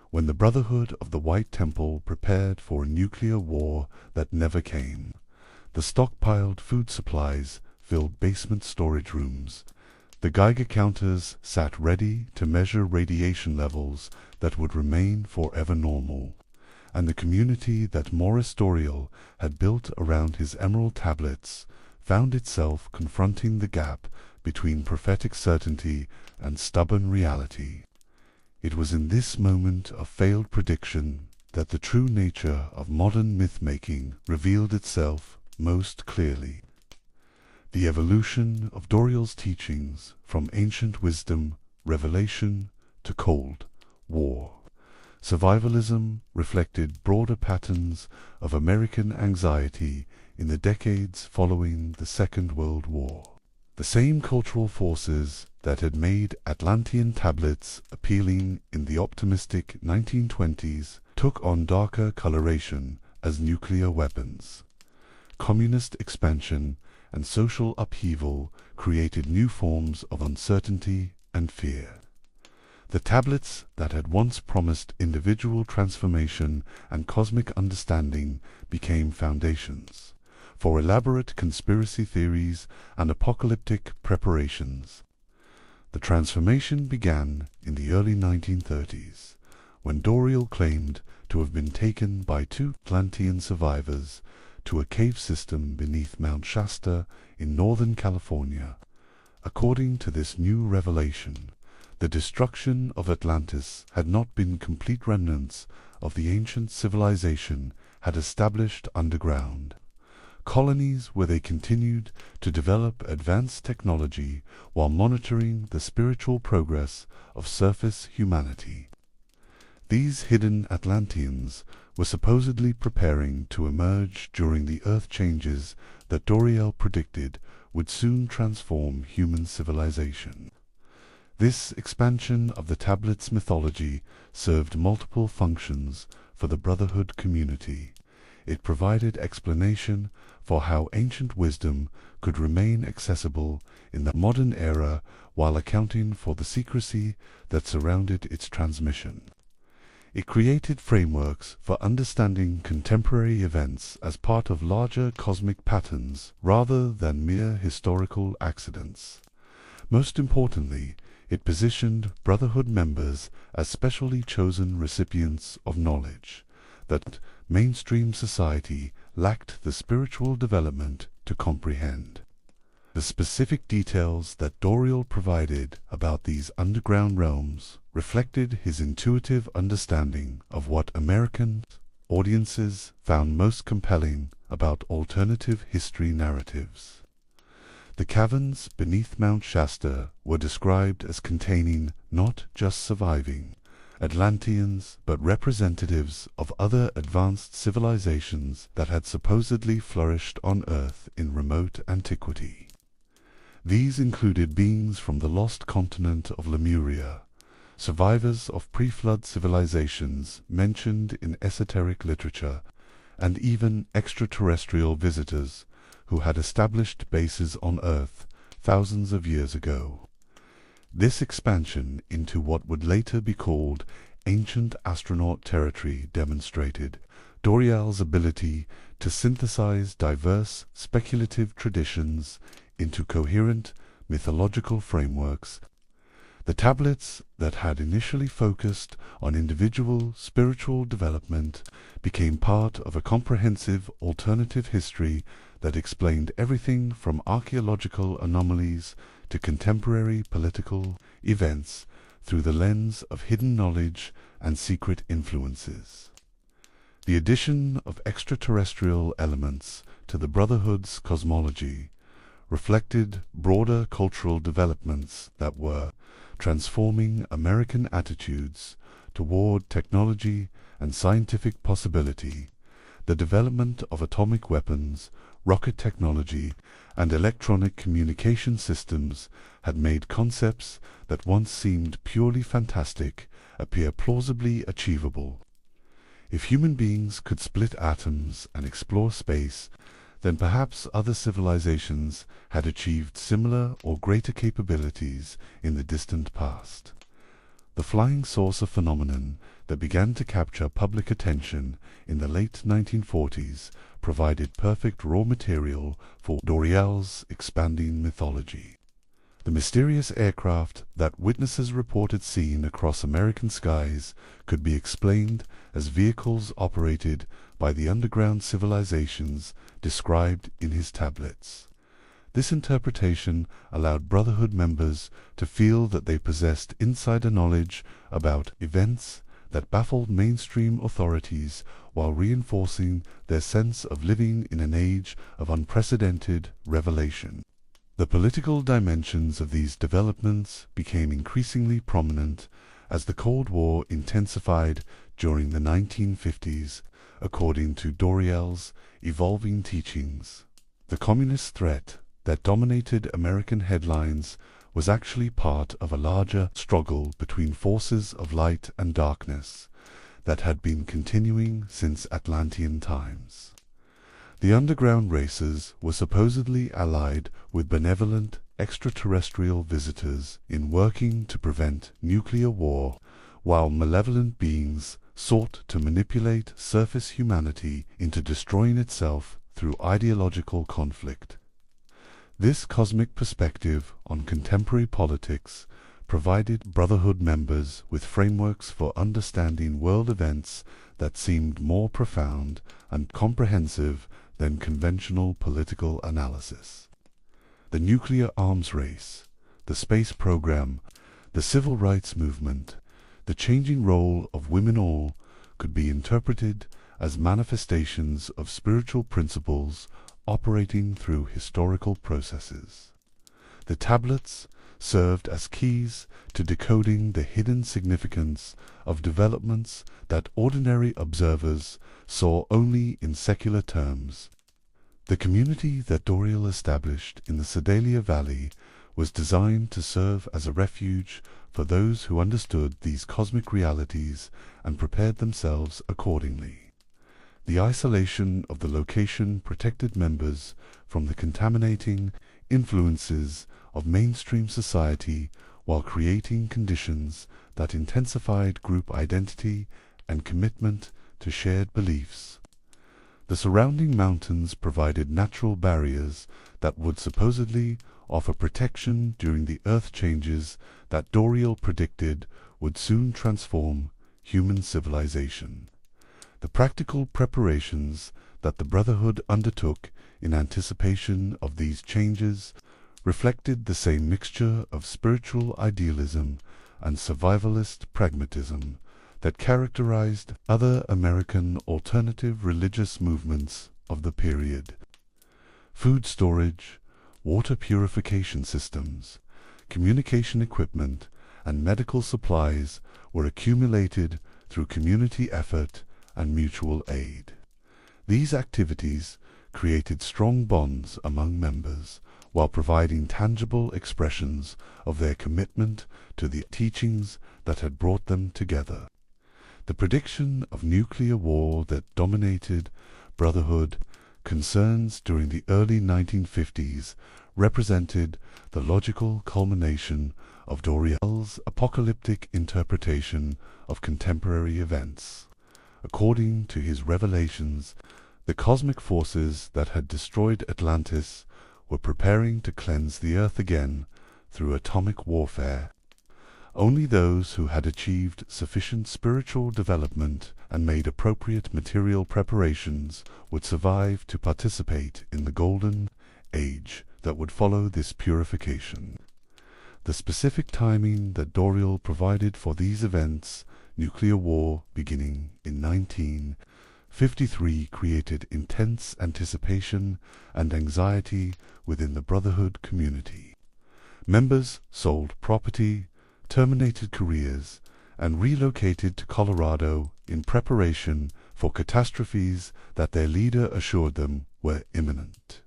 when the Brotherhood of the White Temple prepared for a nuclear war that never came. The stockpiled food supplies filled basement storage rooms. The Geiger counters sat ready to measure radiation levels that would remain forever normal, and the community that Maurice Doreal had built around his emerald tablets found itself confronting the gap between prophetic certainty and stubborn reality. It was in this moment of failed prediction that the true nature of modern myth-making revealed itself most clearly. The evolution of Doreal's teachings from ancient wisdom, revelation, to Cold War survivalism reflected broader patterns of American anxiety in the decades following the Second World War. The same cultural forces that had made Atlantean tablets appealing in the optimistic 1920s took on darker coloration as nuclear weapons. Communist expansion and social upheaval created new forms of uncertainty and fear. The tablets that had once promised individual transformation and cosmic understanding became foundations for elaborate conspiracy theories and apocalyptic preparations. The transformation began in the early 1930s, when Doreal claimed to have been taken by two Atlantean survivors to a cave system beneath Mount Shasta in Northern California. According to this new revelation, the destruction of Atlantis had not been complete remnants of the ancient civilization had established underground colonies where they continued to develop advanced technology while monitoring the spiritual progress of surface humanity. These hidden Atlanteans were supposedly preparing to emerge during the earth changes that Doreal predicted would soon transform human civilization. This expansion of the tablet's mythology served multiple functions for the Brotherhood community. It provided explanation for how ancient wisdom could remain accessible in the modern era while accounting for the secrecy that surrounded its transmission. It created frameworks for understanding contemporary events as part of larger cosmic patterns rather than mere historical accidents. Most importantly, it positioned Brotherhood members as specially chosen recipients of knowledge that mainstream society lacked the spiritual development to comprehend. The specific details that Doreal provided about these underground realms reflected his intuitive understanding of what American audiences found most compelling about alternative history narratives. The caverns beneath Mount Shasta were described as containing not just surviving Atlanteans, but representatives of other advanced civilizations that had supposedly flourished on Earth in remote antiquity. These included beings from the lost continent of Lemuria, survivors of pre-flood civilizations mentioned in esoteric literature, and even extraterrestrial visitors who had established bases on Earth thousands of years ago. This expansion into what would later be called ancient astronaut territory demonstrated Doreal's ability to synthesize diverse speculative traditions into coherent mythological frameworks. The tablets that had initially focused on individual spiritual development became part of a comprehensive alternative history that explained everything from archaeological anomalies to contemporary political events through the lens of hidden knowledge and secret influences. The addition of extraterrestrial elements to the Brotherhood's cosmology reflected broader cultural developments that were transforming American attitudes toward technology and scientific possibility. The development of atomic weapons, rocket technology, and electronic communication systems had made concepts that once seemed purely fantastic appear plausibly achievable. If human beings could split atoms and explore space, then perhaps other civilizations had achieved similar or greater capabilities in the distant past. The flying saucer phenomenon that began to capture public attention in the late 1940s provided perfect raw material for Doreal's expanding mythology. The mysterious aircraft that witnesses reported seeing across American skies could be explained as vehicles operated by the underground civilizations described in his tablets. This interpretation allowed Brotherhood members to feel that they possessed insider knowledge about events that baffled mainstream authorities while reinforcing their sense of living in an age of unprecedented revelation. The political dimensions of these developments became increasingly prominent as the Cold War intensified during the 1950s, according to Doreal's evolving teachings. The communist threat that dominated American headlines was actually part of a larger struggle between forces of light and darkness that had been continuing since Atlantean times. The underground races were supposedly allied with benevolent extraterrestrial visitors in working to prevent nuclear war, while malevolent beings sought to manipulate surface humanity into destroying itself through ideological conflict. This cosmic perspective on contemporary politics provided Brotherhood members with frameworks for understanding world events that seemed more profound and comprehensive than conventional political analysis. The nuclear arms race, the space program, the civil rights movement, the changing role of women all could be interpreted as manifestations of spiritual principles operating through historical processes. The tablets served as keys to decoding the hidden significance of developments that ordinary observers saw only in secular terms. The community that Doreal established in the Sedalia Valley was designed to serve as a refuge for those who understood these cosmic realities and prepared themselves accordingly. The isolation of the location protected members from the contaminating influences of mainstream society while creating conditions that intensified group identity and commitment to shared beliefs. The surrounding mountains provided natural barriers that would supposedly offer protection during the earth changes that Doreal predicted would soon transform human civilization. The practical preparations that the Brotherhood undertook in anticipation of these changes reflected the same mixture of spiritual idealism and survivalist pragmatism that characterized other American alternative religious movements of the period. Food storage, water purification systems, communication equipment, and medical supplies were accumulated through community effort and mutual aid. These activities created strong bonds among members while providing tangible expressions of their commitment to the teachings that had brought them together. The prediction of nuclear war that dominated Brotherhood concerns during the early 1950s represented the logical culmination of Doreal's apocalyptic interpretation of contemporary events. According to his revelations, the cosmic forces that had destroyed Atlantis were preparing to cleanse the earth again through atomic warfare. Only those who had achieved sufficient spiritual development and made appropriate material preparations would survive to participate in the golden age that would follow this purification. The specific timing that Doreal provided for these events, nuclear war beginning in 1953, created intense anticipation and anxiety within the Brotherhood community. Members sold property, terminated careers, and relocated to Colorado in preparation for catastrophes that their leader assured them were imminent.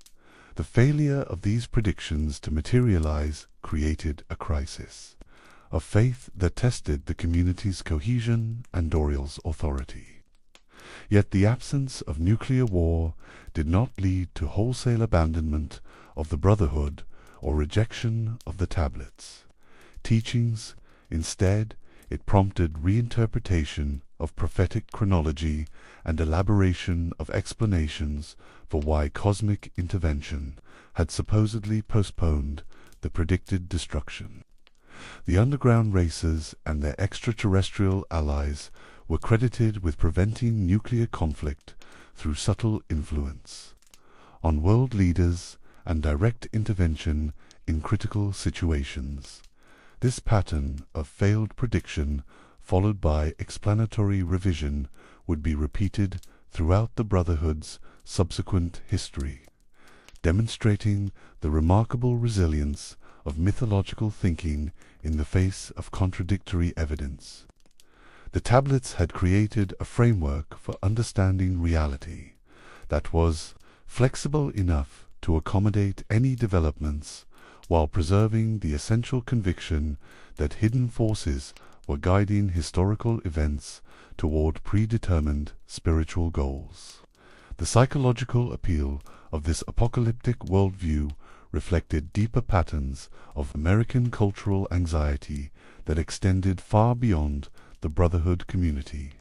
The failure of these predictions to materialize created a crisis of faith that tested the community's cohesion and Doreal's authority. Yet the absence of nuclear war did not lead to wholesale abandonment of the Brotherhood or rejection of the tablets' teachings. Instead, it prompted reinterpretation of prophetic chronology and elaboration of explanations for why cosmic intervention had supposedly postponed the predicted destruction. The underground races and their extraterrestrial allies were credited with preventing nuclear conflict through subtle influence on world leaders and direct intervention in critical situations. This pattern of failed prediction, followed by explanatory revision, would be repeated throughout the Brotherhood's subsequent history, demonstrating the remarkable resilience of mythological thinking in the face of contradictory evidence. The tablets had created a framework for understanding reality that was flexible enough to accommodate any developments while preserving the essential conviction that hidden forces were guiding historical events toward predetermined spiritual goals. The psychological appeal of this apocalyptic worldview reflected deeper patterns of American cultural anxiety that extended far beyond the Brotherhood community.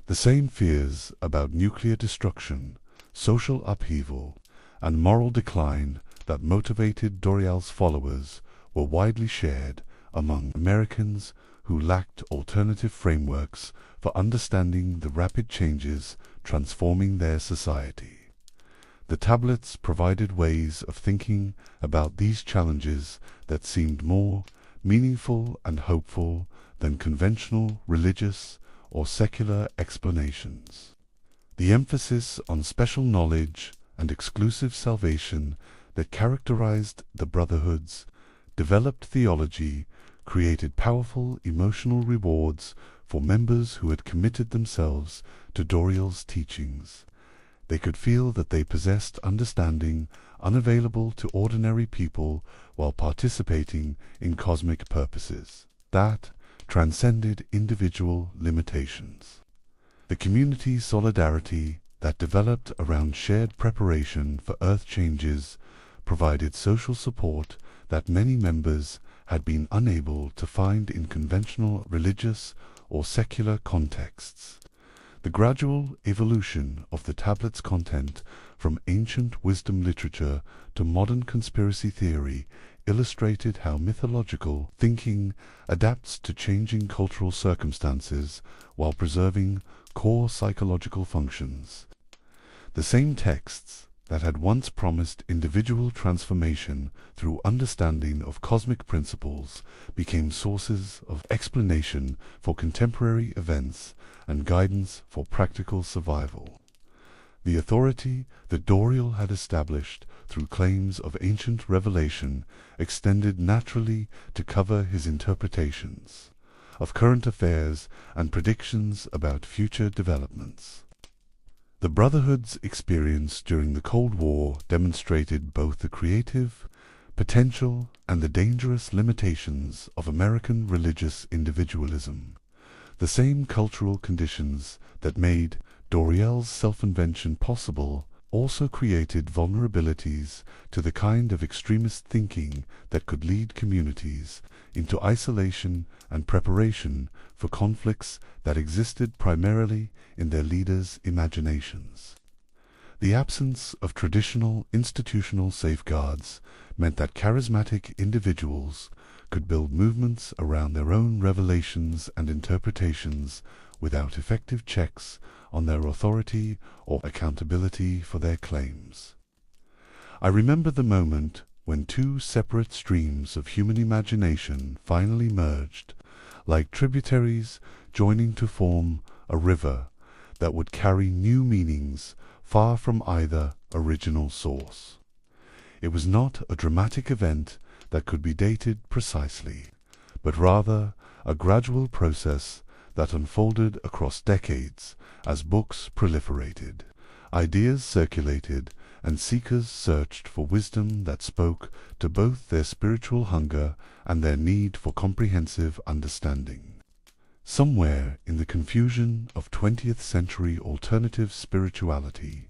The same fears about nuclear destruction, social upheaval, and moral decline that motivated Doreal's followers were widely shared among Americans who lacked alternative frameworks for understanding the rapid changes transforming their society. The tablets provided ways of thinking about these challenges that seemed more meaningful and hopeful than conventional religious or secular explanations. The emphasis on special knowledge and exclusive salvation that characterized the Brotherhood's developed theology created powerful emotional rewards for members who had committed themselves to Doreal's teachings. They could feel that they possessed understanding unavailable to ordinary people while participating in cosmic purposes that transcended individual limitations. The community solidarity that developed around shared preparation for earth changes provided social support that many members had been unable to find in conventional religious or secular contexts. The gradual evolution of the tablet's content from ancient wisdom literature to modern conspiracy theory illustrated how mythological thinking adapts to changing cultural circumstances while preserving core psychological functions. The same texts that had once promised individual transformation through understanding of cosmic principles became sources of explanation for contemporary events and guidance for practical survival. The authority that Doreal had established through claims of ancient revelation extended naturally to cover his interpretations of current affairs and predictions about future developments. The Brotherhood's experience during the Cold War demonstrated both the creative potential and the dangerous limitations of American religious individualism. The same cultural conditions that made Doreal's self-invention possible also created vulnerabilities to the kind of extremist thinking that could lead communities into isolation and preparation for conflicts that existed primarily in their leaders' imaginations. The absence of traditional institutional safeguards meant that charismatic individuals could build movements around their own revelations and interpretations without effective checks on their authority or accountability for their claims. I remember the moment when two separate streams of human imagination finally merged, like tributaries joining to form a river that would carry new meanings far from either original source. It was not a dramatic event that could be dated precisely, but rather a gradual process that unfolded across decades as books proliferated, ideas circulated, and seekers searched for wisdom that spoke to both their spiritual hunger and their need for comprehensive understanding. Somewhere in the confusion of 20th century alternative spirituality,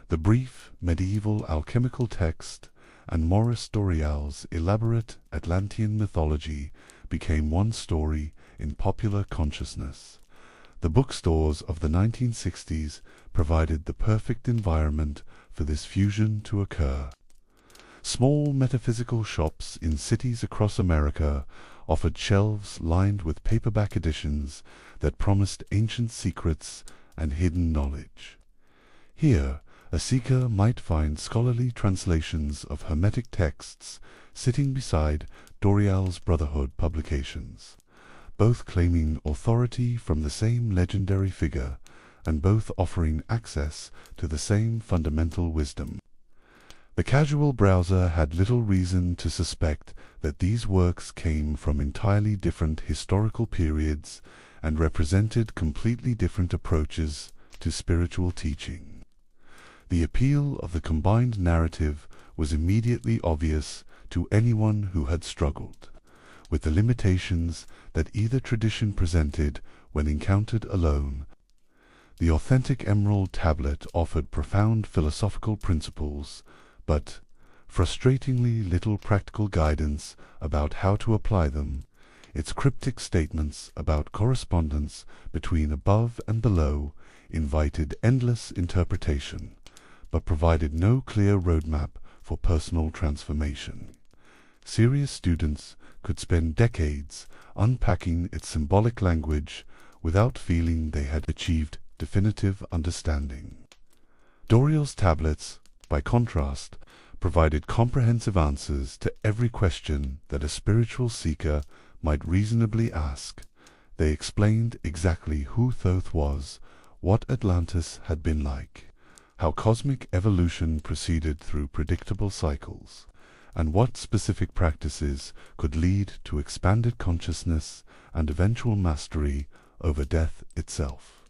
the brief medieval alchemical text and Maurice Doreal's elaborate Atlantean mythology became one story in popular consciousness. The bookstores of the 1960s provided the perfect environment for this fusion to occur. Small metaphysical shops in cities across America offered shelves lined with paperback editions that promised ancient secrets and hidden knowledge. Here, a seeker might find scholarly translations of Hermetic texts sitting beside Doreal's Brotherhood publications, both claiming authority from the same legendary figure and both offering access to the same fundamental wisdom. The casual browser had little reason to suspect that these works came from entirely different historical periods and represented completely different approaches to spiritual teaching. The appeal of the combined narrative was immediately obvious to anyone who had struggled with the limitations that either tradition presented when encountered alone. The authentic Emerald Tablet offered profound philosophical principles, but frustratingly little practical guidance about how to apply them. Its cryptic statements about correspondence between above and below invited endless interpretation, but provided no clear roadmap for personal transformation. Serious students could spend decades unpacking its symbolic language without feeling they had achieved definitive understanding. Doreal's tablets, by contrast, provided comprehensive answers to every question that a spiritual seeker might reasonably ask. They explained exactly who Thoth was, what Atlantis had been like, how cosmic evolution proceeded through predictable cycles, and what specific practices could lead to expanded consciousness and eventual mastery over death itself.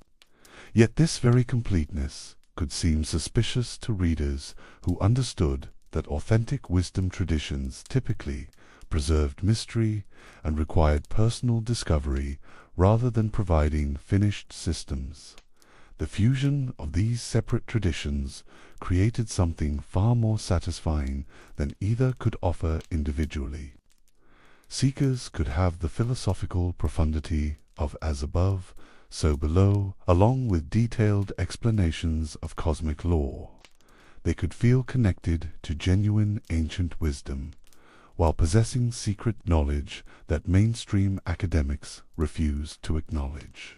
Yet this very completeness could seem suspicious to readers who understood that authentic wisdom traditions typically preserved mystery and required personal discovery rather than providing finished systems. The fusion of these separate traditions created something far more satisfying than either could offer individually. Seekers could have the philosophical profundity of as above, so below, along with detailed explanations of cosmic law. They could feel connected to genuine ancient wisdom, while possessing secret knowledge that mainstream academics refuse to acknowledge.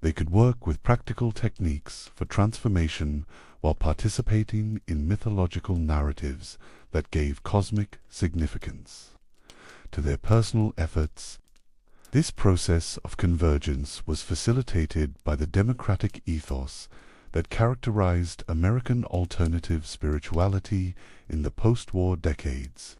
They could work with practical techniques for transformation while participating in mythological narratives that gave cosmic significance to their personal efforts. This process of convergence was facilitated by the democratic ethos that characterized American alternative spirituality in the post-war decades.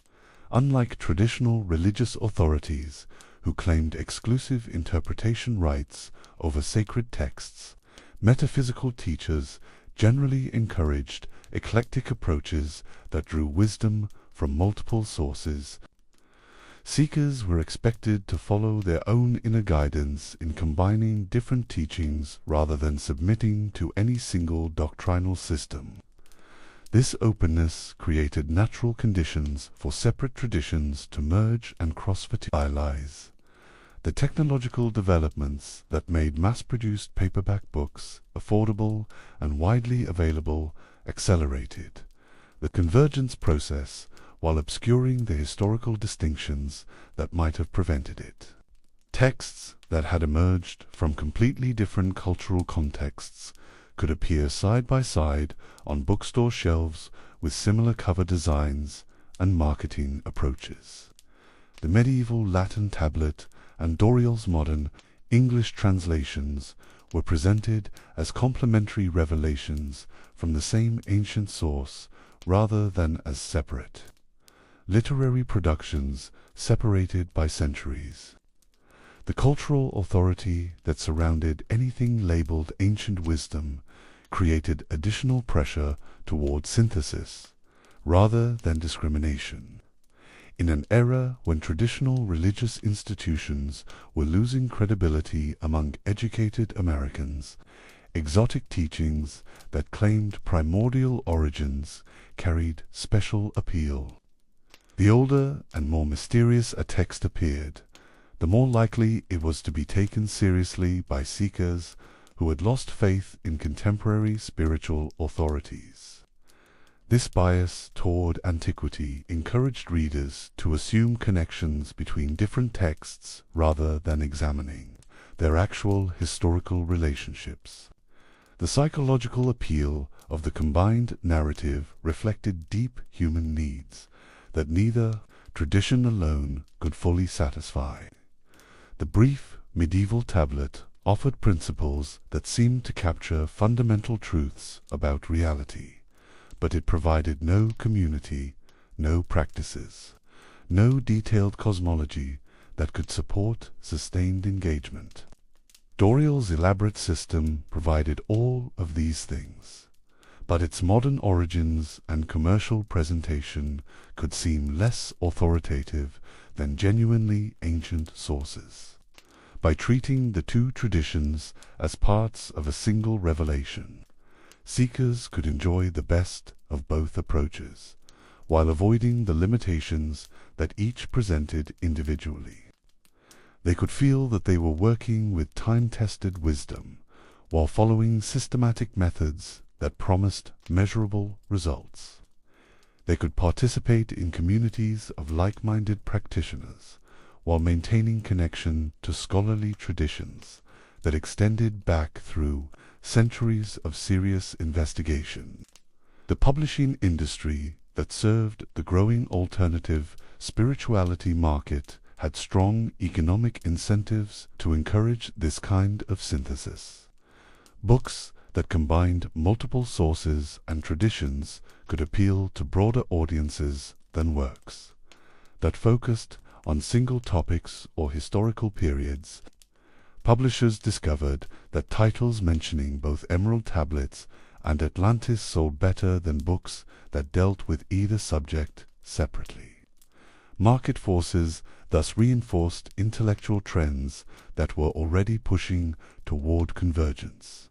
Unlike traditional religious authorities who claimed exclusive interpretation rights over sacred texts, metaphysical teachers generally encouraged eclectic approaches that drew wisdom from multiple sources. Seekers were expected to follow their own inner guidance in combining different teachings rather than submitting to any single doctrinal system. This openness created natural conditions for separate traditions to merge and cross-fertilize. The technological developments that made mass-produced paperback books affordable and widely available accelerated the convergence process, while obscuring the historical distinctions that might have prevented it. Texts that had emerged from completely different cultural contexts could appear side by side on bookstore shelves with similar cover designs and marketing approaches. The medieval Latin tablet and Doreal's modern English translations were presented as complementary revelations from the same ancient source rather than as separate literary productions separated by centuries. The cultural authority that surrounded anything labeled ancient wisdom created additional pressure toward synthesis rather than discrimination. In an era when traditional religious institutions were losing credibility among educated Americans, exotic teachings that claimed primordial origins carried special appeal. The older and more mysterious a text appeared, the more likely it was to be taken seriously by seekers who had lost faith in contemporary spiritual authorities. This bias toward antiquity encouraged readers to assume connections between different texts rather than examining their actual historical relationships. The psychological appeal of the combined narrative reflected deep human needs that neither tradition alone could fully satisfy. The brief medieval tablet offered principles that seemed to capture fundamental truths about reality, but it provided no community, no practices, no detailed cosmology that could support sustained engagement. Doreal's elaborate system provided all of these things, but its modern origins and commercial presentation could seem less authoritative than genuinely ancient sources. By treating the two traditions as parts of a single revelation, seekers could enjoy the best of both approaches, while avoiding the limitations that each presented individually. They could feel that they were working with time-tested wisdom, while following systematic methods that promised measurable results. They could participate in communities of like-minded practitioners, while maintaining connection to scholarly traditions that extended back through centuries of serious investigation. The publishing industry that served the growing alternative spirituality market had strong economic incentives to encourage this kind of synthesis. Books that combined multiple sources and traditions could appeal to broader audiences than works that focused on single topics or historical periods. Publishers discovered that titles mentioning both Emerald Tablets and Atlantis sold better than books that dealt with either subject separately. Market forces thus reinforced intellectual trends that were already pushing toward convergence.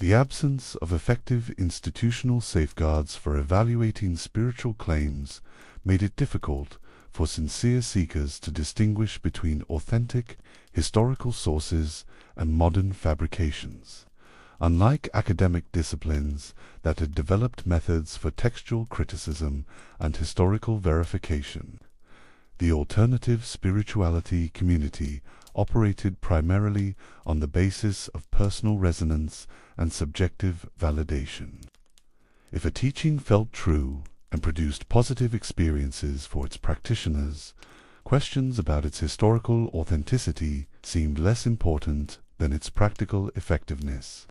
The absence of effective institutional safeguards for evaluating spiritual claims made it difficult for sincere seekers to distinguish between authentic historical sources and modern fabrications. Unlike academic disciplines that had developed methods for textual criticism and historical verification, the alternative spirituality community operated primarily on the basis of personal resonance and subjective validation. If a teaching felt true and produced positive experiences for its practitioners, questions about its historical authenticity seemed less important than its practical effectiveness.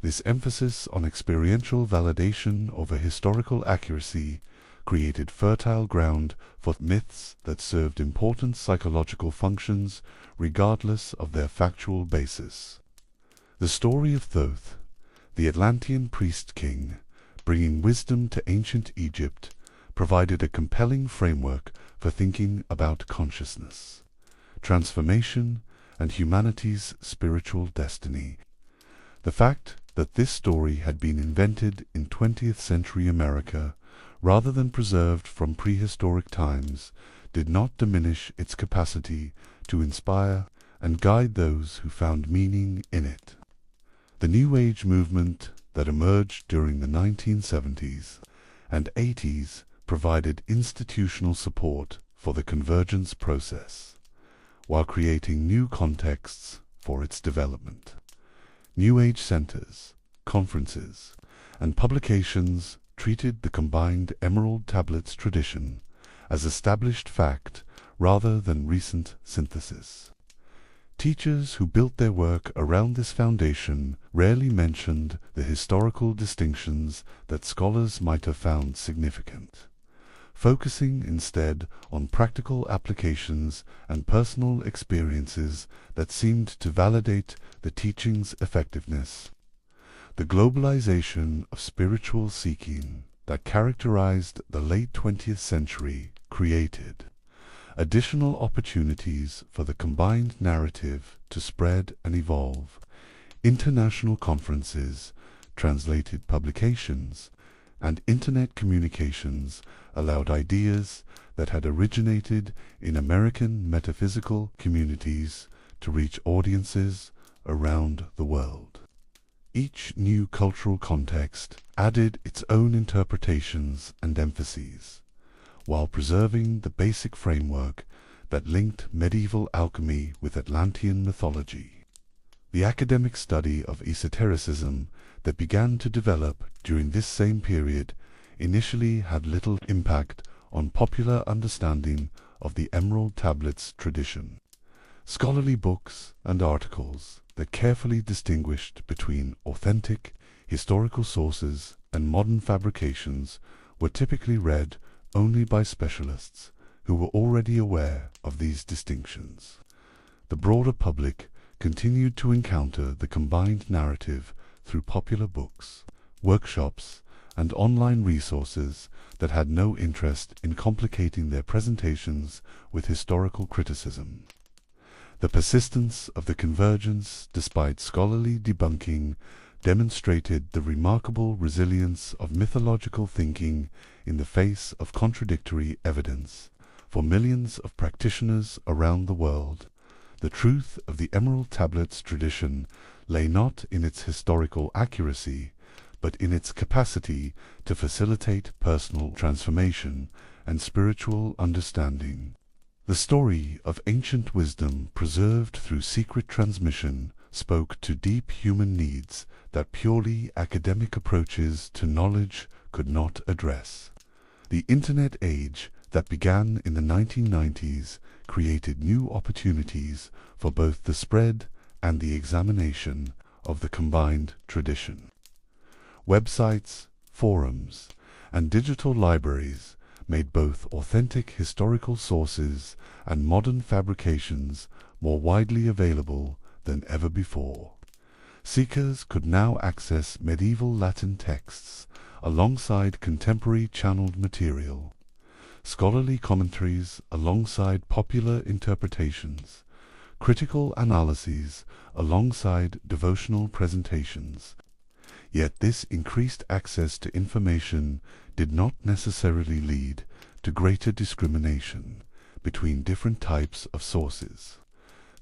This emphasis on experiential validation over historical accuracy created fertile ground for myths that served important psychological functions regardless of their factual basis. The story of Thoth, the Atlantean priest-king, bringing wisdom to ancient Egypt, provided a compelling framework for thinking about consciousness, transformation, and humanity's spiritual destiny. The fact that this story had been invented in 20th century America rather than preserved from prehistoric times did not diminish its capacity to inspire and guide those who found meaning in it. The New Age movement that emerged during the 1970s and 80s provided institutional support for the convergence process, while creating new contexts for its development. New Age centers, conferences, and publications treated the combined Emerald Tablets tradition as established fact rather than recent synthesis. Teachers who built their work around this foundation rarely mentioned the historical distinctions that scholars might have found significant, focusing instead on practical applications and personal experiences that seemed to validate the teaching's effectiveness. The globalization of spiritual seeking that characterized the late 20th century created additional opportunities for the combined narrative to spread and evolve. International conferences, translated publications, and Internet communications allowed ideas that had originated in American metaphysical communities to reach audiences around the world. Each new cultural context added its own interpretations and emphases, while preserving the basic framework that linked medieval alchemy with Atlantean mythology. The academic study of esotericism that began to develop during this same period initially had little impact on popular understanding of the Emerald Tablets tradition. Scholarly books and articles that carefully distinguished between authentic, historical sources and modern fabrications were typically read only by specialists who were already aware of these distinctions. The broader public continued to encounter the combined narrative through popular books, workshops, and online resources that had no interest in complicating their presentations with historical criticism. The persistence of the convergence, despite scholarly debunking, demonstrated the remarkable resilience of mythological thinking in the face of contradictory evidence. For millions of practitioners around the world, the truth of the Emerald Tablets tradition lay not in its historical accuracy, but in its capacity to facilitate personal transformation and spiritual understanding. The story of ancient wisdom preserved through secret transmission spoke to deep human needs that purely academic approaches to knowledge could not address. The Internet age that began in the 1990s created new opportunities for both the spread and the examination of the combined tradition. Websites, forums, and digital libraries made both authentic historical sources and modern fabrications more widely available than ever before. Seekers could now access medieval Latin texts alongside contemporary channeled material, scholarly commentaries alongside popular interpretations, critical analyses alongside devotional presentations. Yet this increased access to information did not necessarily lead to greater discrimination between different types of sources.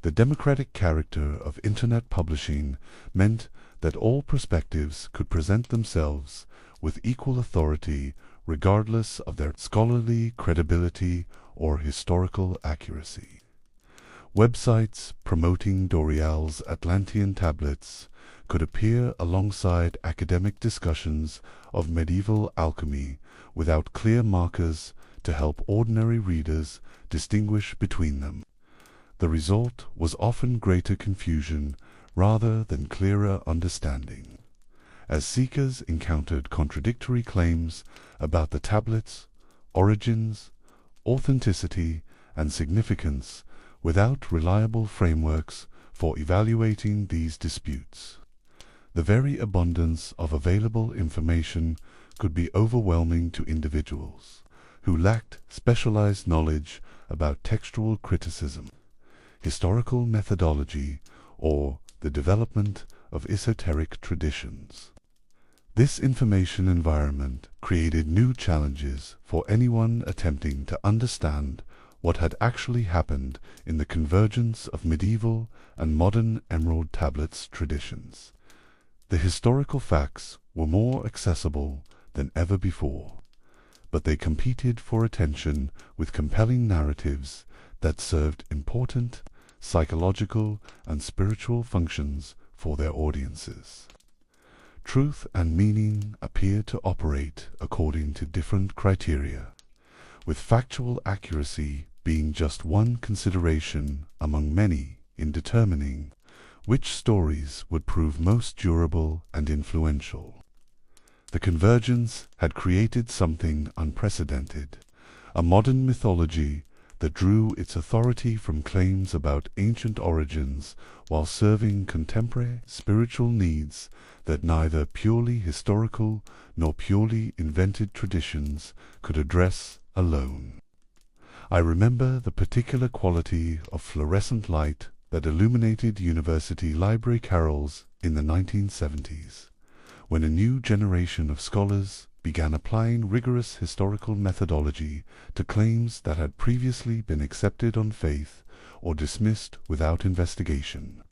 The democratic character of Internet publishing meant that all perspectives could present themselves with equal authority regardless of their scholarly credibility or historical accuracy. Websites promoting Doreal's Atlantean tablets could appear alongside academic discussions of medieval alchemy without clear markers to help ordinary readers distinguish between them. The result was often greater confusion rather than clearer understanding, as seekers encountered contradictory claims about the tablets' origins, authenticity, and significance without reliable frameworks for evaluating these disputes. The very abundance of available information could be overwhelming to individuals who lacked specialized knowledge about textual criticism, historical methodology, or the development of esoteric traditions. This information environment created new challenges for anyone attempting to understand what had actually happened in the convergence of medieval and modern Emerald Tablets traditions. The historical facts were more accessible than ever before, but they competed for attention with compelling narratives that served important psychological and spiritual functions for their audiences. Truth and meaning appear to operate according to different criteria, with factual accuracy being just one consideration among many in determining which stories would prove most durable and influential. The convergence had created something unprecedented, a modern mythology that drew its authority from claims about ancient origins while serving contemporary spiritual needs that neither purely historical nor purely invented traditions could address alone. I remember the particular quality of fluorescent light that illuminated university library carols in the 1970s, when a new generation of scholars began applying rigorous historical methodology to claims that had previously been accepted on faith or dismissed without investigation.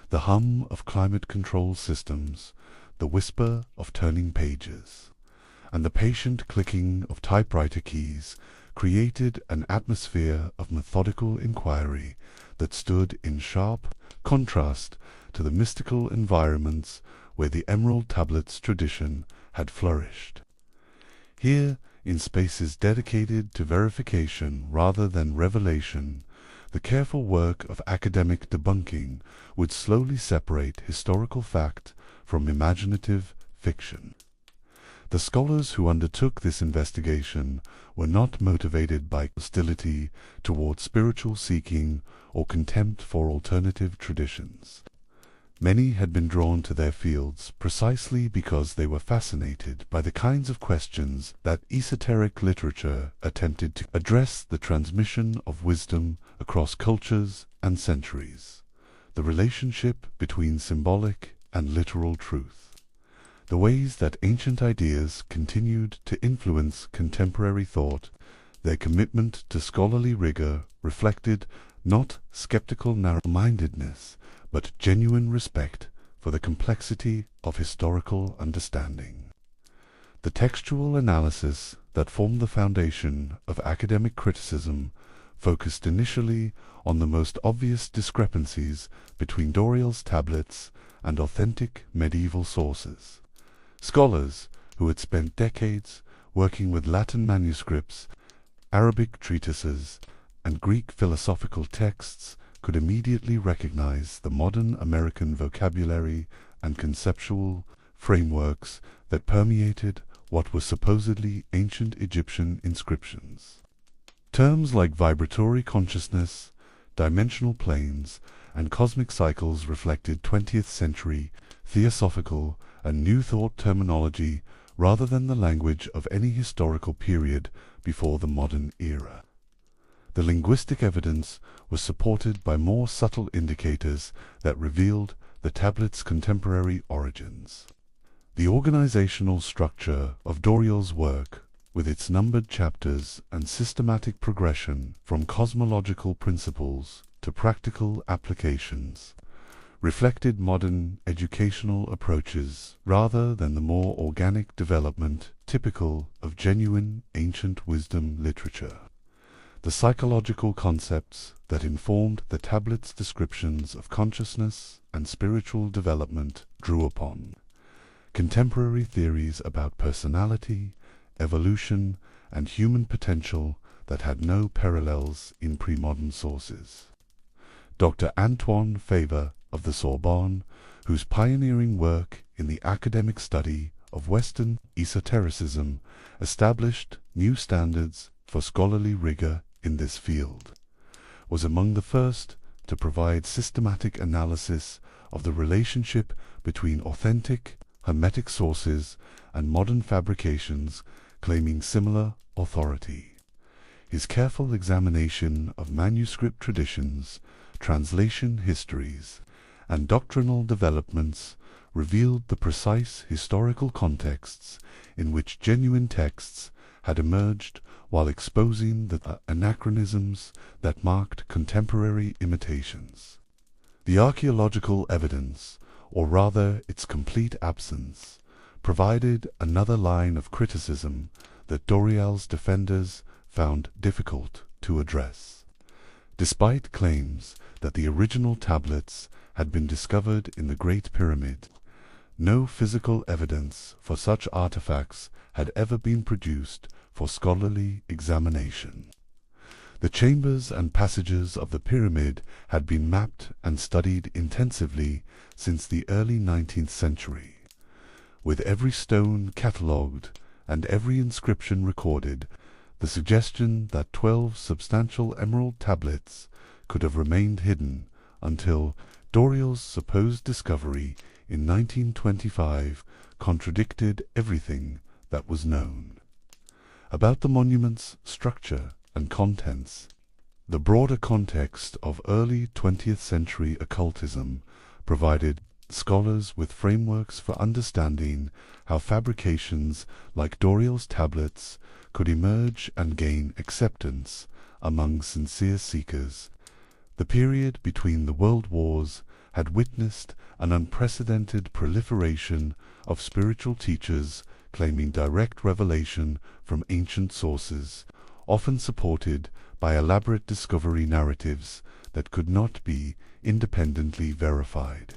The hum of climate control systems, the whisper of turning pages, and the patient clicking of typewriter keys created an atmosphere of methodical inquiry that stood in sharp contrast to the mystical environments where the Emerald Tablets tradition had flourished. Here, in spaces dedicated to verification rather than revelation, the careful work of academic debunking would slowly separate historical fact from imaginative fiction. The scholars who undertook this investigation were not motivated by hostility toward spiritual seeking or contempt for alternative traditions. Many had been drawn to their fields precisely because they were fascinated by the kinds of questions that esoteric literature attempted to address: the transmission of wisdom across cultures and centuries, the relationship between symbolic and literal truth, the ways that ancient ideas continued to influence contemporary thought. Their commitment to scholarly rigor reflected not skeptical narrow-mindedness, but genuine respect for the complexity of historical understanding. The textual analysis that formed the foundation of academic criticism focused initially on the most obvious discrepancies between Doreal's tablets and authentic medieval sources. Scholars who had spent decades working with Latin manuscripts, Arabic treatises, and Greek philosophical texts could immediately recognize the modern American vocabulary and conceptual frameworks that permeated what were supposedly ancient Egyptian inscriptions. Terms like vibratory consciousness, dimensional planes, and cosmic cycles reflected 20th century theosophical and New Thought terminology rather than the language of any historical period before the modern era. The linguistic evidence was supported by more subtle indicators that revealed the tablet's contemporary origins. The organizational structure of Doreal's work, with its numbered chapters and systematic progression from cosmological principles to practical applications, reflected modern educational approaches rather than the more organic development typical of genuine ancient wisdom literature. The psychological concepts that informed the tablet's descriptions of consciousness and spiritual development drew upon contemporary theories about personality, evolution, and human potential that had no parallels in pre-modern sources. Dr. Antoine Faivre of the Sorbonne, whose pioneering work in the academic study of Western esotericism established new standards for scholarly rigor in this field, was among the first to provide systematic analysis of the relationship between authentic Hermetic sources and modern fabrications claiming similar authority. His careful examination of manuscript traditions, translation histories, and doctrinal developments revealed the precise historical contexts in which genuine texts had emerged while exposing the anachronisms that marked contemporary imitations. The archaeological evidence, or rather its complete absence, provided another line of criticism that Doreal's defenders found difficult to address. Despite claims that the original tablets had been discovered in the Great Pyramid, no physical evidence for such artifacts had ever been produced for scholarly examination. The chambers and passages of the pyramid had been mapped and studied intensively since the early 19th century. With every stone catalogued and every inscription recorded, the suggestion that 12 substantial emerald tablets could have remained hidden until Doreal's supposed discovery in 1925 contradicted everything that was known. About the monument's structure and contents, the broader context of early 20th century occultism provided scholars with frameworks for understanding how fabrications like Doreal's tablets could emerge and gain acceptance among sincere seekers. The period between the world wars had witnessed an unprecedented proliferation of spiritual teachers claiming direct revelation from ancient sources, often supported by elaborate discovery narratives that could not be independently verified.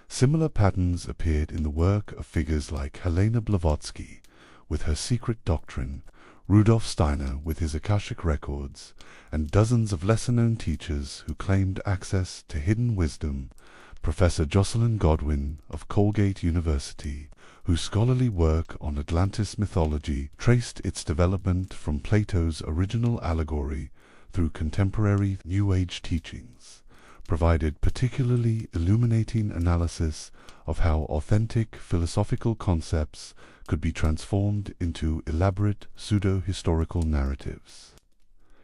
Similar patterns appeared in the work of figures like Helena Blavatsky with her secret doctrine, Rudolf Steiner with his Akashic records, and dozens of lesser-known teachers who claimed access to hidden wisdom. Professor Jocelyn Godwin of Colgate University, whose scholarly work on Atlantis mythology traced its development from Plato's original allegory through contemporary New Age teachings, provided particularly illuminating analysis of how authentic philosophical concepts could be transformed into elaborate pseudo-historical narratives.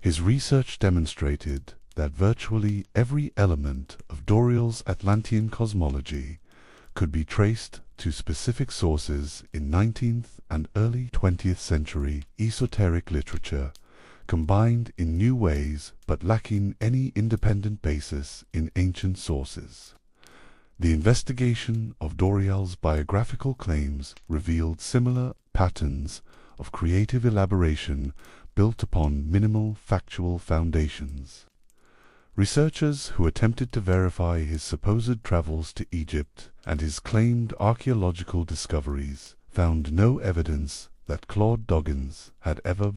His research demonstrated that virtually every element of Doreal's Atlantean cosmology could be traced to specific sources in 19th and early 20th century esoteric literature, combined in new ways but lacking any independent basis in ancient sources. The investigation of Doreal's biographical claims revealed similar patterns of creative elaboration built upon minimal factual foundations. Researchers who attempted to verify his supposed travels to Egypt and his claimed archaeological discoveries found no evidence that Claude Doggins had ever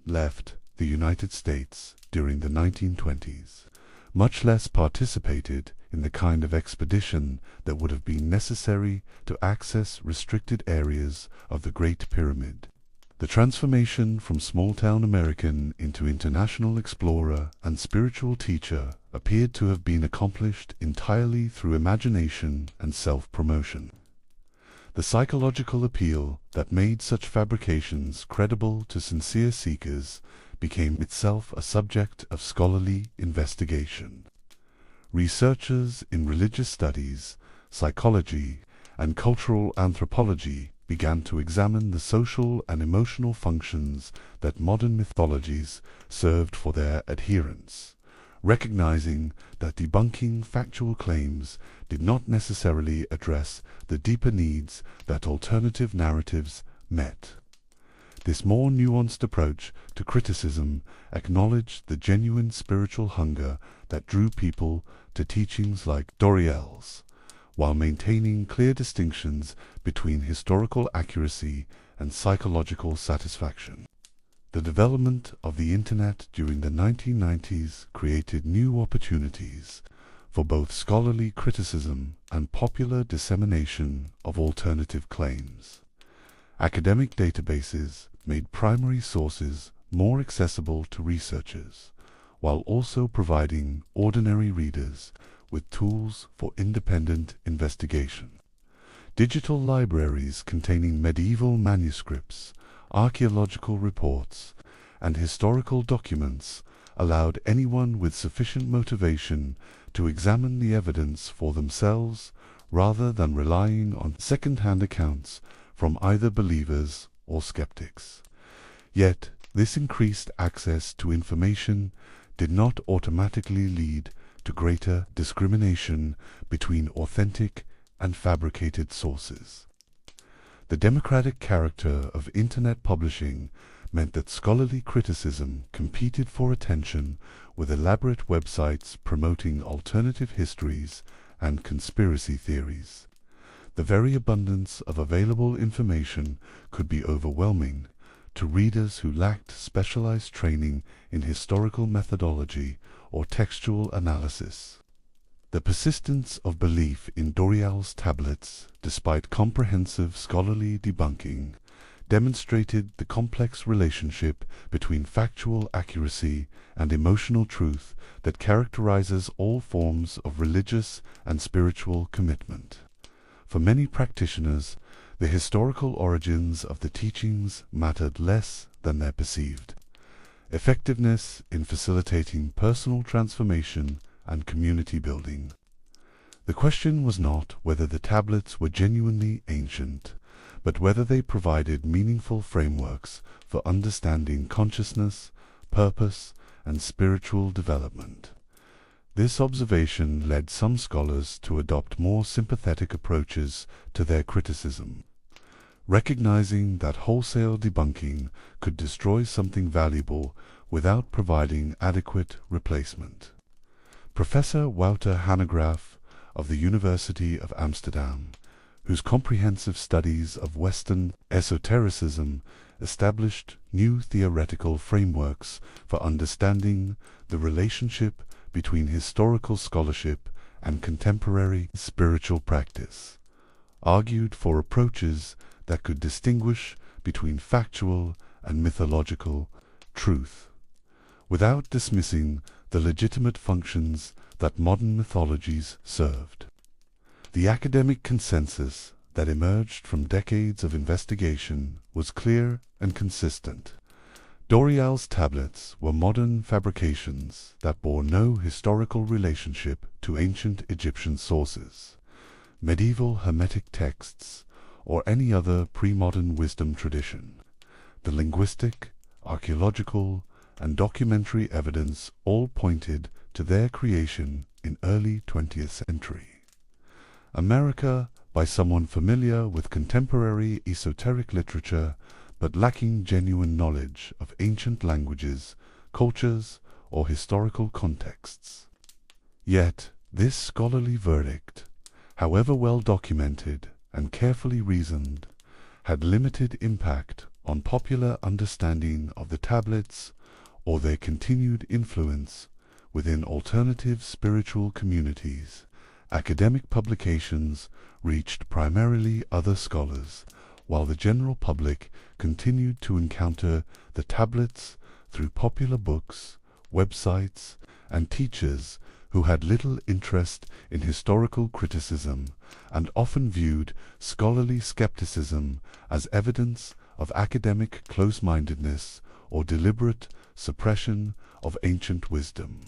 left the United States during the 1920s, much less participated in the kind of expedition that would have been necessary to access restricted areas of the Great Pyramid. The transformation from small-town American into international explorer and spiritual teacher appeared to have been accomplished entirely through imagination and self-promotion. The psychological appeal that made such fabrications credible to sincere seekers became itself a subject of scholarly investigation. Researchers in religious studies, psychology, and cultural anthropology began to examine the social and emotional functions that modern mythologies served for their adherents, recognizing that debunking factual claims did not necessarily address the deeper needs that alternative narratives met. This more nuanced approach to criticism acknowledged the genuine spiritual hunger that drew people to teachings like Doreal's, while maintaining clear distinctions between historical accuracy and psychological satisfaction. The development of the Internet during the 1990s created new opportunities for both scholarly criticism and popular dissemination of alternative claims. Academic databases made primary sources more accessible to researchers, while also providing ordinary readers with tools for independent investigation. Digital libraries containing medieval manuscripts, archaeological reports, and historical documents allowed anyone with sufficient motivation to examine the evidence for themselves rather than relying on second-hand accounts from either believers or skeptics. Yet, this increased access to information did not automatically lead to greater discrimination between authentic and fabricated sources. The democratic character of Internet publishing meant that scholarly criticism competed for attention with elaborate websites promoting alternative histories and conspiracy theories. The very abundance of available information could be overwhelming to readers who lacked specialized training in historical methodology or textual analysis. The persistence of belief in Doreal's tablets, despite comprehensive scholarly debunking, demonstrated the complex relationship between factual accuracy and emotional truth that characterizes all forms of religious and spiritual commitment. For many practitioners, the historical origins of the teachings mattered less than their perceived effectiveness in facilitating personal transformation and community building. The question was not whether the tablets were genuinely ancient, but whether they provided meaningful frameworks for understanding consciousness, purpose, and spiritual development. This observation led some scholars to adopt more sympathetic approaches to their criticism, recognizing that wholesale debunking could destroy something valuable without providing adequate replacement. Professor Wouter Hanegraaff of the University of Amsterdam, whose comprehensive studies of Western esotericism established new theoretical frameworks for understanding the relationship between historical scholarship and contemporary spiritual practice, argued for approaches that could distinguish between factual and mythological truth, without dismissing the legitimate functions that modern mythologies served. The academic consensus that emerged from decades of investigation was clear and consistent. Doreal's tablets were modern fabrications that bore no historical relationship to ancient Egyptian sources, medieval Hermetic texts, or any other pre-modern wisdom tradition. The linguistic, archaeological, and documentary evidence all pointed to their creation in early 20th century America by someone familiar with contemporary esoteric literature but lacking genuine knowledge of ancient languages, cultures, or historical contexts. Yet this scholarly verdict, however well documented and carefully reasoned, had limited impact on popular understanding of the tablets or their continued influence within alternative spiritual communities. Academic publications reached primarily other scholars, while the general public continued to encounter the tablets through popular books, websites, and teachers who had little interest in historical criticism and often viewed scholarly skepticism as evidence of academic close-mindedness or deliberate suppression of ancient wisdom.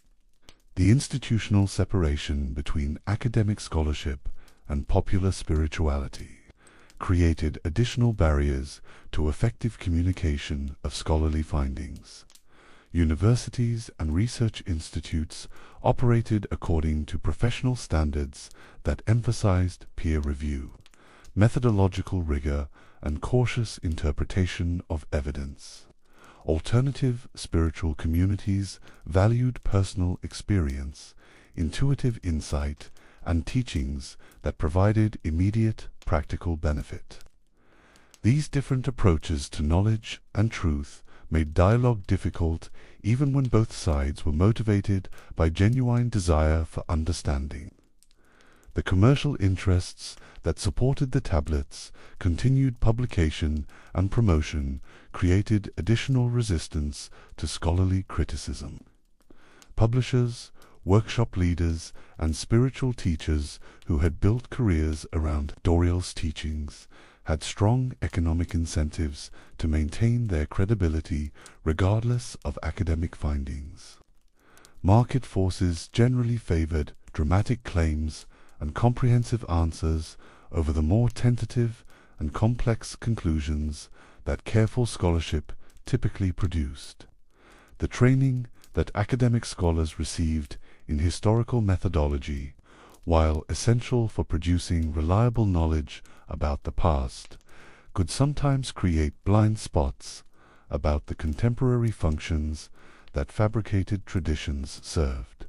The institutional separation between academic scholarship and popular spirituality created additional barriers to effective communication of scholarly findings. Universities and research institutes operated according to professional standards that emphasized peer review, methodological rigor, and cautious interpretation of evidence. Alternative spiritual communities valued personal experience, intuitive insight, and teachings that provided immediate practical benefit. These different approaches to knowledge and truth made dialogue difficult even when both sides were motivated by genuine desire for understanding. The commercial interests that supported the tablets, continued publication and promotion created additional resistance to scholarly criticism. Publishers, workshop leaders, and spiritual teachers who had built careers around Doreal's teachings had strong economic incentives to maintain their credibility regardless of academic findings. Market forces generally favored dramatic claims and comprehensive answers over the more tentative and complex conclusions that careful scholarship typically produced. The training that academic scholars received in historical methodology, while essential for producing reliable knowledge about the past, could sometimes create blind spots, about the contemporary functions that fabricated traditions served.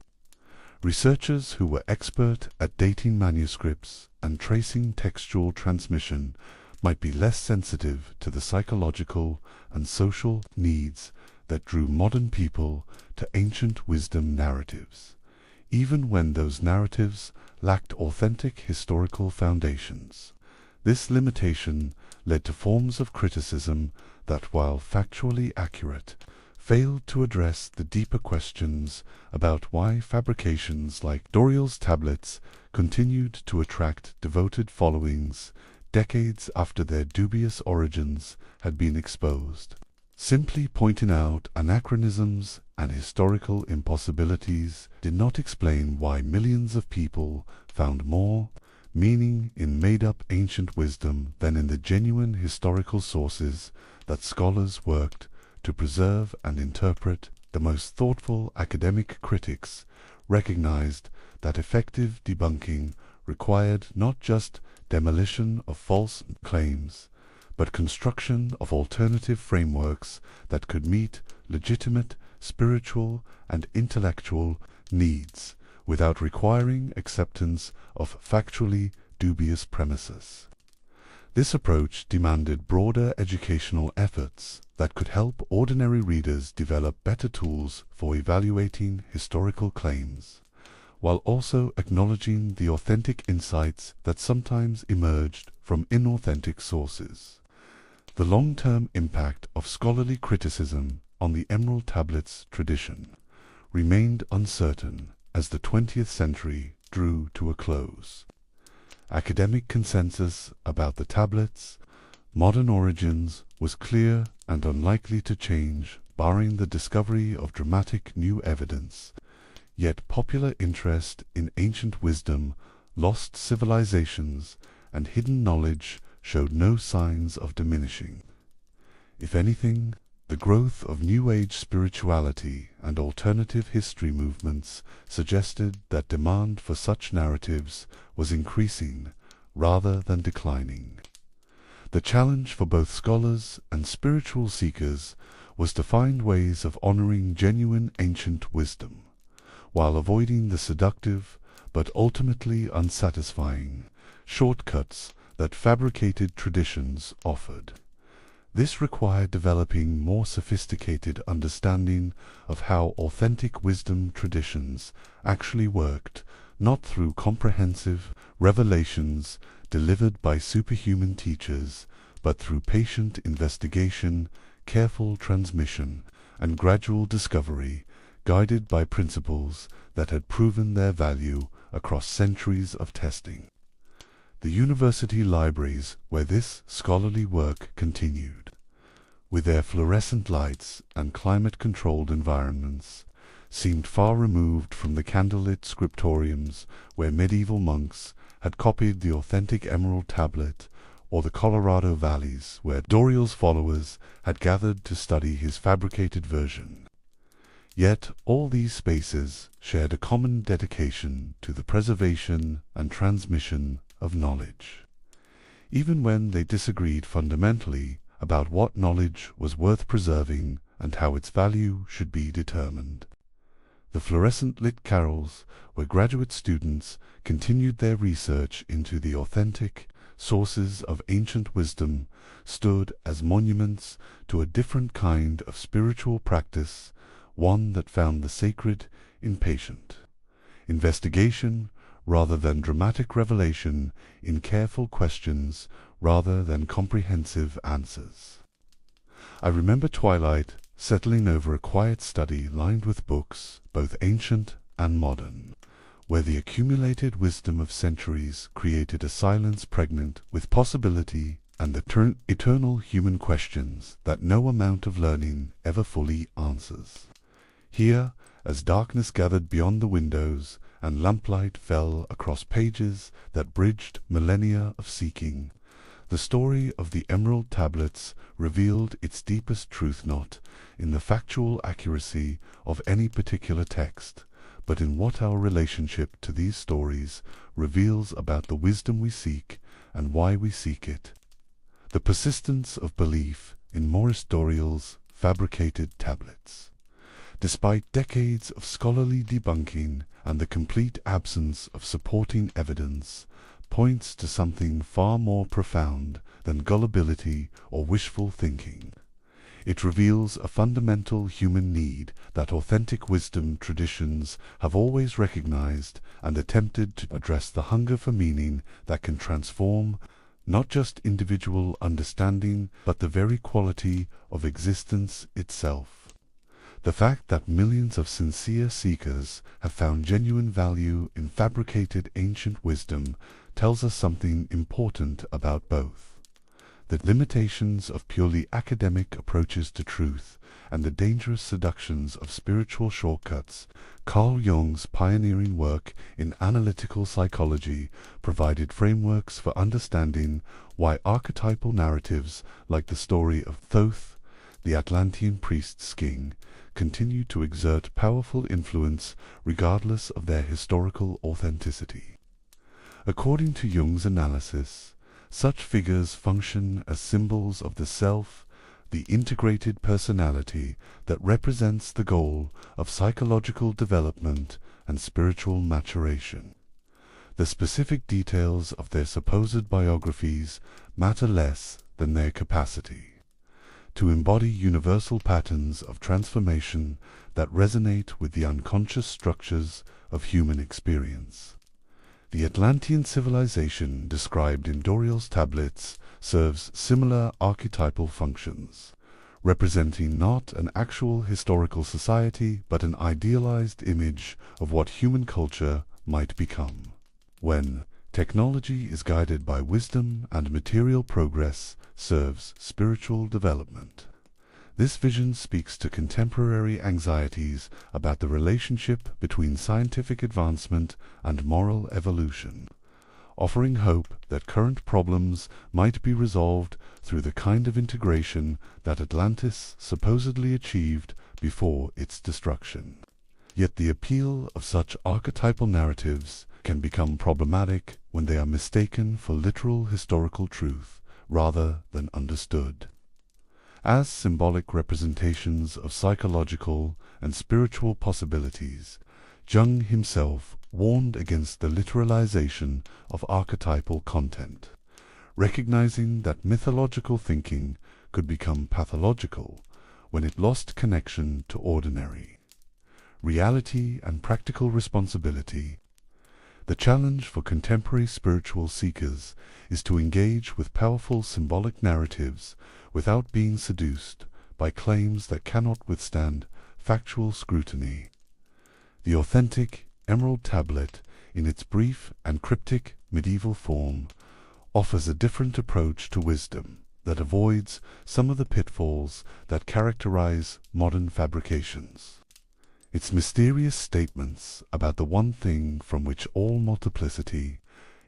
Researchers who were expert at dating manuscripts and tracing textual transmission might be less sensitive to the psychological and social needs that drew modern people to ancient wisdom narratives, even when those narratives lacked authentic historical foundations. This limitation led to forms of criticism that, while factually accurate, failed to address the deeper questions about why fabrications like Doreal's tablets continued to attract devoted followings decades after their dubious origins had been exposed. Simply pointing out anachronisms and historical impossibilities did not explain why millions of people found more meaning in made-up ancient wisdom than in the genuine historical sources that scholars worked to preserve and interpret. The most thoughtful academic critics recognized that effective debunking required not just demolition of false claims, but construction of alternative frameworks that could meet legitimate spiritual and intellectual needs without requiring acceptance of factually dubious premises. This approach demanded broader educational efforts that could help ordinary readers develop better tools for evaluating historical claims, while also acknowledging the authentic insights that sometimes emerged from inauthentic sources. The long-term impact of scholarly criticism on the Emerald Tablets tradition remained uncertain as the 20th century drew to a close. Academic consensus about the tablets' modern origins was clear and unlikely to change, barring the discovery of dramatic new evidence. Yet popular interest in ancient wisdom, lost civilizations, and hidden knowledge showed no signs of diminishing. If anything, the growth of New Age spirituality and alternative history movements suggested that demand for such narratives was increasing rather than declining. The challenge for both scholars and spiritual seekers was to find ways of honoring genuine ancient wisdom, while avoiding the seductive but ultimately unsatisfying shortcuts that fabricated traditions offered. This required developing more sophisticated understanding of how authentic wisdom traditions actually worked, not through comprehensive revelations delivered by superhuman teachers, but through patient investigation, careful transmission, and gradual discovery, guided by principles that had proven their value across centuries of testing. The university libraries where this scholarly work continued, with their fluorescent lights and climate-controlled environments, seemed far removed from the candlelit scriptoriums where medieval monks had copied the authentic Emerald Tablet, or the Colorado valleys where Doreal's followers had gathered to study his fabricated version. Yet all these spaces shared a common dedication to the preservation and transmission of knowledge. Even when they disagreed fundamentally about what knowledge was worth preserving and how its value should be determined. The fluorescent-lit carrels, where graduate students continued their research into the authentic sources of ancient wisdom, stood as monuments to a different kind of spiritual practice, one that found the sacred in patient investigation rather than dramatic revelation, in careful questions rather than comprehensive answers. I remember twilight settling over a quiet study lined with books, both ancient and modern, where the accumulated wisdom of centuries created a silence pregnant with possibility and the eternal human questions that no amount of learning ever fully answers. Here, as darkness gathered beyond the windows and lamplight fell across pages that bridged millennia of seeking, the story of the Emerald Tablets revealed its deepest truth not in the factual accuracy of any particular text, but in what our relationship to these stories reveals about the wisdom we seek and why we seek it. The persistence of belief in Maurice Doreal's fabricated tablets. Despite decades of scholarly debunking and the complete absence of supporting evidence, points to something far more profound than gullibility or wishful thinking. It reveals a fundamental human need that authentic wisdom traditions have always recognized and attempted to address: the hunger for meaning that can transform not just individual understanding, but the very quality of existence itself. The fact that millions of sincere seekers have found genuine value in fabricated ancient wisdom tells us something important about both the limitations of purely academic approaches to truth and the dangerous seductions of spiritual shortcuts. Carl Jung's pioneering work in analytical psychology provided frameworks for understanding why archetypal narratives like the story of Thoth, the Atlantean priest's king, continue to exert powerful influence regardless of their historical authenticity. According to Jung's analysis, such figures function as symbols of the self, the integrated personality that represents the goal of psychological development and spiritual maturation. The specific details of their supposed biographies matter less than their capacity to embody universal patterns of transformation that resonate with the unconscious structures of human experience. The Atlantean civilization described in Doreal's tablets serves similar archetypal functions, representing not an actual historical society but an idealized image of what human culture might become. When technology is guided by wisdom and material progress serves spiritual development. This vision speaks to contemporary anxieties about the relationship between scientific advancement and moral evolution, offering hope that current problems might be resolved through the kind of integration that Atlantis supposedly achieved before its destruction. Yet the appeal of such archetypal narratives can become problematic when they are mistaken for literal historical truth rather than understood as symbolic representations of psychological and spiritual possibilities. Jung himself warned against the literalization of archetypal content, recognizing that mythological thinking could become pathological when it lost connection to ordinary reality and practical responsibility. The challenge for contemporary spiritual seekers is to engage with powerful symbolic narratives without being seduced by claims that cannot withstand factual scrutiny. The authentic Emerald Tablet, in its brief and cryptic medieval form, offers a different approach to wisdom that avoids some of the pitfalls that characterize modern fabrications. Its mysterious statements about the one thing from which all multiplicity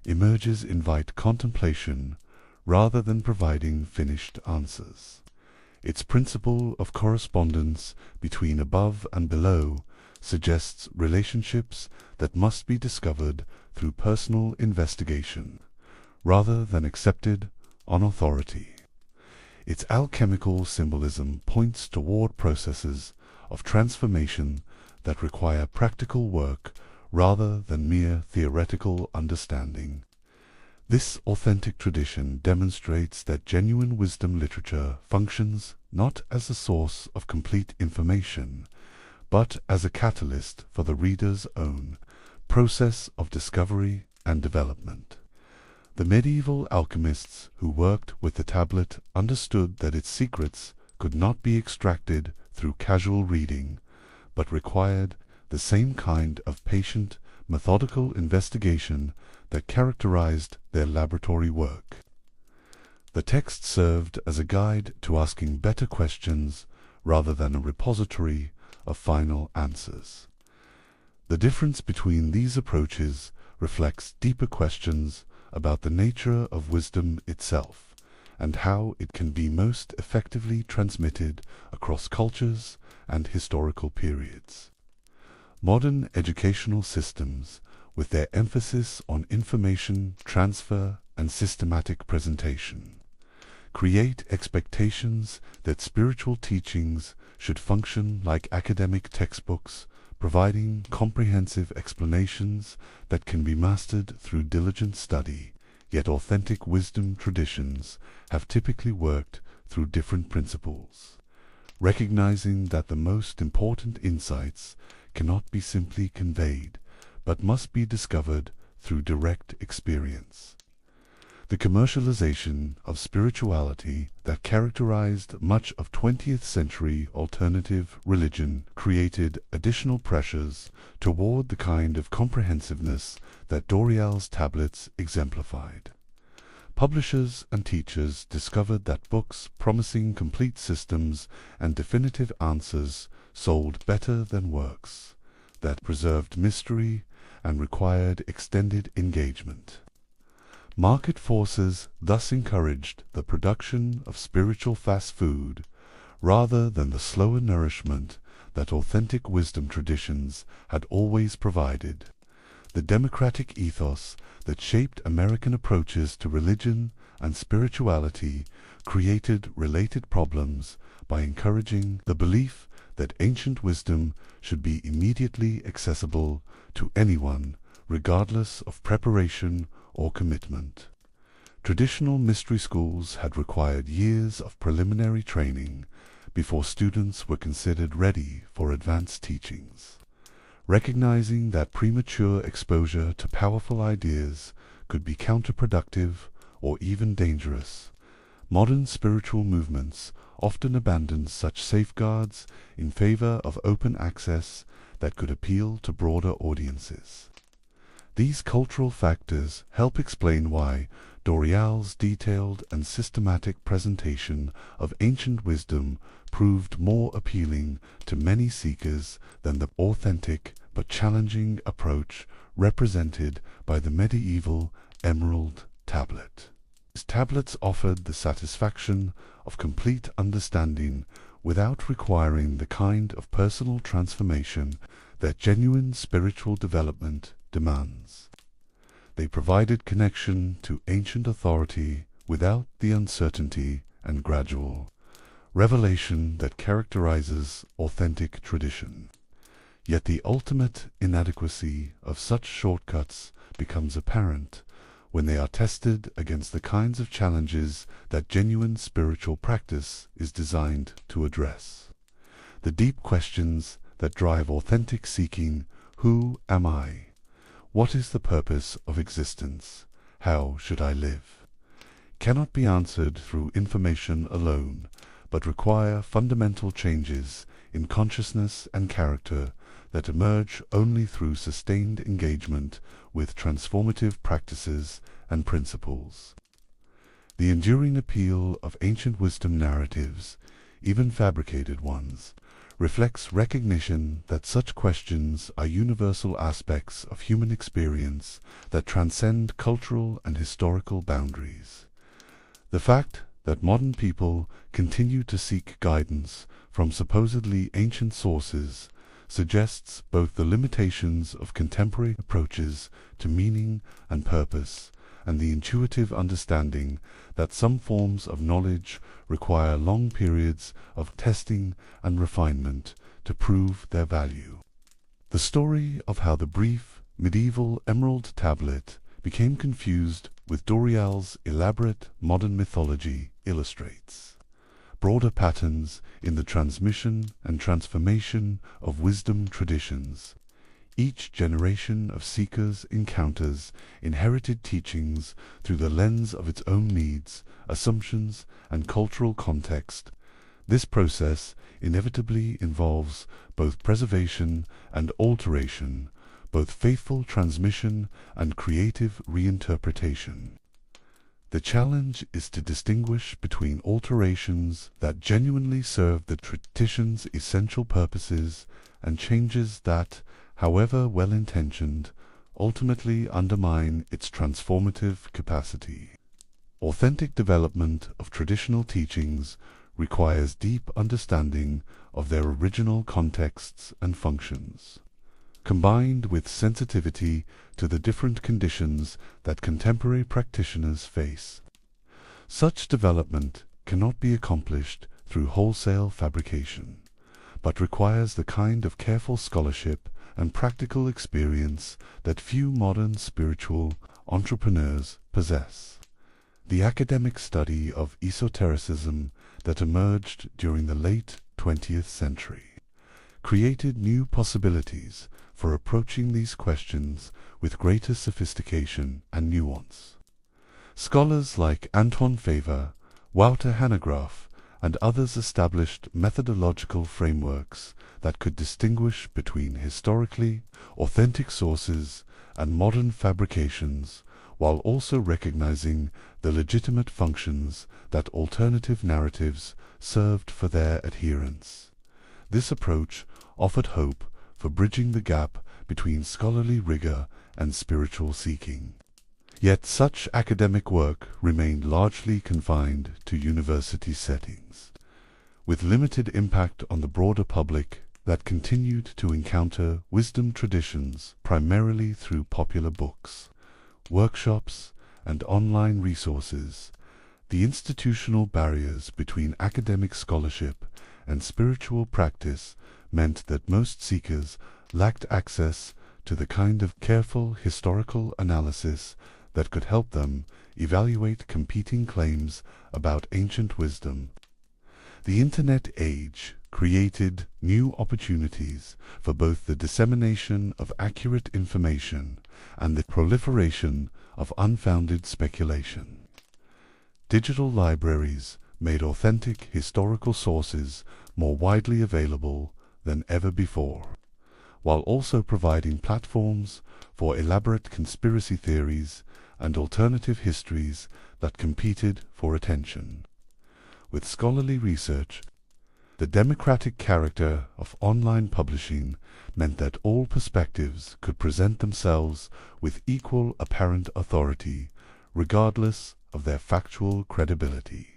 emerges invite contemplation rather than providing finished answers. Its principle of correspondence between above and below suggests relationships that must be discovered through personal investigation, rather than accepted on authority. Its alchemical symbolism points toward processes of transformation that require practical work rather than mere theoretical understanding. This authentic tradition demonstrates that genuine wisdom literature functions not as a source of complete information, but as a catalyst for the reader's own process of discovery and development. The medieval alchemists who worked with the tablet understood that its secrets could not be extracted through casual reading, but required the same kind of patient, methodical investigation that characterized their laboratory work. The text served as a guide to asking better questions rather than a repository of final answers. The difference between these approaches reflects deeper questions about the nature of wisdom itself and how it can be most effectively transmitted across cultures and historical periods. Modern educational systems, with their emphasis on information transfer and systematic presentation, create expectations that spiritual teachings should function like academic textbooks, providing comprehensive explanations that can be mastered through diligent study, yet authentic wisdom traditions have typically worked through different principles, recognizing that the most important insights cannot be simply conveyed, but must be discovered through direct experience. The commercialization of spirituality that characterized much of 20th century alternative religion created additional pressures toward the kind of comprehensiveness that Doreal's tablets exemplified. Publishers and teachers discovered that books promising complete systems and definitive answers sold better than works that preserved mystery and required extended engagement. Market forces thus encouraged the production of spiritual fast food rather than the slower nourishment that authentic wisdom traditions had always provided. The democratic ethos that shaped American approaches to religion and spirituality created related problems by encouraging the belief that ancient wisdom should be immediately accessible to anyone, regardless of preparation or commitment. Traditional mystery schools had required years of preliminary training before students were considered ready for advanced teachings. Recognizing that premature exposure to powerful ideas could be counterproductive or even dangerous, modern spiritual movements often abandoned such safeguards in favor of open access that could appeal to broader audiences. These cultural factors help explain why Doreal's detailed and systematic presentation of ancient wisdom proved more appealing to many seekers than the authentic but challenging approach represented by the medieval Emerald Tablet. These tablets offered the satisfaction of complete understanding without requiring the kind of personal transformation that genuine spiritual development demands. They provided connection to ancient authority without the uncertainty and gradual revelation that characterizes authentic tradition. Yet the ultimate inadequacy of such shortcuts becomes apparent when they are tested against the kinds of challenges that genuine spiritual practice is designed to address. The deep questions that drive authentic seeking: who am I? What is the purpose of existence? How should I live? Cannot be answered through information alone, but require fundamental changes in consciousness and character that emerge only through sustained engagement with transformative practices and principles. The enduring appeal of ancient wisdom narratives, even fabricated ones, reflects recognition that such questions are universal aspects of human experience that transcend cultural and historical boundaries. The fact that modern people continue to seek guidance from supposedly ancient sources suggests both the limitations of contemporary approaches to meaning and purpose, and the intuitive understanding that some forms of knowledge require long periods of testing and refinement to prove their value. The story of how the brief medieval Emerald Tablet became confused with Doreal's elaborate modern mythology illustrates broader patterns in the transmission and transformation of wisdom traditions. Each generation of seekers encounters inherited teachings through the lens of its own needs, assumptions, and cultural context. This process inevitably involves both preservation and alteration, both faithful transmission and creative reinterpretation. The challenge is to distinguish between alterations that genuinely serve the tradition's essential purposes and changes that, however well-intentioned, ultimately undermine its transformative capacity. Authentic development of traditional teachings requires deep understanding of their original contexts and functions, combined with sensitivity to the different conditions that contemporary practitioners face. Such development cannot be accomplished through wholesale fabrication, but requires the kind of careful scholarship and practical experience that few modern spiritual entrepreneurs possess. The academic study of esotericism that emerged during the late 20th century created new possibilities for approaching these questions with greater sophistication and nuance. Scholars like Anton Faber, Wouter Hanegraaff, and others established methodological frameworks that could distinguish between historically authentic sources and modern fabrications, while also recognizing the legitimate functions that alternative narratives served for their adherents. This approach offered hope for bridging the gap between scholarly rigor and spiritual seeking. Yet such academic work remained largely confined to university settings, with limited impact on the broader public that continued to encounter wisdom traditions primarily through popular books, workshops, and online resources. The institutional barriers between academic scholarship and spiritual practice meant that most seekers lacked access to the kind of careful historical analysis that could help them evaluate competing claims about ancient wisdom. The Internet age created new opportunities for both the dissemination of accurate information and the proliferation of unfounded speculation. Digital libraries made authentic historical sources more widely available than ever before, while also providing platforms for elaborate conspiracy theories and alternative histories that competed for attention. With scholarly research, the democratic character of online publishing meant that all perspectives could present themselves with equal apparent authority, regardless of their factual credibility.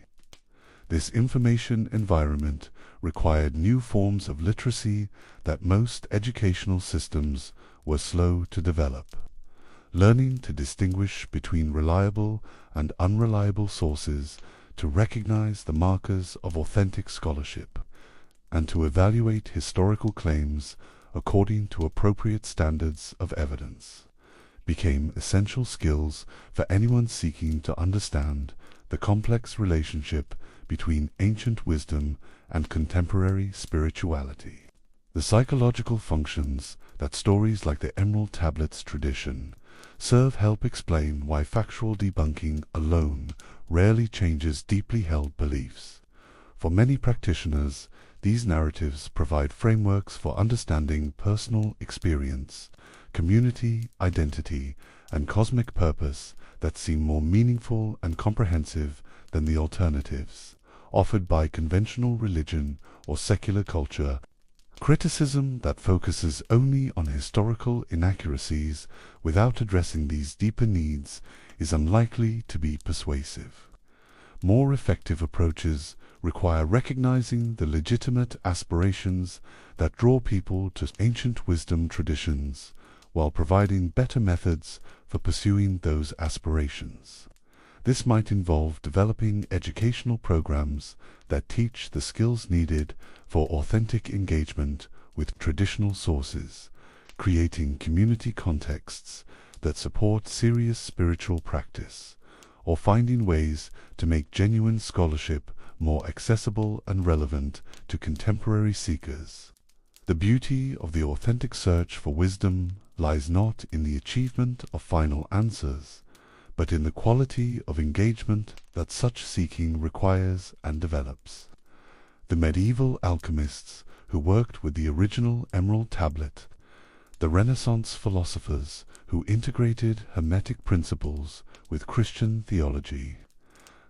This information environment required new forms of literacy that most educational systems were slow to develop. Learning to distinguish between reliable and unreliable sources, to recognize the markers of authentic scholarship, and to evaluate historical claims according to appropriate standards of evidence, became essential skills for anyone seeking to understand the complex relationship between ancient wisdom and contemporary spirituality. The psychological functions that stories like the Emerald Tablets tradition serve help explain why factual debunking alone rarely changes deeply held beliefs. For many practitioners, these narratives provide frameworks for understanding personal experience, community identity, and cosmic purpose that seem more meaningful and comprehensive than the alternatives offered by conventional religion or secular culture. Criticism that focuses only on historical inaccuracies without addressing these deeper needs is unlikely to be persuasive. More effective approaches require recognizing the legitimate aspirations that draw people to ancient wisdom traditions, while providing better methods for pursuing those aspirations. This might involve developing educational programs that teach the skills needed for authentic engagement with traditional sources, creating community contexts that support serious spiritual practice, or finding ways to make genuine scholarship more accessible and relevant to contemporary seekers. The beauty of the authentic search for wisdom lies not in the achievement of final answers, but in the quality of engagement that such seeking requires and develops. The medieval alchemists who worked with the original Emerald Tablet, the Renaissance philosophers who integrated Hermetic principles with Christian theology,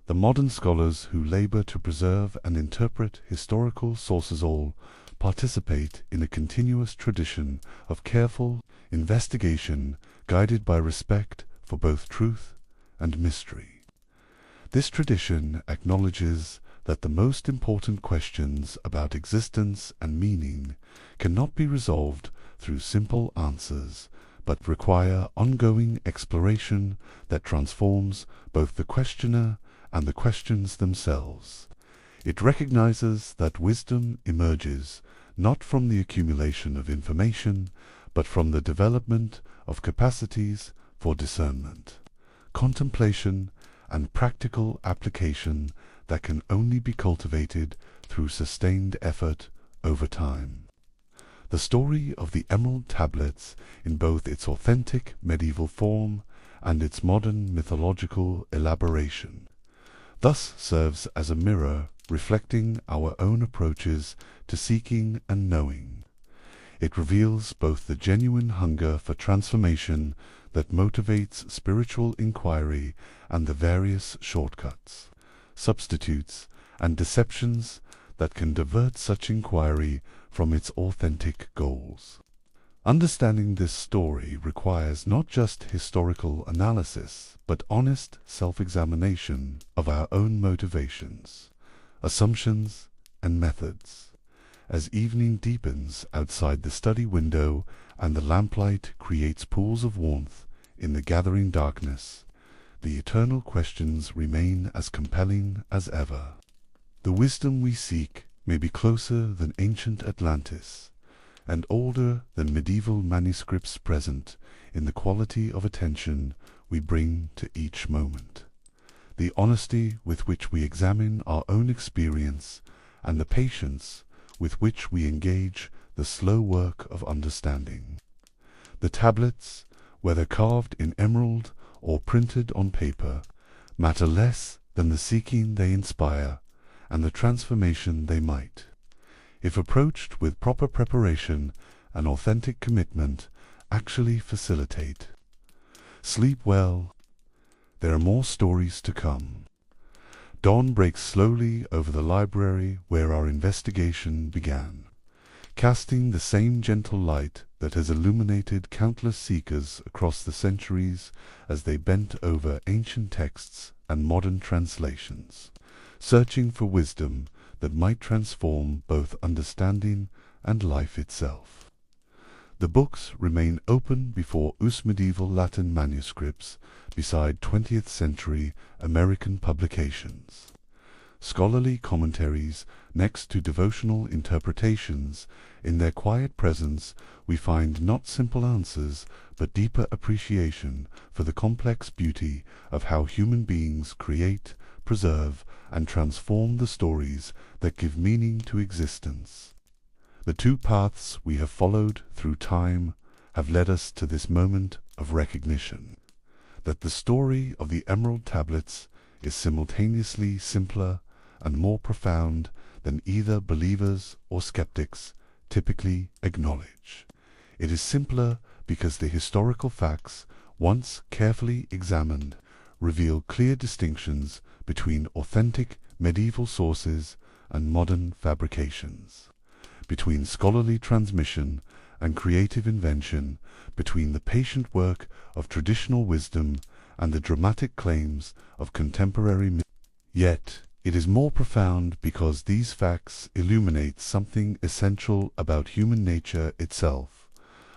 the modern scholars who labor to preserve and interpret historical sources all participate in a continuous tradition of careful investigation guided by respect for both truth and mystery. This tradition acknowledges that the most important questions about existence and meaning cannot be resolved through simple answers, but require ongoing exploration that transforms both the questioner and the questions themselves. It recognizes that wisdom emerges not from the accumulation of information, but from the development of capacities for discernment, contemplation, and practical application that can only be cultivated through sustained effort over time. The story of the Emerald Tablets, in both its authentic medieval form and its modern mythological elaboration, thus serves as a mirror reflecting our own approaches to seeking and knowing. It reveals both the genuine hunger for transformation that motivates spiritual inquiry and the various shortcuts, substitutes, and deceptions that can divert such inquiry from its authentic goals. Understanding this story requires not just historical analysis, but honest self-examination of our own motivations, assumptions, and methods. As evening deepens outside the study window and the lamplight creates pools of warmth in the gathering darkness, the eternal questions remain as compelling as ever. The wisdom we seek may be closer than ancient Atlantis, and older than medieval manuscripts present in the quality of attention we bring to each moment, the honesty with which we examine our own experience, and the patience with which we engage the slow work of understanding. The tablets, whether carved in emerald or printed on paper, matter less than the seeking they inspire and the transformation they might, if approached with proper preparation and authentic commitment, actually facilitate. Sleep well. There are more stories to come. Dawn breaks slowly over the library where our investigation began, casting the same gentle light that has illuminated countless seekers across the centuries as they bent over ancient texts and modern translations, searching for wisdom that might transform both understanding and life itself. The books remain open before medieval Latin manuscripts beside 20th century American publications. Scholarly commentaries next to devotional interpretations, in their quiet presence we find not simple answers but deeper appreciation for the complex beauty of how human beings create, preserve, and transform the stories that give meaning to existence. The two paths we have followed through time have led us to this moment of recognition, that the story of the Emerald Tablets is simultaneously simpler and more profound than either believers or skeptics typically acknowledge. It is simpler because the historical facts, once carefully examined, reveal clear distinctions between authentic medieval sources and modern fabrications, between scholarly transmission and creative invention, between the patient work of traditional wisdom and the dramatic claims of contemporary myth. Yet it is more profound because these facts illuminate something essential about human nature itself,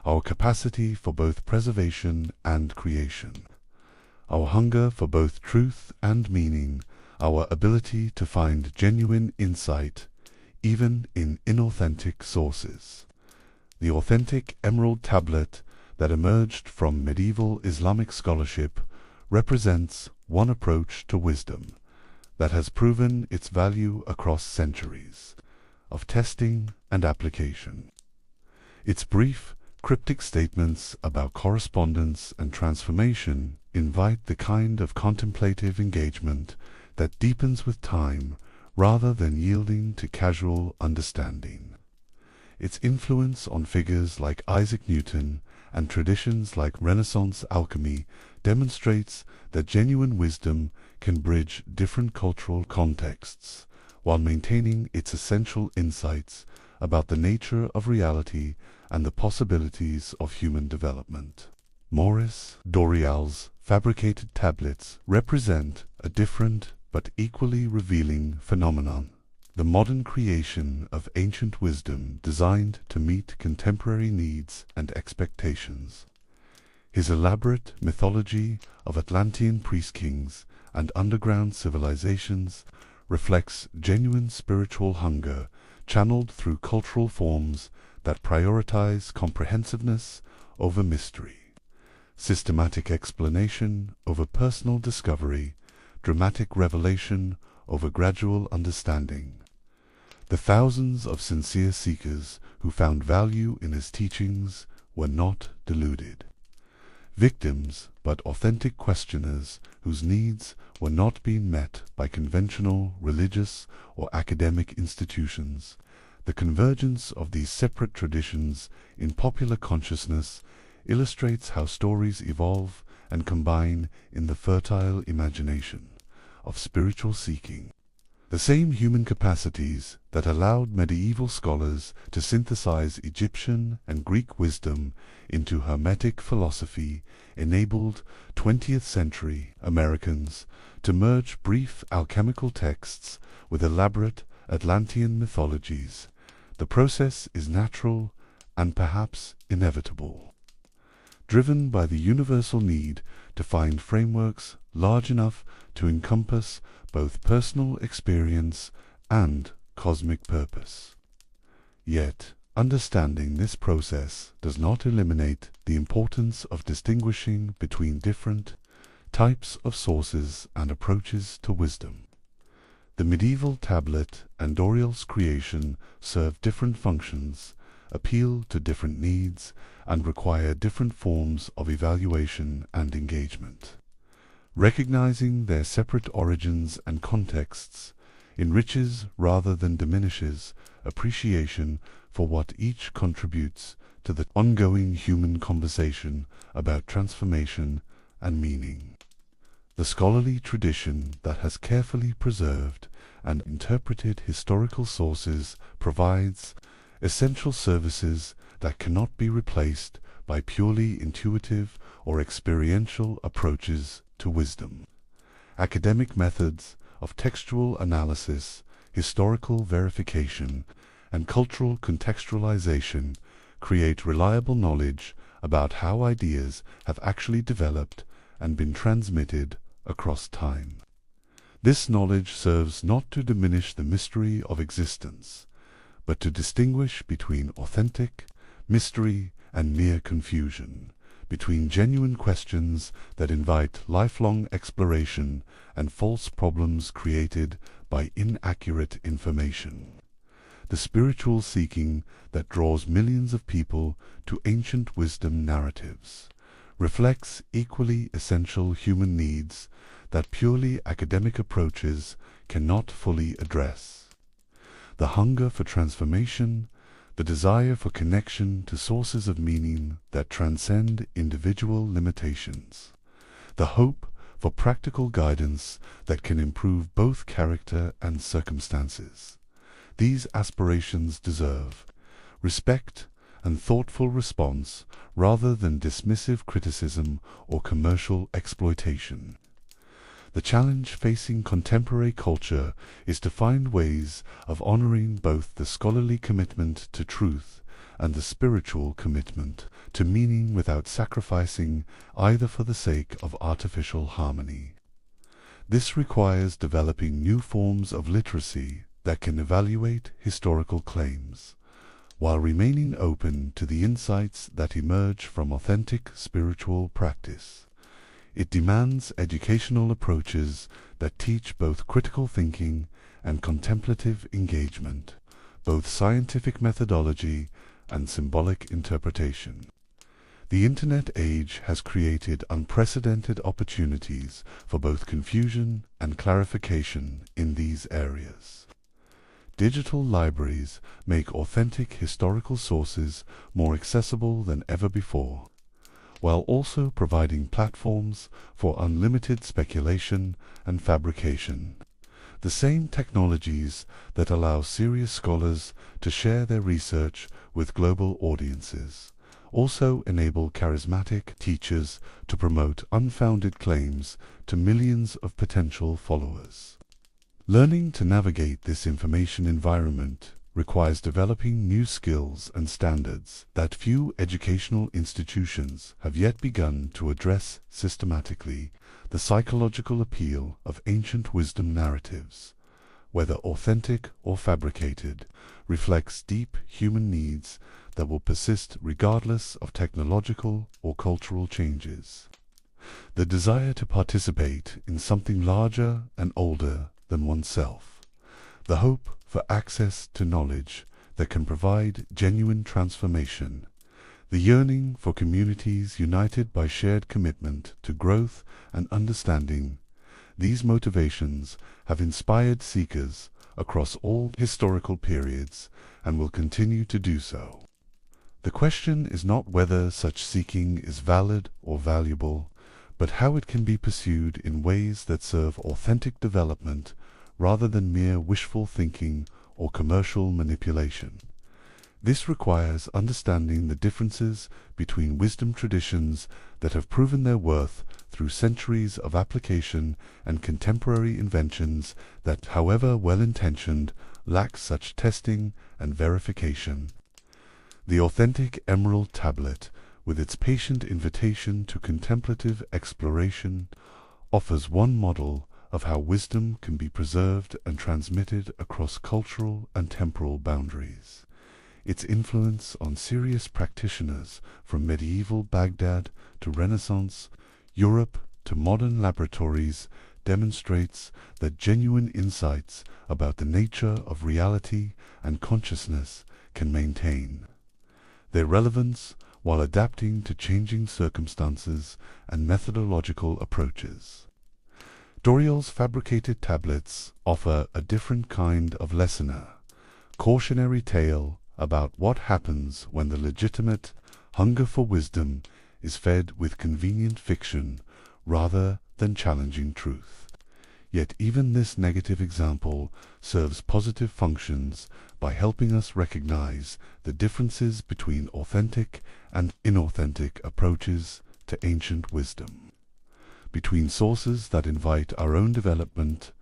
our capacity for both preservation and creation, our hunger for both truth and meaning, our ability to find genuine insight even in inauthentic sources. The authentic Emerald Tablet that emerged from medieval Islamic scholarship represents one approach to wisdom that has proven its value across centuries of testing and application. Its brief, cryptic statements about correspondence and transformation invite the kind of contemplative engagement that deepens with time rather than yielding to casual understanding. Its influence on figures like Isaac Newton and traditions like Renaissance alchemy demonstrates that genuine wisdom can bridge different cultural contexts while maintaining its essential insights about the nature of reality and the possibilities of human development. Maurice Doreal's fabricated tablets represent a different but equally revealing phenomenon, the modern creation of ancient wisdom designed to meet contemporary needs and expectations. His elaborate mythology of Atlantean priest-kings and underground civilizations reflects genuine spiritual hunger channeled through cultural forms that prioritize comprehensiveness over mystery, systematic explanation over personal discovery, dramatic revelation over gradual understanding. The thousands of sincere seekers who found value in his teachings were not deluded. Victims, but authentic questioners whose needs were not being met by conventional religious or academic institutions. The convergence of these separate traditions in popular consciousness illustrates how stories evolve and combine in the fertile imagination of spiritual seeking. The same human capacities that allowed medieval scholars to synthesize Egyptian and Greek wisdom into Hermetic philosophy enabled 20th century Americans to merge brief alchemical texts with elaborate Atlantean mythologies. The process is natural and perhaps inevitable, driven by the universal need to find frameworks large enough to encompass both personal experience and cosmic purpose. Yet, understanding this process does not eliminate the importance of distinguishing between different types of sources and approaches to wisdom. The medieval tablet and Doreal's creation serve different functions, appeal to different needs, and require different forms of evaluation and engagement. Recognizing their separate origins and contexts enriches rather than diminishes appreciation for what each contributes to the ongoing human conversation about transformation and meaning. The scholarly tradition that has carefully preserved and interpreted historical sources provides essential services that cannot be replaced by purely intuitive or experiential approaches to wisdom. Academic methods of textual analysis, historical verification, and cultural contextualization create reliable knowledge about how ideas have actually developed and been transmitted across time. This knowledge serves not to diminish the mystery of existence, but to distinguish between authentic, mystery, and mere confusion, between genuine questions that invite lifelong exploration and false problems created by inaccurate information. The spiritual seeking that draws millions of people to ancient wisdom narratives reflects equally essential human needs that purely academic approaches cannot fully address. The hunger for transformation, the desire for connection to sources of meaning that transcend individual limitations, the hope for practical guidance that can improve both character and circumstances. These aspirations deserve respect and thoughtful response rather than dismissive criticism or commercial exploitation. The challenge facing contemporary culture is to find ways of honoring both the scholarly commitment to truth and the spiritual commitment to meaning without sacrificing either for the sake of artificial harmony. This requires developing new forms of literacy that can evaluate historical claims, while remaining open to the insights that emerge from authentic spiritual practice. It demands educational approaches that teach both critical thinking and contemplative engagement, both scientific methodology and symbolic interpretation. The Internet age has created unprecedented opportunities for both confusion and clarification in these areas. Digital libraries make authentic historical sources more accessible than ever before, while also providing platforms for unlimited speculation and fabrication. The same technologies that allow serious scholars to share their research with global audiences also enable charismatic teachers to promote unfounded claims to millions of potential followers. Learning to navigate this information environment requires developing new skills and standards that few educational institutions have yet begun to address systematically. The psychological appeal of ancient wisdom narratives, whether authentic or fabricated, reflects deep human needs that will persist regardless of technological or cultural changes. The desire to participate in something larger and older than oneself, the hope for access to knowledge that can provide genuine transformation, the yearning for communities united by shared commitment to growth and understanding. These motivations have inspired seekers across all historical periods and will continue to do so. The question is not whether such seeking is valid or valuable, but how it can be pursued in ways that serve authentic development rather than mere wishful thinking or commercial manipulation. This requires understanding the differences between wisdom traditions that have proven their worth through centuries of application and contemporary inventions that, however well-intentioned, lack such testing and verification. The authentic Emerald Tablet, with its patient invitation to contemplative exploration, offers one model of how wisdom can be preserved and transmitted across cultural and temporal boundaries. Its influence on serious practitioners from medieval Baghdad to Renaissance Europe to modern laboratories demonstrates that genuine insights about the nature of reality and consciousness can maintain their relevance while adapting to changing circumstances and methodological approaches. Doreal's fabricated tablets offer a different kind of lessoner, cautionary tale about what happens when the legitimate hunger for wisdom is fed with convenient fiction rather than challenging truth. Yet even this negative example serves positive functions by helping us recognize the differences between authentic and inauthentic approaches to ancient wisdom, between sources that invite our own development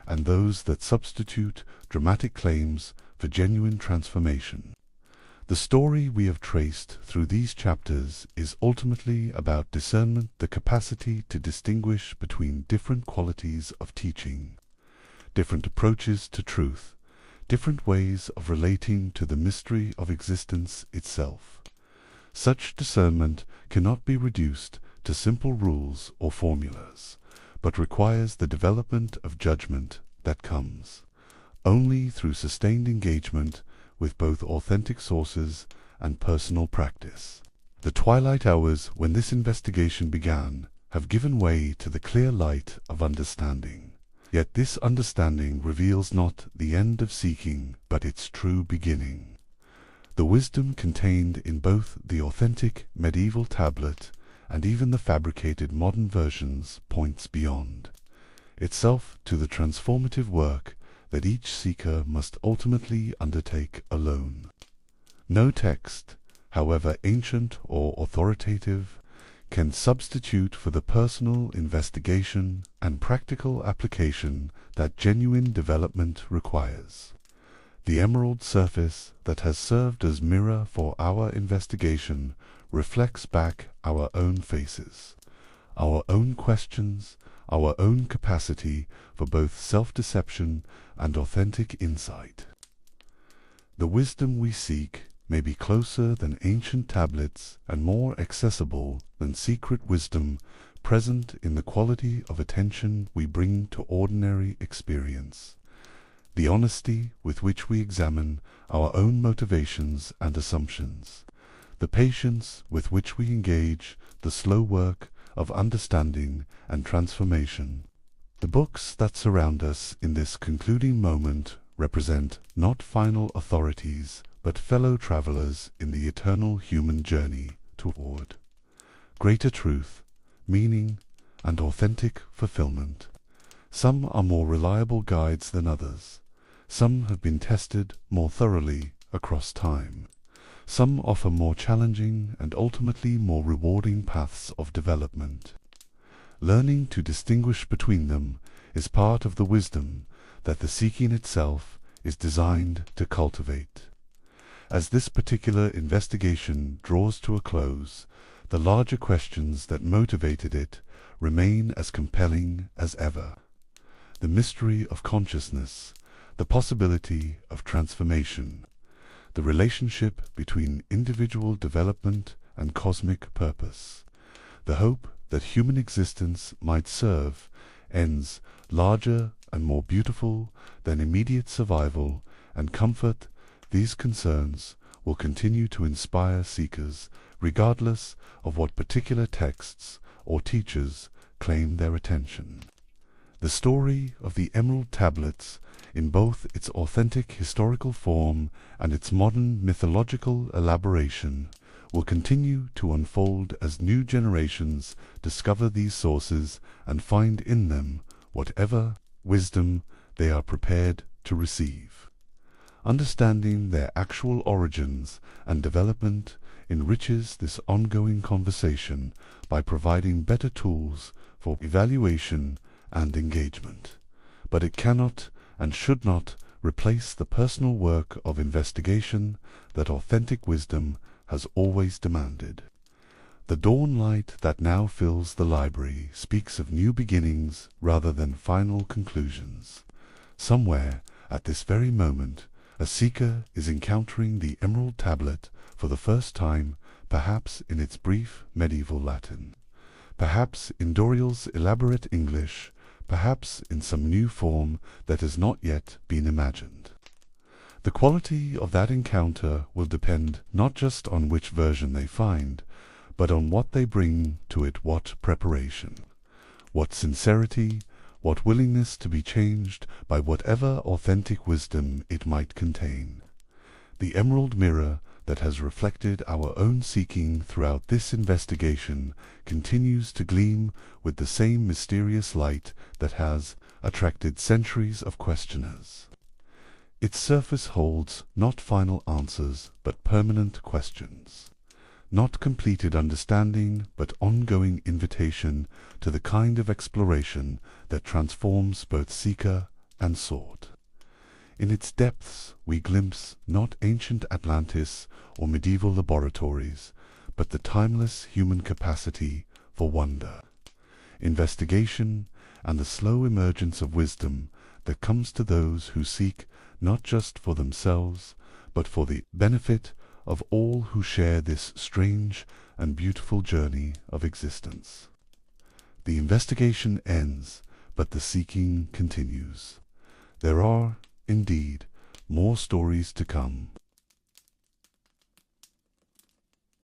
and those that substitute dramatic claims for genuine transformation. The story we have traced through these chapters is ultimately about discernment, the capacity to distinguish between different qualities of teaching, different approaches to truth, different ways of relating to the mystery of existence itself. Such discernment cannot be reduced to simple rules or formulas, but requires the development of judgment that comes only through sustained engagement with both authentic sources and personal practice. The twilight hours when this investigation began have given way to the clear light of understanding. Yet this understanding reveals not the end of seeking, but its true beginning. The wisdom contained in both the authentic medieval tablet and even the fabricated modern versions points beyond itself to the transformative work that each seeker must ultimately undertake alone. No text, however ancient or authoritative, can substitute for the personal investigation and practical application that genuine development requires. The emerald surface that has served as mirror for our investigation reflects back our own faces, our own questions, our own capacity for both self-deception and authentic insight. The wisdom we seek may be closer than ancient tablets and more accessible than secret wisdom present in the quality of attention we bring to ordinary experience, the honesty with which we examine our own motivations and assumptions, the patience with which we engage the slow work of understanding and transformation. The books that surround us in this concluding moment represent not final authorities, but fellow travelers in the eternal human journey toward greater truth, meaning, and authentic fulfillment. Some are more reliable guides than others. Some have been tested more thoroughly across time. Some offer more challenging and ultimately more rewarding paths of development. Learning to distinguish between them is part of the wisdom that the seeking itself is designed to cultivate. As this particular investigation draws to a close, the larger questions that motivated it remain as compelling as ever. The mystery of consciousness, the possibility of transformation, the relationship between individual development and cosmic purpose, the hope that human existence might serve ends larger and more beautiful than immediate survival and comfort. These concerns will continue to inspire seekers regardless of what particular texts or teachers claim their attention. The story of the Emerald Tablets, in both its authentic historical form and its modern mythological elaboration, will continue to unfold as new generations discover these sources and find in them whatever wisdom they are prepared to receive. Understanding their actual origins and development enriches this ongoing conversation by providing better tools for evaluation and engagement. But it cannot and should not replace the personal work of investigation that authentic wisdom has always demanded. The dawn light that now fills the library speaks of new beginnings rather than final conclusions. Somewhere, at this very moment, a seeker is encountering the Emerald Tablet for the first time, perhaps in its brief medieval Latin, perhaps in Doreal's elaborate English, perhaps in some new form that has not yet been imagined. The quality of that encounter will depend not just on which version they find, but on what they bring to it, what preparation, what sincerity, what willingness to be changed by whatever authentic wisdom it might contain. The emerald mirror that has reflected our own seeking throughout this investigation continues to gleam with the same mysterious light that has attracted centuries of questioners. Its surface holds not final answers, but permanent questions. Not completed understanding, but ongoing invitation to the kind of exploration that transforms both seeker and sought. In its depths we glimpse not ancient Atlantis or medieval laboratories, but the timeless human capacity for wonder, investigation, and the slow emergence of wisdom that comes to those who seek not just for themselves, but for the benefit of all who share this strange and beautiful journey of existence. The investigation ends, but the seeking continues. There are, indeed, more stories to come.